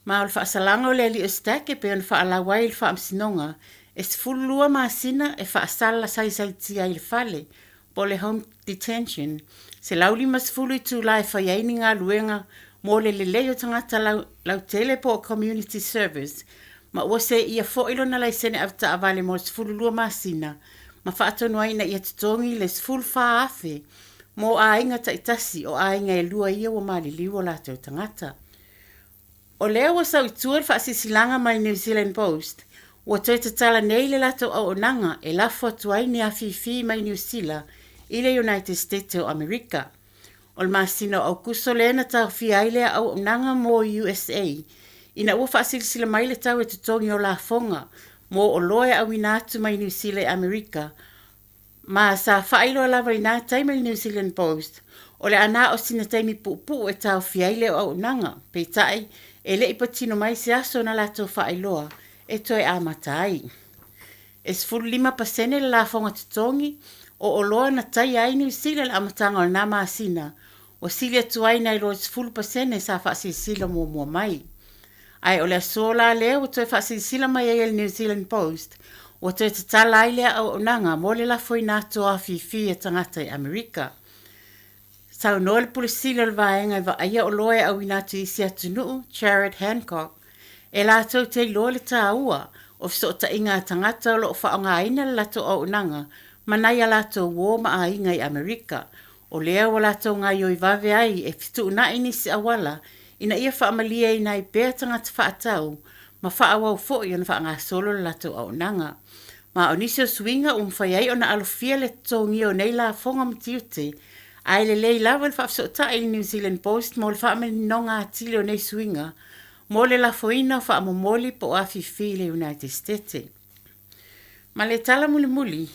Ma o le whaasalanga o le li o stack e peo na whaalawai le whaamsinonga. E sifulu lua maa sina e whaasala sai tia I le whale. Po le home detention. Se lauli masifulu I tū lai whaiaini ngā luenga mo le leo tangata lau tele po community service. Ma ua se ia foilo na lai sene avta avale mo sifulu lua masina. Ma whaatonu aina ia tutongi le sifulu wha afe. Mo a inga taitasi o a inga e lua ia wa mali liwa la teo tangata. O leo wa sau ituar whaasisilanga mai New Zealand Post. Ua toi tatala nei le lato au onanga e lafo tuai ni a fifi mai New Zealand I le United States o Amerika. O le masino au kuso le na tau fiaile au onanga mo USA. Ina ua whaasilisila mai le tau e tutongi o la fonga. Mo o loe au inatu mai New Zealand Amerika. Ma sa whailo lava i nā taima New Zealand Post. O le ana o sina taimi pupu e tau fiaile o au nanga. Pei tai, e le ipatino mai se aso na lato whailoa e toi amatai. E sfuru 5% le la fonga tutongi o oloa na tai ai New Zealand amatanga o na maasina. O silia tuai na ilo sfuru pasene sa whaasisila mua mai. Ai o le sola leo o toi whaasisila mai e New Zealand Post. O toi te tala ai lea au nanga mo le la foi na toa fifi e tangata i Amerika. Sau noa le pulisila le vaenga i aia o loe au inatu isi atunuu, Jared Hancock. E la tau te loa le tāua o fiso ta inga tangata o lo whaonga ina le lato au nanga manai a lato wō ma a inga i Amerika. O lea o lato ngā ioi vave ai e fitu na inisi awala ina ia whaamalia ina i bea tangata whaatau ma whaawau fo i ona whaanga solo le lato au nanga. Ma o nisio swinga umwhai ai o na alofia le tongi o nei la fonga matiute ai le lei lava le whaafsota i New Zealand Post mo le whaamani nonga atili o nei swinga mo le la foina o whaamomoli po afifi le United States. Ma le tala muli muli,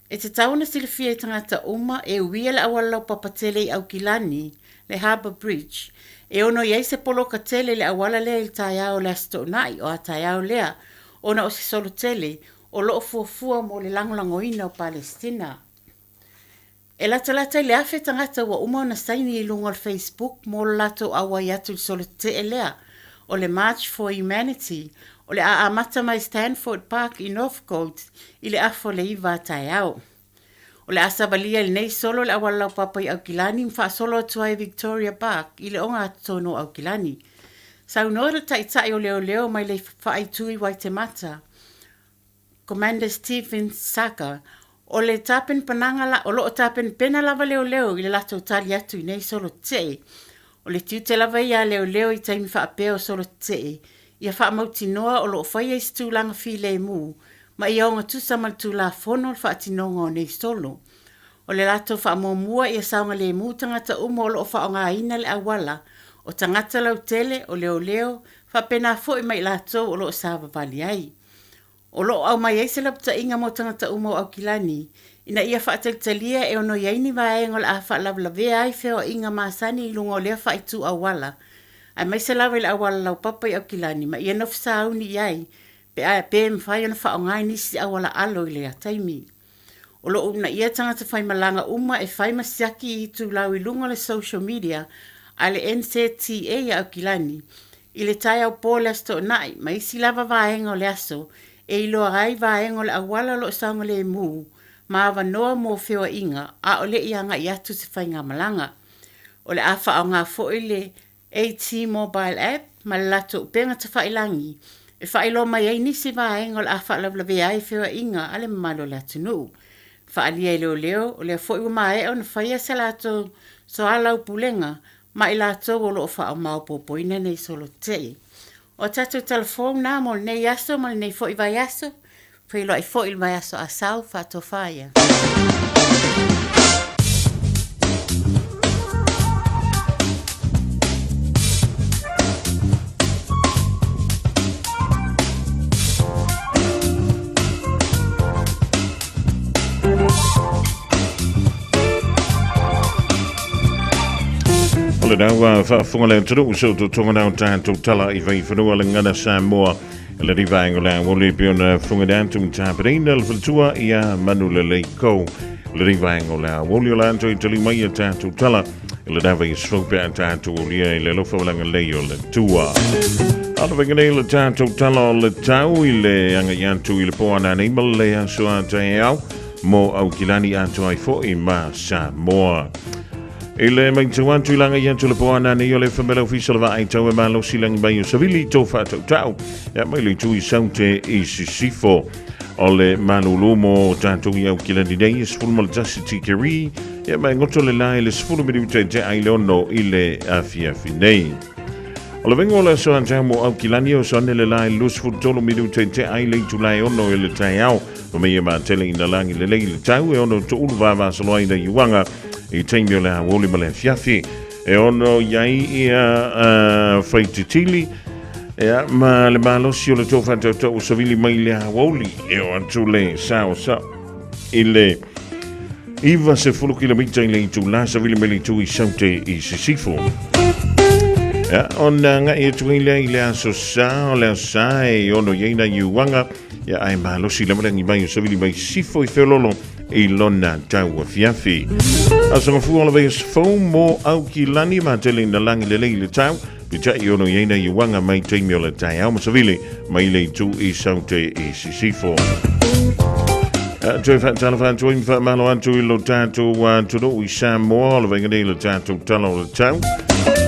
e te tauna silifia i tangata uma e uia le awalau papatele i Aukilani, le Harbour Bridge, e ono iei se poloka tele le awala lea il taiao le asto nai o a taiao lea, ona o se solo tele o loo fuafua mo le langolangoina o Palestina. E la talata le afe tangata wa uma na saini i lunga al Facebook mo lato awa yatu il solo te elea o le March for Humanity o le a amata mai Stanford Park i Northcote i le afo le iwa taiao. O le asabalia il nei solo le awalau papa i Aukilani mfa solo tuai Victoria Park i le onga atono Aukilani. Sau nora taitai o leo mai le whaitui Waitemata. Commander Stephen Saka o le tapen panangala o loo tapen pena lava leo i le lato tali atu i nei solo te. O le tiute lava ia leo i taimi whaapeo solo te. Ia whaamauti noa o loo whaia i stulanga fi le mu. Ma ia onga tusamal tu la fono o whaatinonga o nei solo. O le lato whaamomua ia saunga le mu tangata umo o loo whaonga aina le awala. O tangata lau tele o leo whapena fo i mai lato o loo sawa vali ai. O loo au mai eise lapta inga mo tangata umo au kilani. Ina ia whaatalitalia e ono iaini vaenga le a whaalawlawea ai feo inga maasani i lunga o lea whaitu awala. Ai mai se lawa le awala lau papa i au kilani ma ia nofsa au ni iai pe a pe mwhai ona whaongai nisi awala alo i lea taimi. O loo una ia tangata whaimalanga uma e whaimasiaki i tu lau i lunga le social media a le NZTA i au kilani. I le tai au pōle asto nai ma isi lava vaenga o le aso e ilo rai vaenga o le awala lo saunga le mu ma awa noa mo whiwa inga a o le ianga i atu se whainga malanga. O le awha au ngā fōi le AT mobile app ma le lato upenga ta whailangi e whailo mai ei nisi vaenga o le awha lawlawe ai whiwa inga ale malo le atunu. Whaalia i leo o le fōi umae o na whaia se lato so alau pulenga ma i lato o lo wha o maupopo ina nei solo te. O tatu telefon na mo nei yaso mo nei fo i vai yaso. Fo i fo i vai yaso a sau fa to faia. Ole dawa whaafunga le turu so to tonga nao tātou tala I vai whanua le ngana Samoa le rivaengo le wole piona funga dantum tāperina le whaltua ia manu le leiko le rivaengo le wole o lanto I tali mai a tātou tala le dawa I swope a tātou o lia I le lofa walanga leo le tua. Ala wengane le tātou tala o le tau I le anga yantu I le poana neima le aso a tae au mo au kilani ato ai fo I ma Samoa. Ele mai tuantu langa yantu le poana ni ole famela official va ai tau e malo silang mai savili to fa tau ya mai le tui saute I sifo ole manulumo tanto ia kilani dei full justity kiri ya mai ngoto le lai le full minute te ai lono ile afia finei ole vengo la so anjamo au kilani o sonne le lai lus full tolo minute te ai le tu lai ono ile taiao o me ma tele ina langi le le tau e ono to ulva va solo ina yuanga I taimio le hawoli ma le fiafi e ono iai ia whaititili e ma le malosi o le tōwhata o savili mai le hawoli e o atu le sao sa I le Iwa se fulu kilomita i le tu la sa vile mele tu I saute I sisifo. Ya, ona nga I tu I le aso sa, o le aso sa e ono yeina I uanga, ya ai malo si le marangi mai o sa vile mai sifo I whelolo I lona tau a fiafi. Asanga fu ala veis fau mo au ki lani ma tele na langi le le tau, pita I ono yeina I uanga mai teimi o le tai au masavile, mai le tu I saute I sisifo. Joe Fat Telephone, Join Fat Malo Antu, Lo Tato, Tudo, we Sam Moore, of Engadilla Tato, Talo, the Town.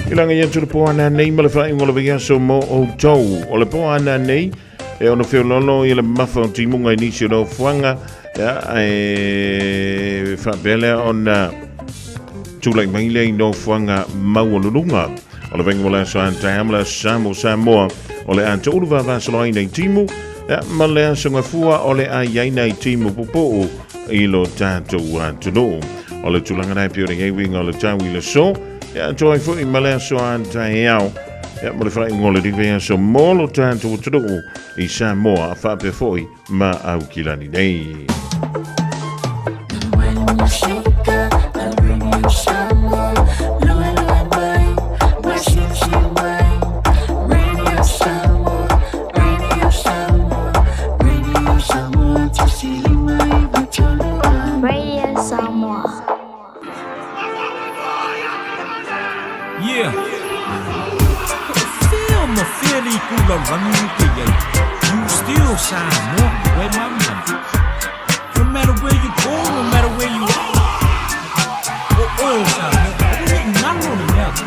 Ilanga Yentu, the poor name, Malafai, Molaviaso, Mo, O Toe, or the poor name, on the Filolo, Il Muffo, Timunga, Nisha, no Fuanga, Fat Bella on two like Mile, no Fuanga, Mawalunga, or the Vengola Santamla, Samo, Samoa, or the Antolva Vaseline, Timu. Malea sunga fua ole a yaina I timu popo I lo tato tuno. Ole tulanga nai pio ringai wing ole tawi le so. Ya joy fu I malea so anta heau. Ya mole frai ngole di vea so molo tato tuno I Samoa fa pe foi ma au kilani nei. Yeah. Feel my feeling cool running you still shine more where my money. No matter where you go, no matter where you are. Oh, shine more. I didn't not know the matter.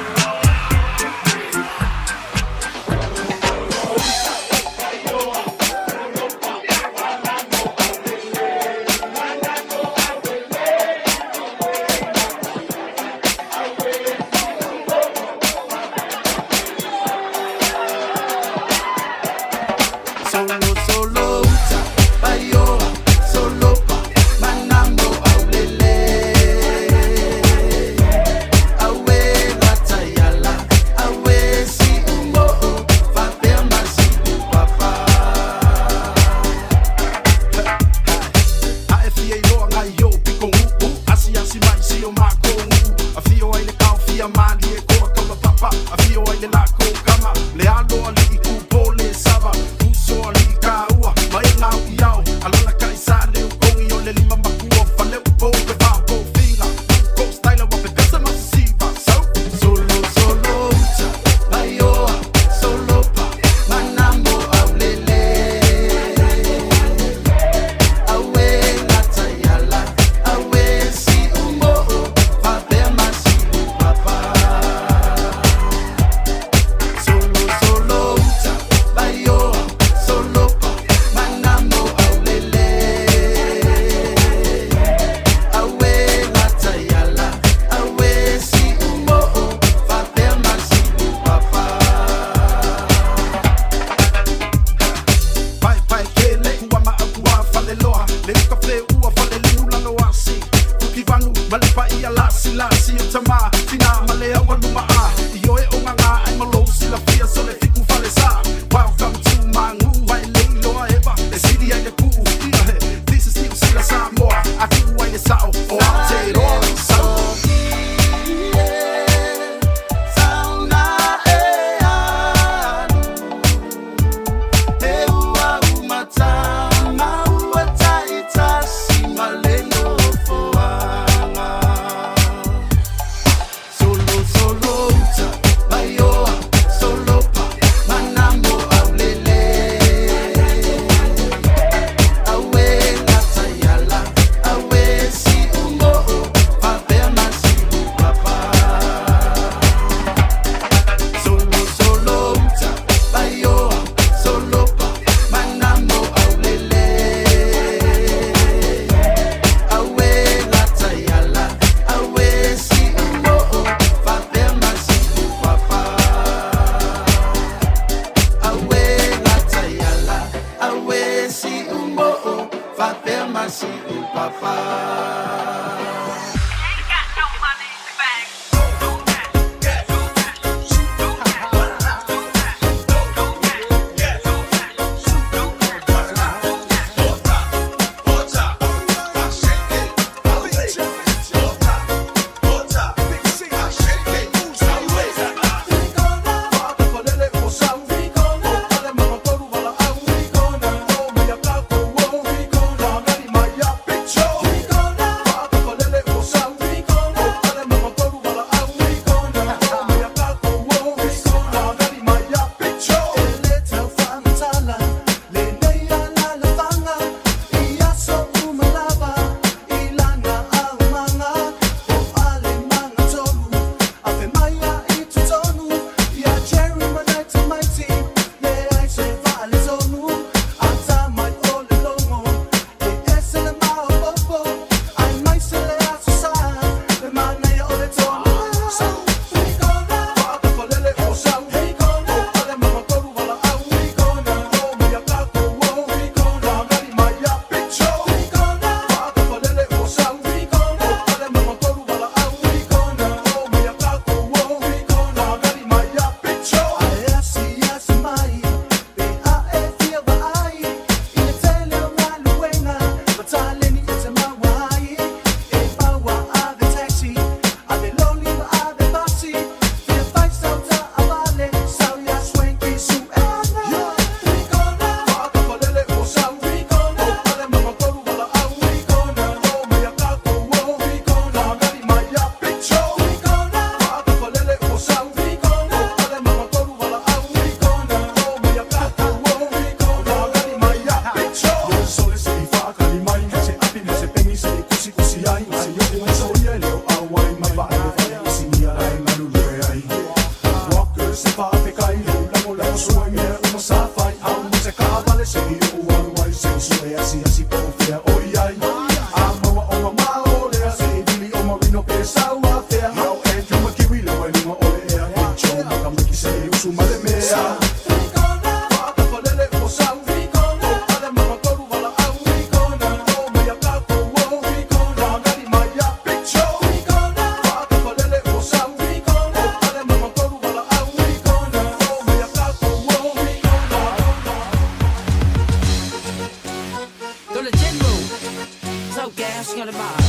gas got about.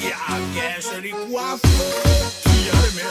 Yeah, gas and equal. Yeah, me.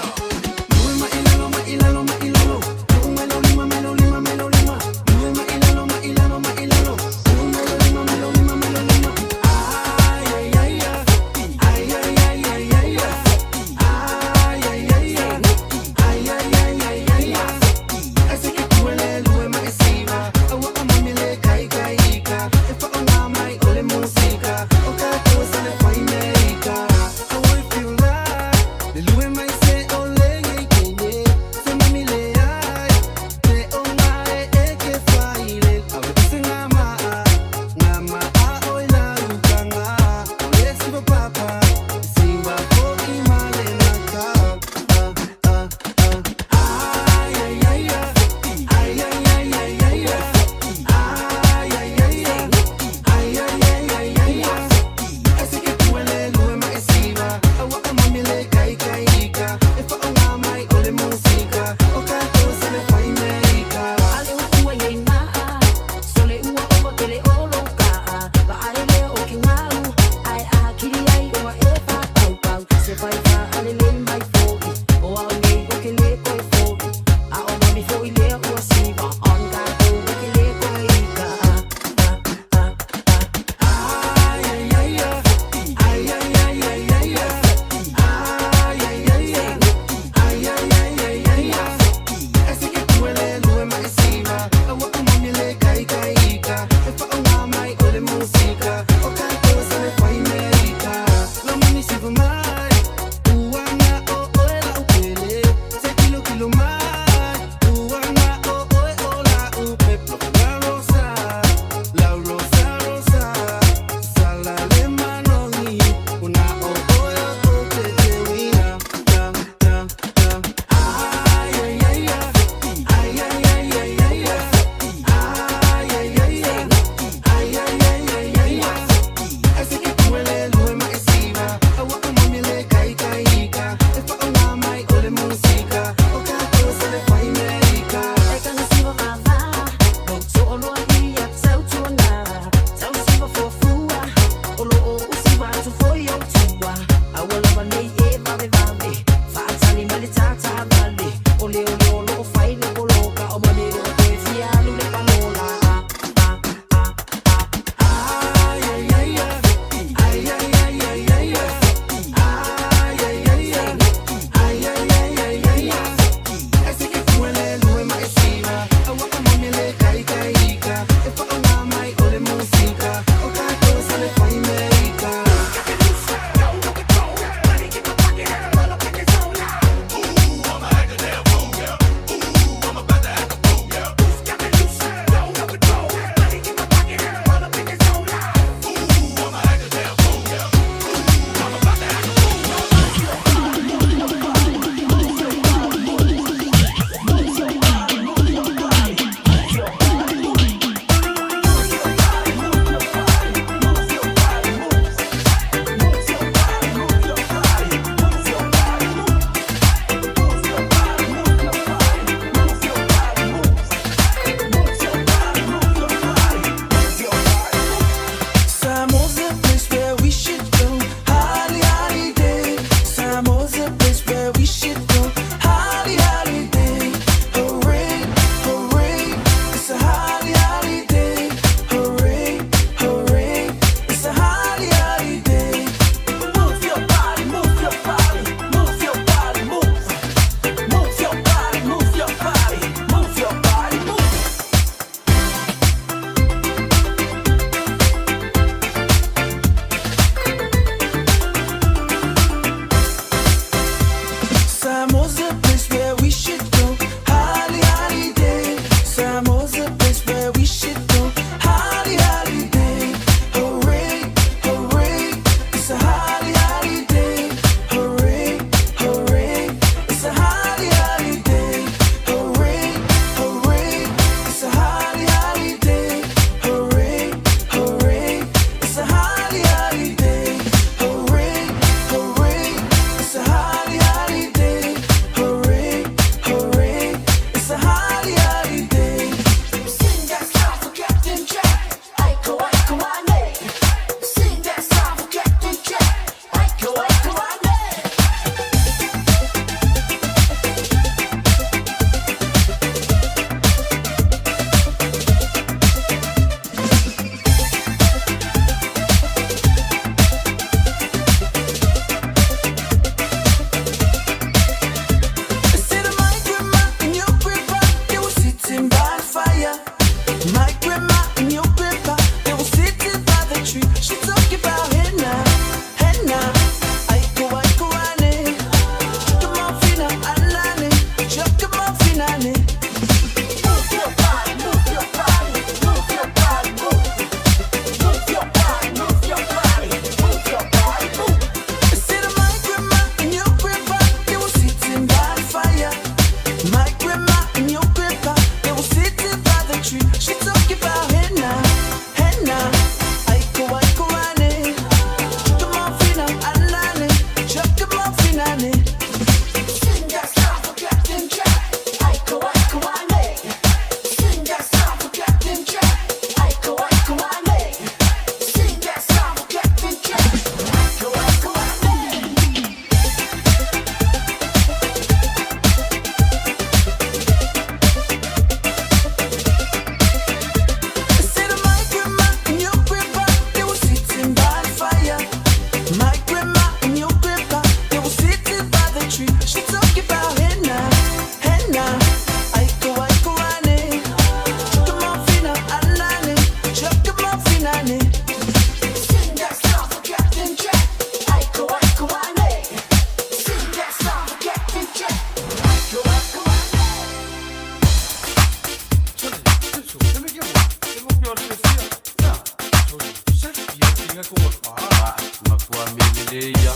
ia.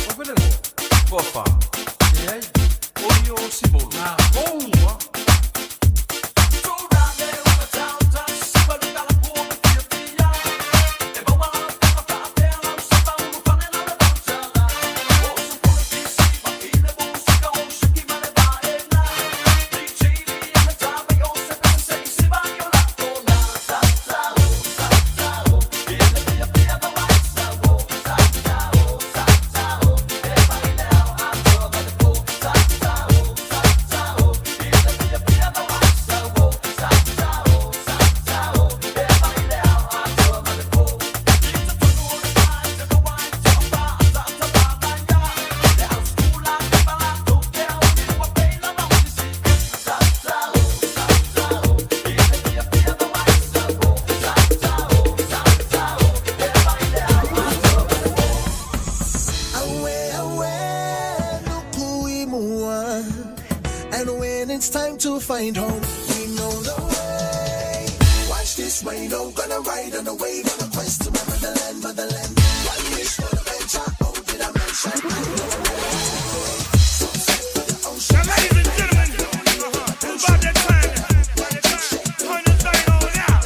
O pele mo. Pofa. Ei. Oi o simolo. Na boa. Find home, we know the way. Watch this rain, I'm gonna ride on the wave on a quest to my motherland, motherland. One wish for the venture, oh, did I mention? Now, ladies and gentlemen, it's about that time. Turn this thing on out.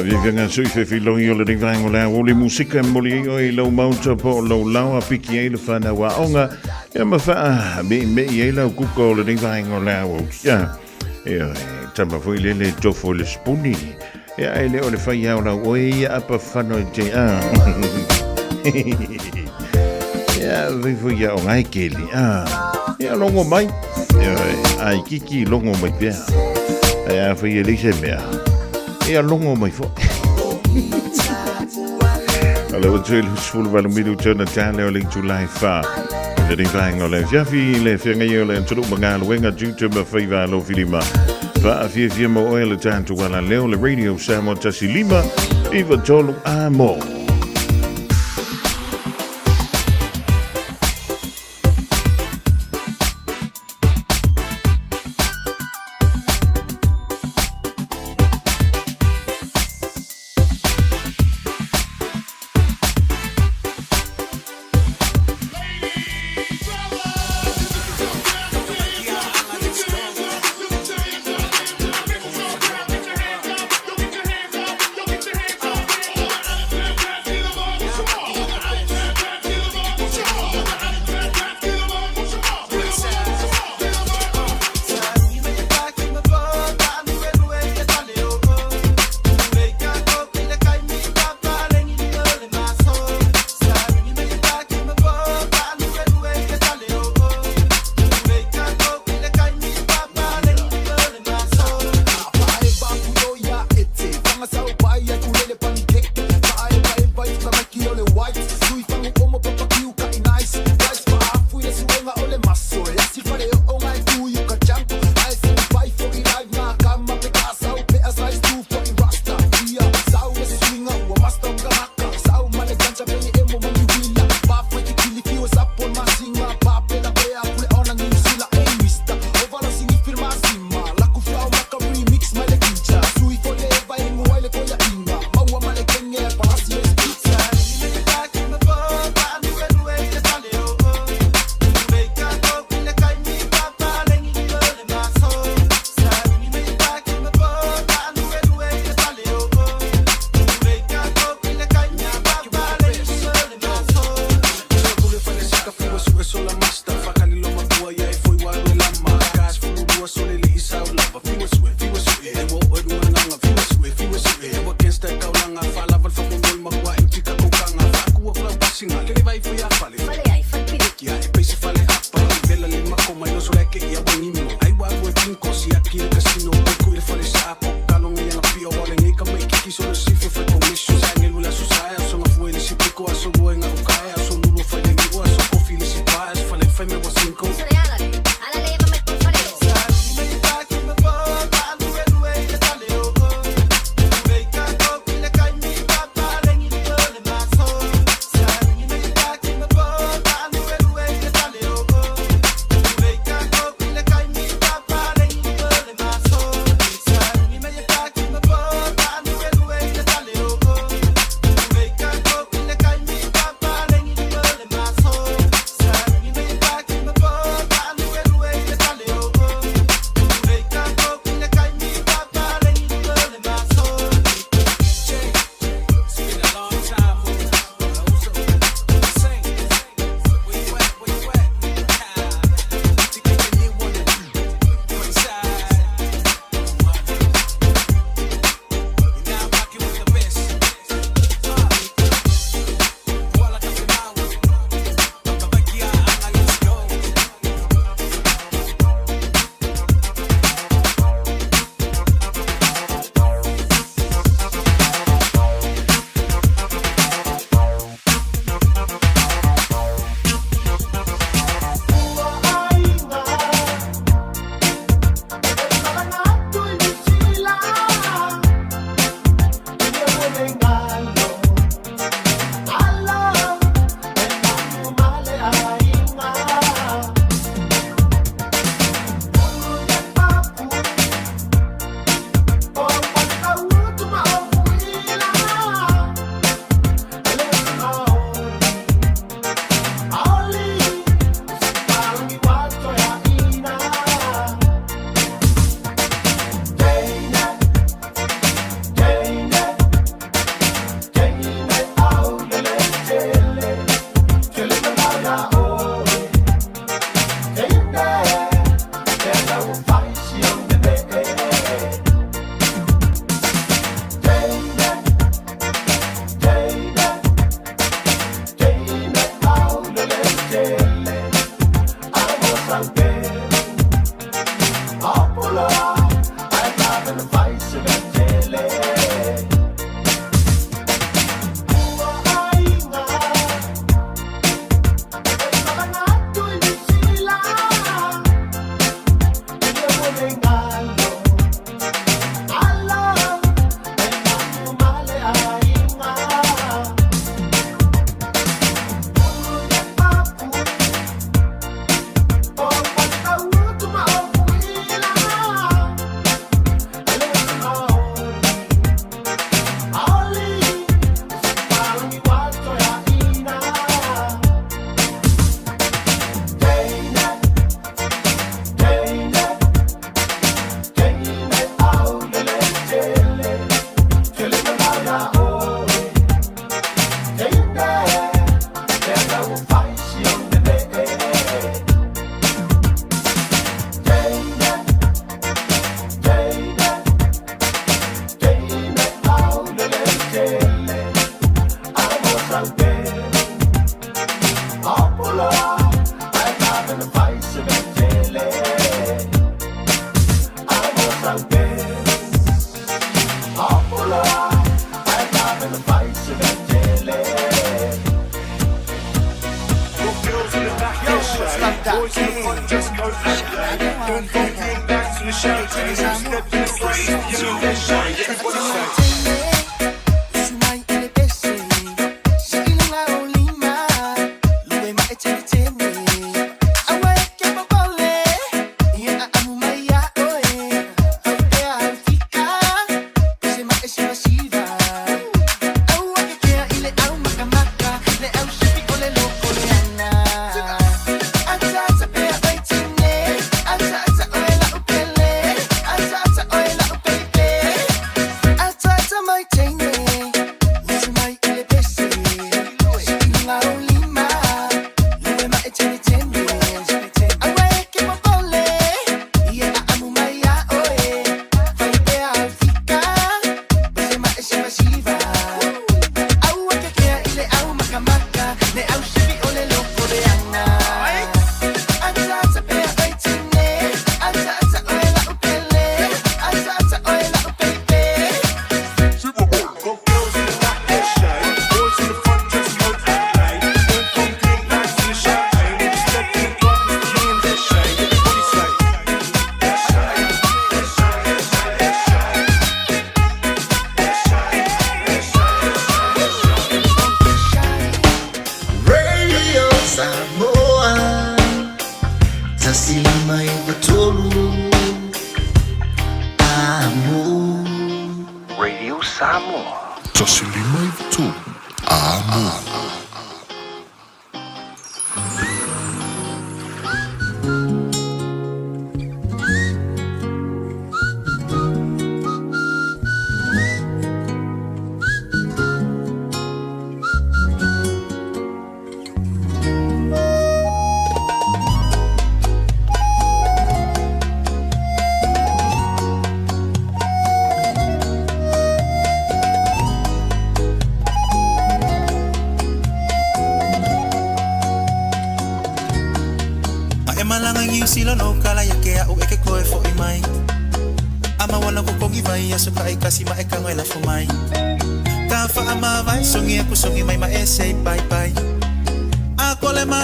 Vivenga sui fe filo i o le ringaingo le o musika moli o i lo maunta po lo laua piki e le whana wa onga ia mawha me i lau kuko o le ringaingo le o ia tama fui le tofo le spuni ia e le o le whai au lau o ia apa whano te ia vifu ia o ngai keli ia longo mai ai kiki longo mai pia ia whai le se mea ia longo mai fo. Alo tui lusfulu wala miru tuna tale o ling July 4. Le ringaingo le fiafi le whianga i o le anturu mangalo wenga jutuma whaiva alo filima. Fa a fia mo oe le tantu wala leo le radio Samoa tasi lima iwa tolu a mo.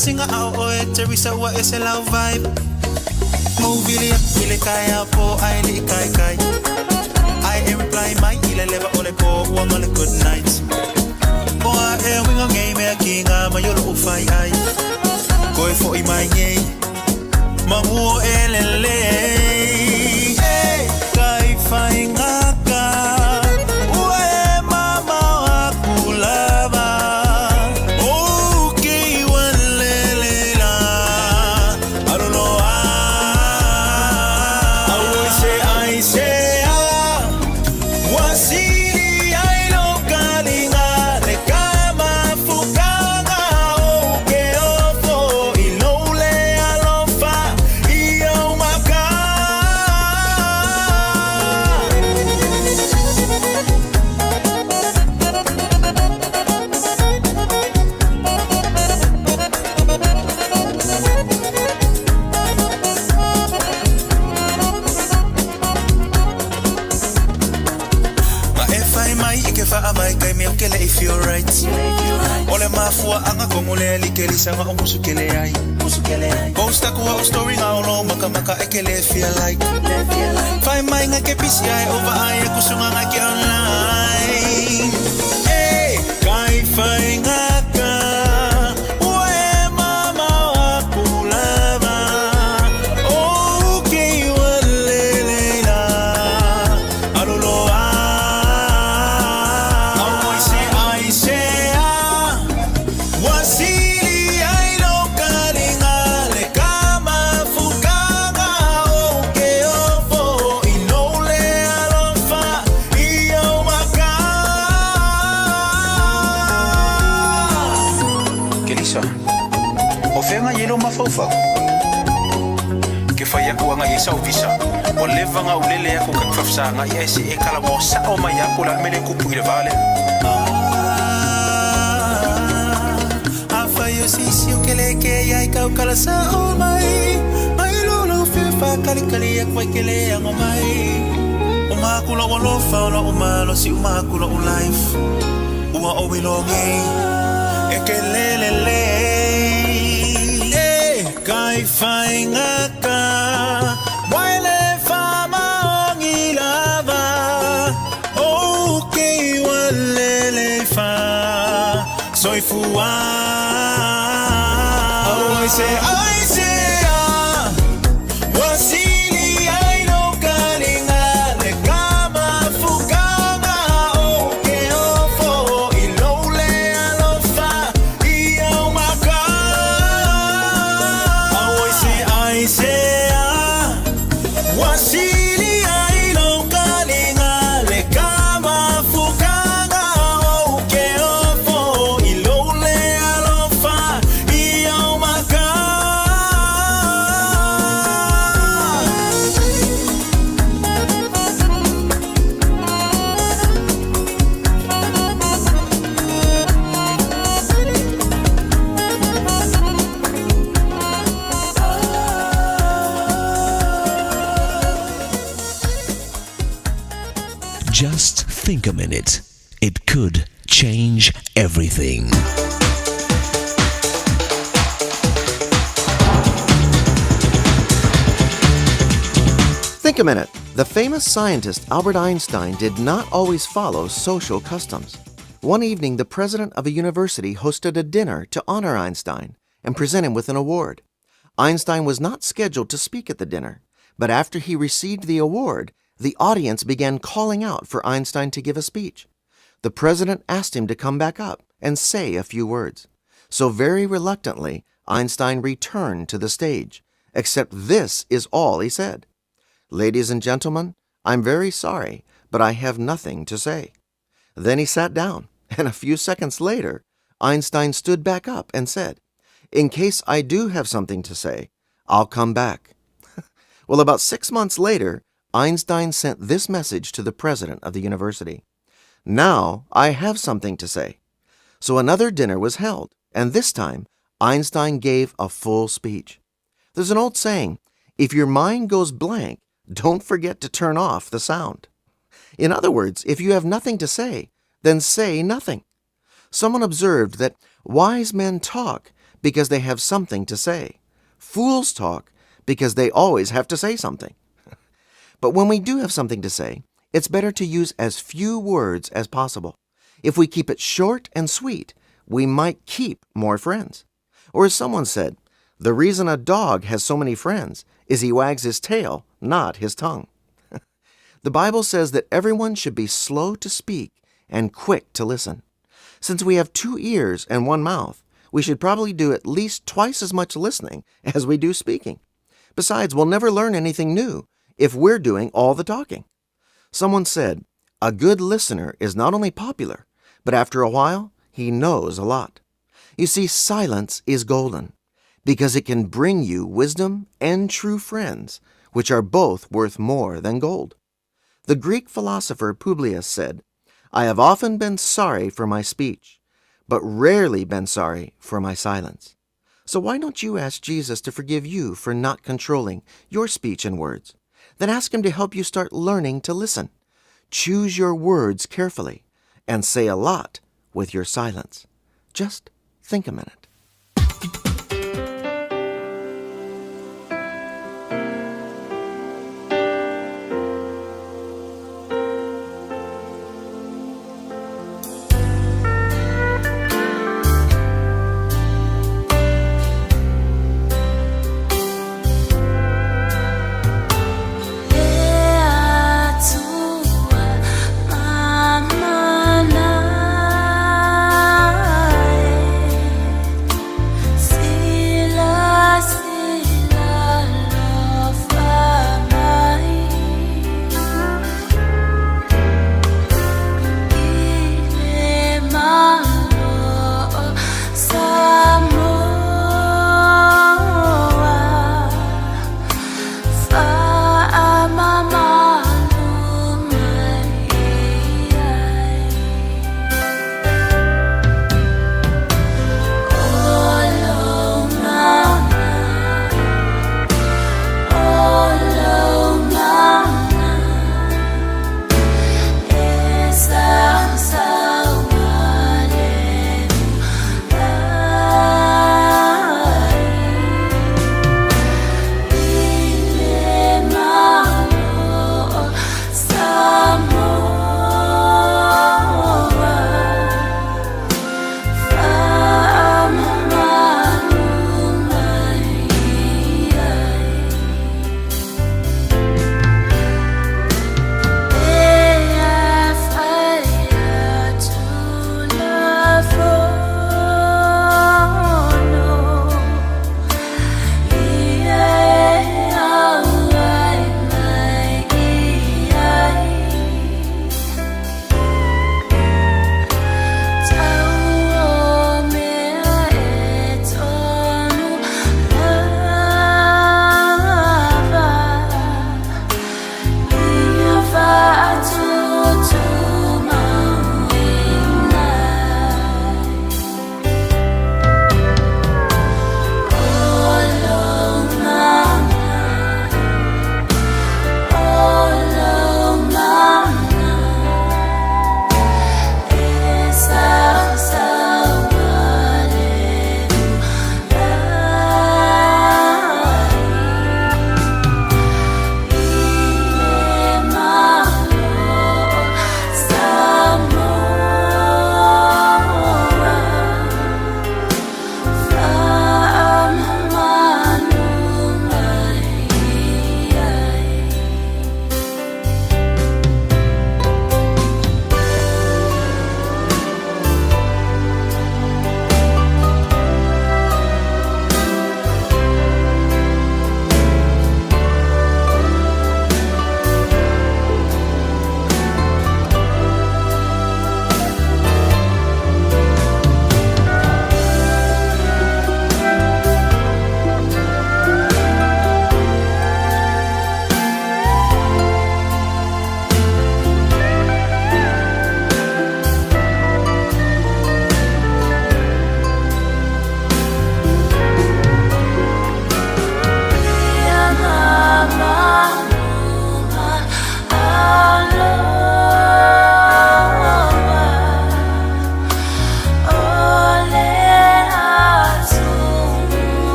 Singa ao oe Teresa wa ese love vibe Movie ile kaya po ai li kai kai I reply my ile leva ole po wa male good night Boa e winga ngei me kinga ma yolo ufai ai Koi fo I mai ngei Ma huo elele Kai fai ngaka Ue mama wa kulava amai kai me kele I feel right. Ole mafua anga kongole likeli sanga omusu kele ai. Posta ko o story nga ono maka ekele feel like. Fai mai nga ke pisi ai over ai kusunga nga ke online. Hey, kai fai nga ka. Ue mama wa kulava. Okay waleleina. Aluloa. I say wasili ai no kalinga le kama fukanga oke ofo inole alofa iyo maka. Kelisa, ofenga yelo mafofa. Kefaya kuanga yesa ofisa. Oleva nga ulele yako kakfafsa nga yesi ekala mo sa oma yako la mele kupu ile vale. Afayo sisi ukeleke ya ikaukala sa omai. Mai lolo fefa kali ya kwa kele ya ngomai. Umakula walofa ona umalo si umakula ulife. Uma owilonge ekelelele. Kai fai ngaka. Waile fama ongilava. Okay walele fa. Soy fua. Oh, I say, wasili ai no kalinga le kama fukanga oke ofo ilole alofa iyo maka. Oh, I say, wasili ai no kalinga le kama fukanga oke ofo ilole alofa iyo maka. Just think a minute. It could change everything. Think a minute. The famous scientist Albert Einstein did not always follow social customs. One evening, the president of a university hosted a dinner to honor Einstein and present him with an award. Einstein was not scheduled to speak at the dinner, but after he received the award, the audience began calling out for Einstein to give a speech. The president asked him to come back up and say a few words. So very reluctantly, Einstein returned to the stage, except this is all he said. "Ladies and gentlemen, I'm very sorry, but I have nothing to say." Then he sat down, and a few seconds later, Einstein stood back up and said, "In case I do have something to say, I'll come back." Well, about 6 months later, Einstein sent this message to the president of the university. "Now I have something to say." So another dinner was held, and this time Einstein gave a full speech. There's an old saying, if your mind goes blank, don't forget to turn off the sound. In other words, if you have nothing to say, then say nothing. Someone observed that wise men talk because they have something to say. Fools talk because they always have to say something. But when we do have something to say, it's better to use as few words as possible. If we keep it short and sweet, we might keep more friends. Or as someone said, the reason a dog has so many friends is he wags his tail, not his tongue. The Bible says that everyone should be slow to speak and quick to listen. Since we have 2 ears and 1 mouth, we should probably do at least twice as much listening as we do speaking. Besides, we'll never learn anything new if we're doing all the talking. Someone said, a good listener is not only popular, but after a while, he knows a lot. You see, silence is golden because it can bring you wisdom and true friends, which are both worth more than gold. The Greek philosopher Publius said, I have often been sorry for my speech, but rarely been sorry for my silence. So why don't you ask Jesus to forgive you for not controlling your speech and words? Then ask him to help you start learning to listen. Choose your words carefully and say a lot with your silence. Just think a minute.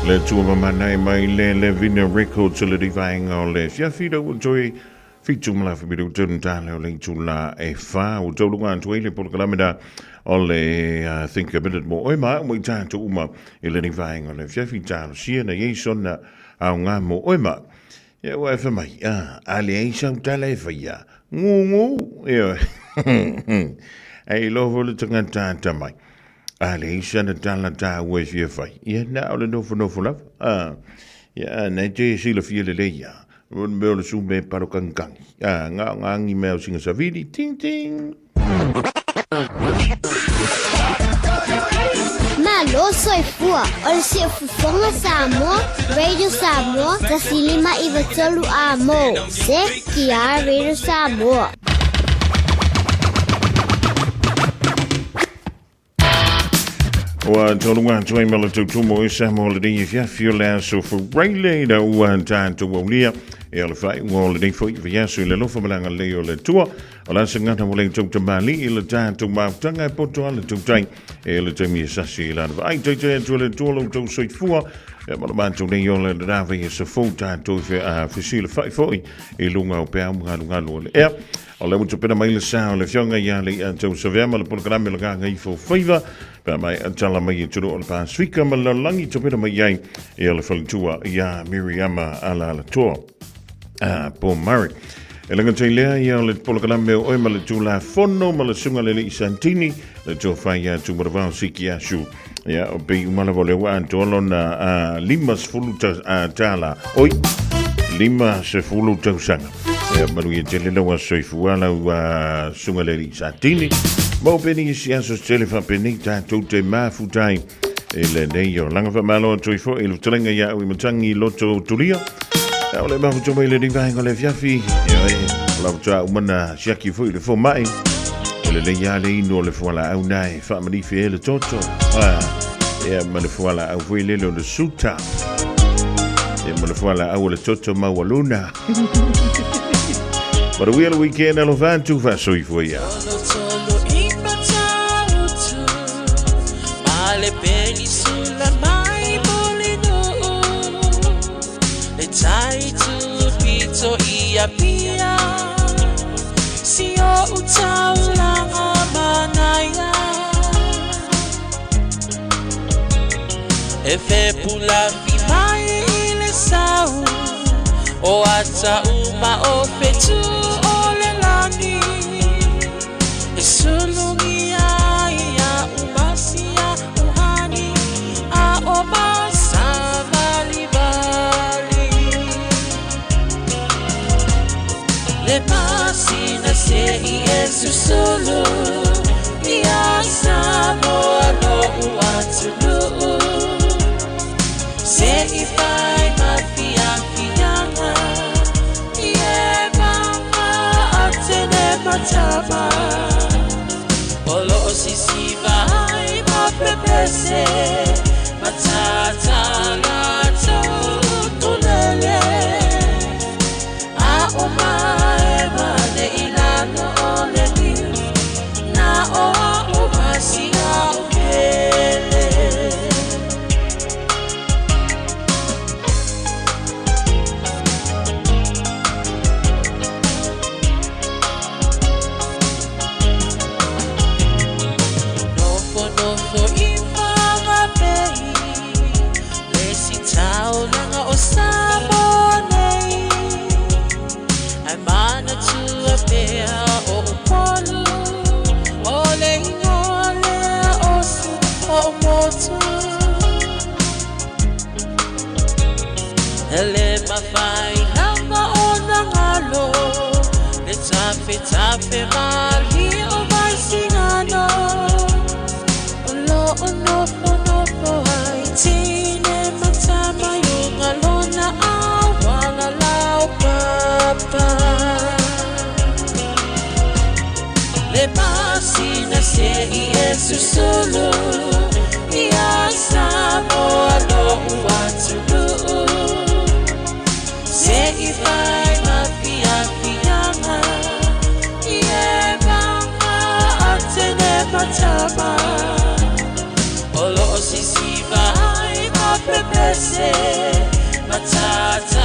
Le tua mamana mai le Vina Records le divainga o le fiafida o toi fitu mala fibiru tun o le tula e fa o tolu ngan toi le por kalamida o le think a bit more oi ma mo ta tu uma e le divainga le fiafita o sia na yeson na au nga mo oi ma e wa fa mai a le isa tale fa ya ngungu e ai lo le tangata mai Ali sana tala ta we fie fai. Ia na ole no love. Ya na te sila fie le ya. Ron me ole sume paro kangkang. Nga ngi me singa savidi ting ting. Malo soy fua. Ol si fufonga Samoa, Radio Samoa, tasilima iwa tolu amo. Se kia Radio Samoa. Wa tolunga toi mala tu tumo isa mo le ding fia fiola so for Riley da wan tan to wolia e le fai mo le ding foi via so le lo fa malanga le o le tua ala singa ta mo le tu tambali le tan to ma tanga poto le tu tai e le temi sa si la ai te to le to lo to so fua e ma man to le yo le da via so fo tan to fa le fai foi e lunga o pe lunga lo le e ole mo pena mai le sa le fionga ya le to so via ma le programma le ga ngai fo faiva pa mai tala mai tu o pa swika ma la langi to pena mai ai e le faltua ya Miriama ala la to po Murray e langa te lea ia le programma o ma le tu la fono ma le sunga le Santini le to fa ya tu mo va siki ya shu ya o pe uma la vole wa to lona limas fuluta tala oi lima se fuluta sanga e ma lui te le wa soifuala wa sunga le Santini mo peni si aso telefa penita to te mafutai ele neio langa fa malo to fo il tlenga ya u mtangi loto tulia ole ma futo mai le divai ngole fiafi la futa umana siaki fo le fo mai ele le ya le no le fo la au nai fa mani fe le toto e ma le fo la au fo le le suta e ma le fo la au le toto ma waluna But we are weekend elefantu fa so fo ya le peli sulla mai bolino le tai tu pizzo ia pia si o utaula manaya e fe pula fi mai le sau o ata uma o fetu o le lani e solo se Yesu solo ya Samoa no uatulu se ifai mafia fianga ye mama atene matama olo sisi vai mapepese matata la tulele a omae mane ilano ole ni na o masia ukele nofo infama pei lesi tau langa osabone ai mana tua pea o polu ole ingole osu o motu ele mafai nanga ona ngalo le tafe mali o vai singano olo nofo ai tine matama yunga lona awala lau papa le pasina se Yesu solo ya Samoa no uatulu se ifai mafia fianga ye mama atene matama olo sisi vai mapepe se matata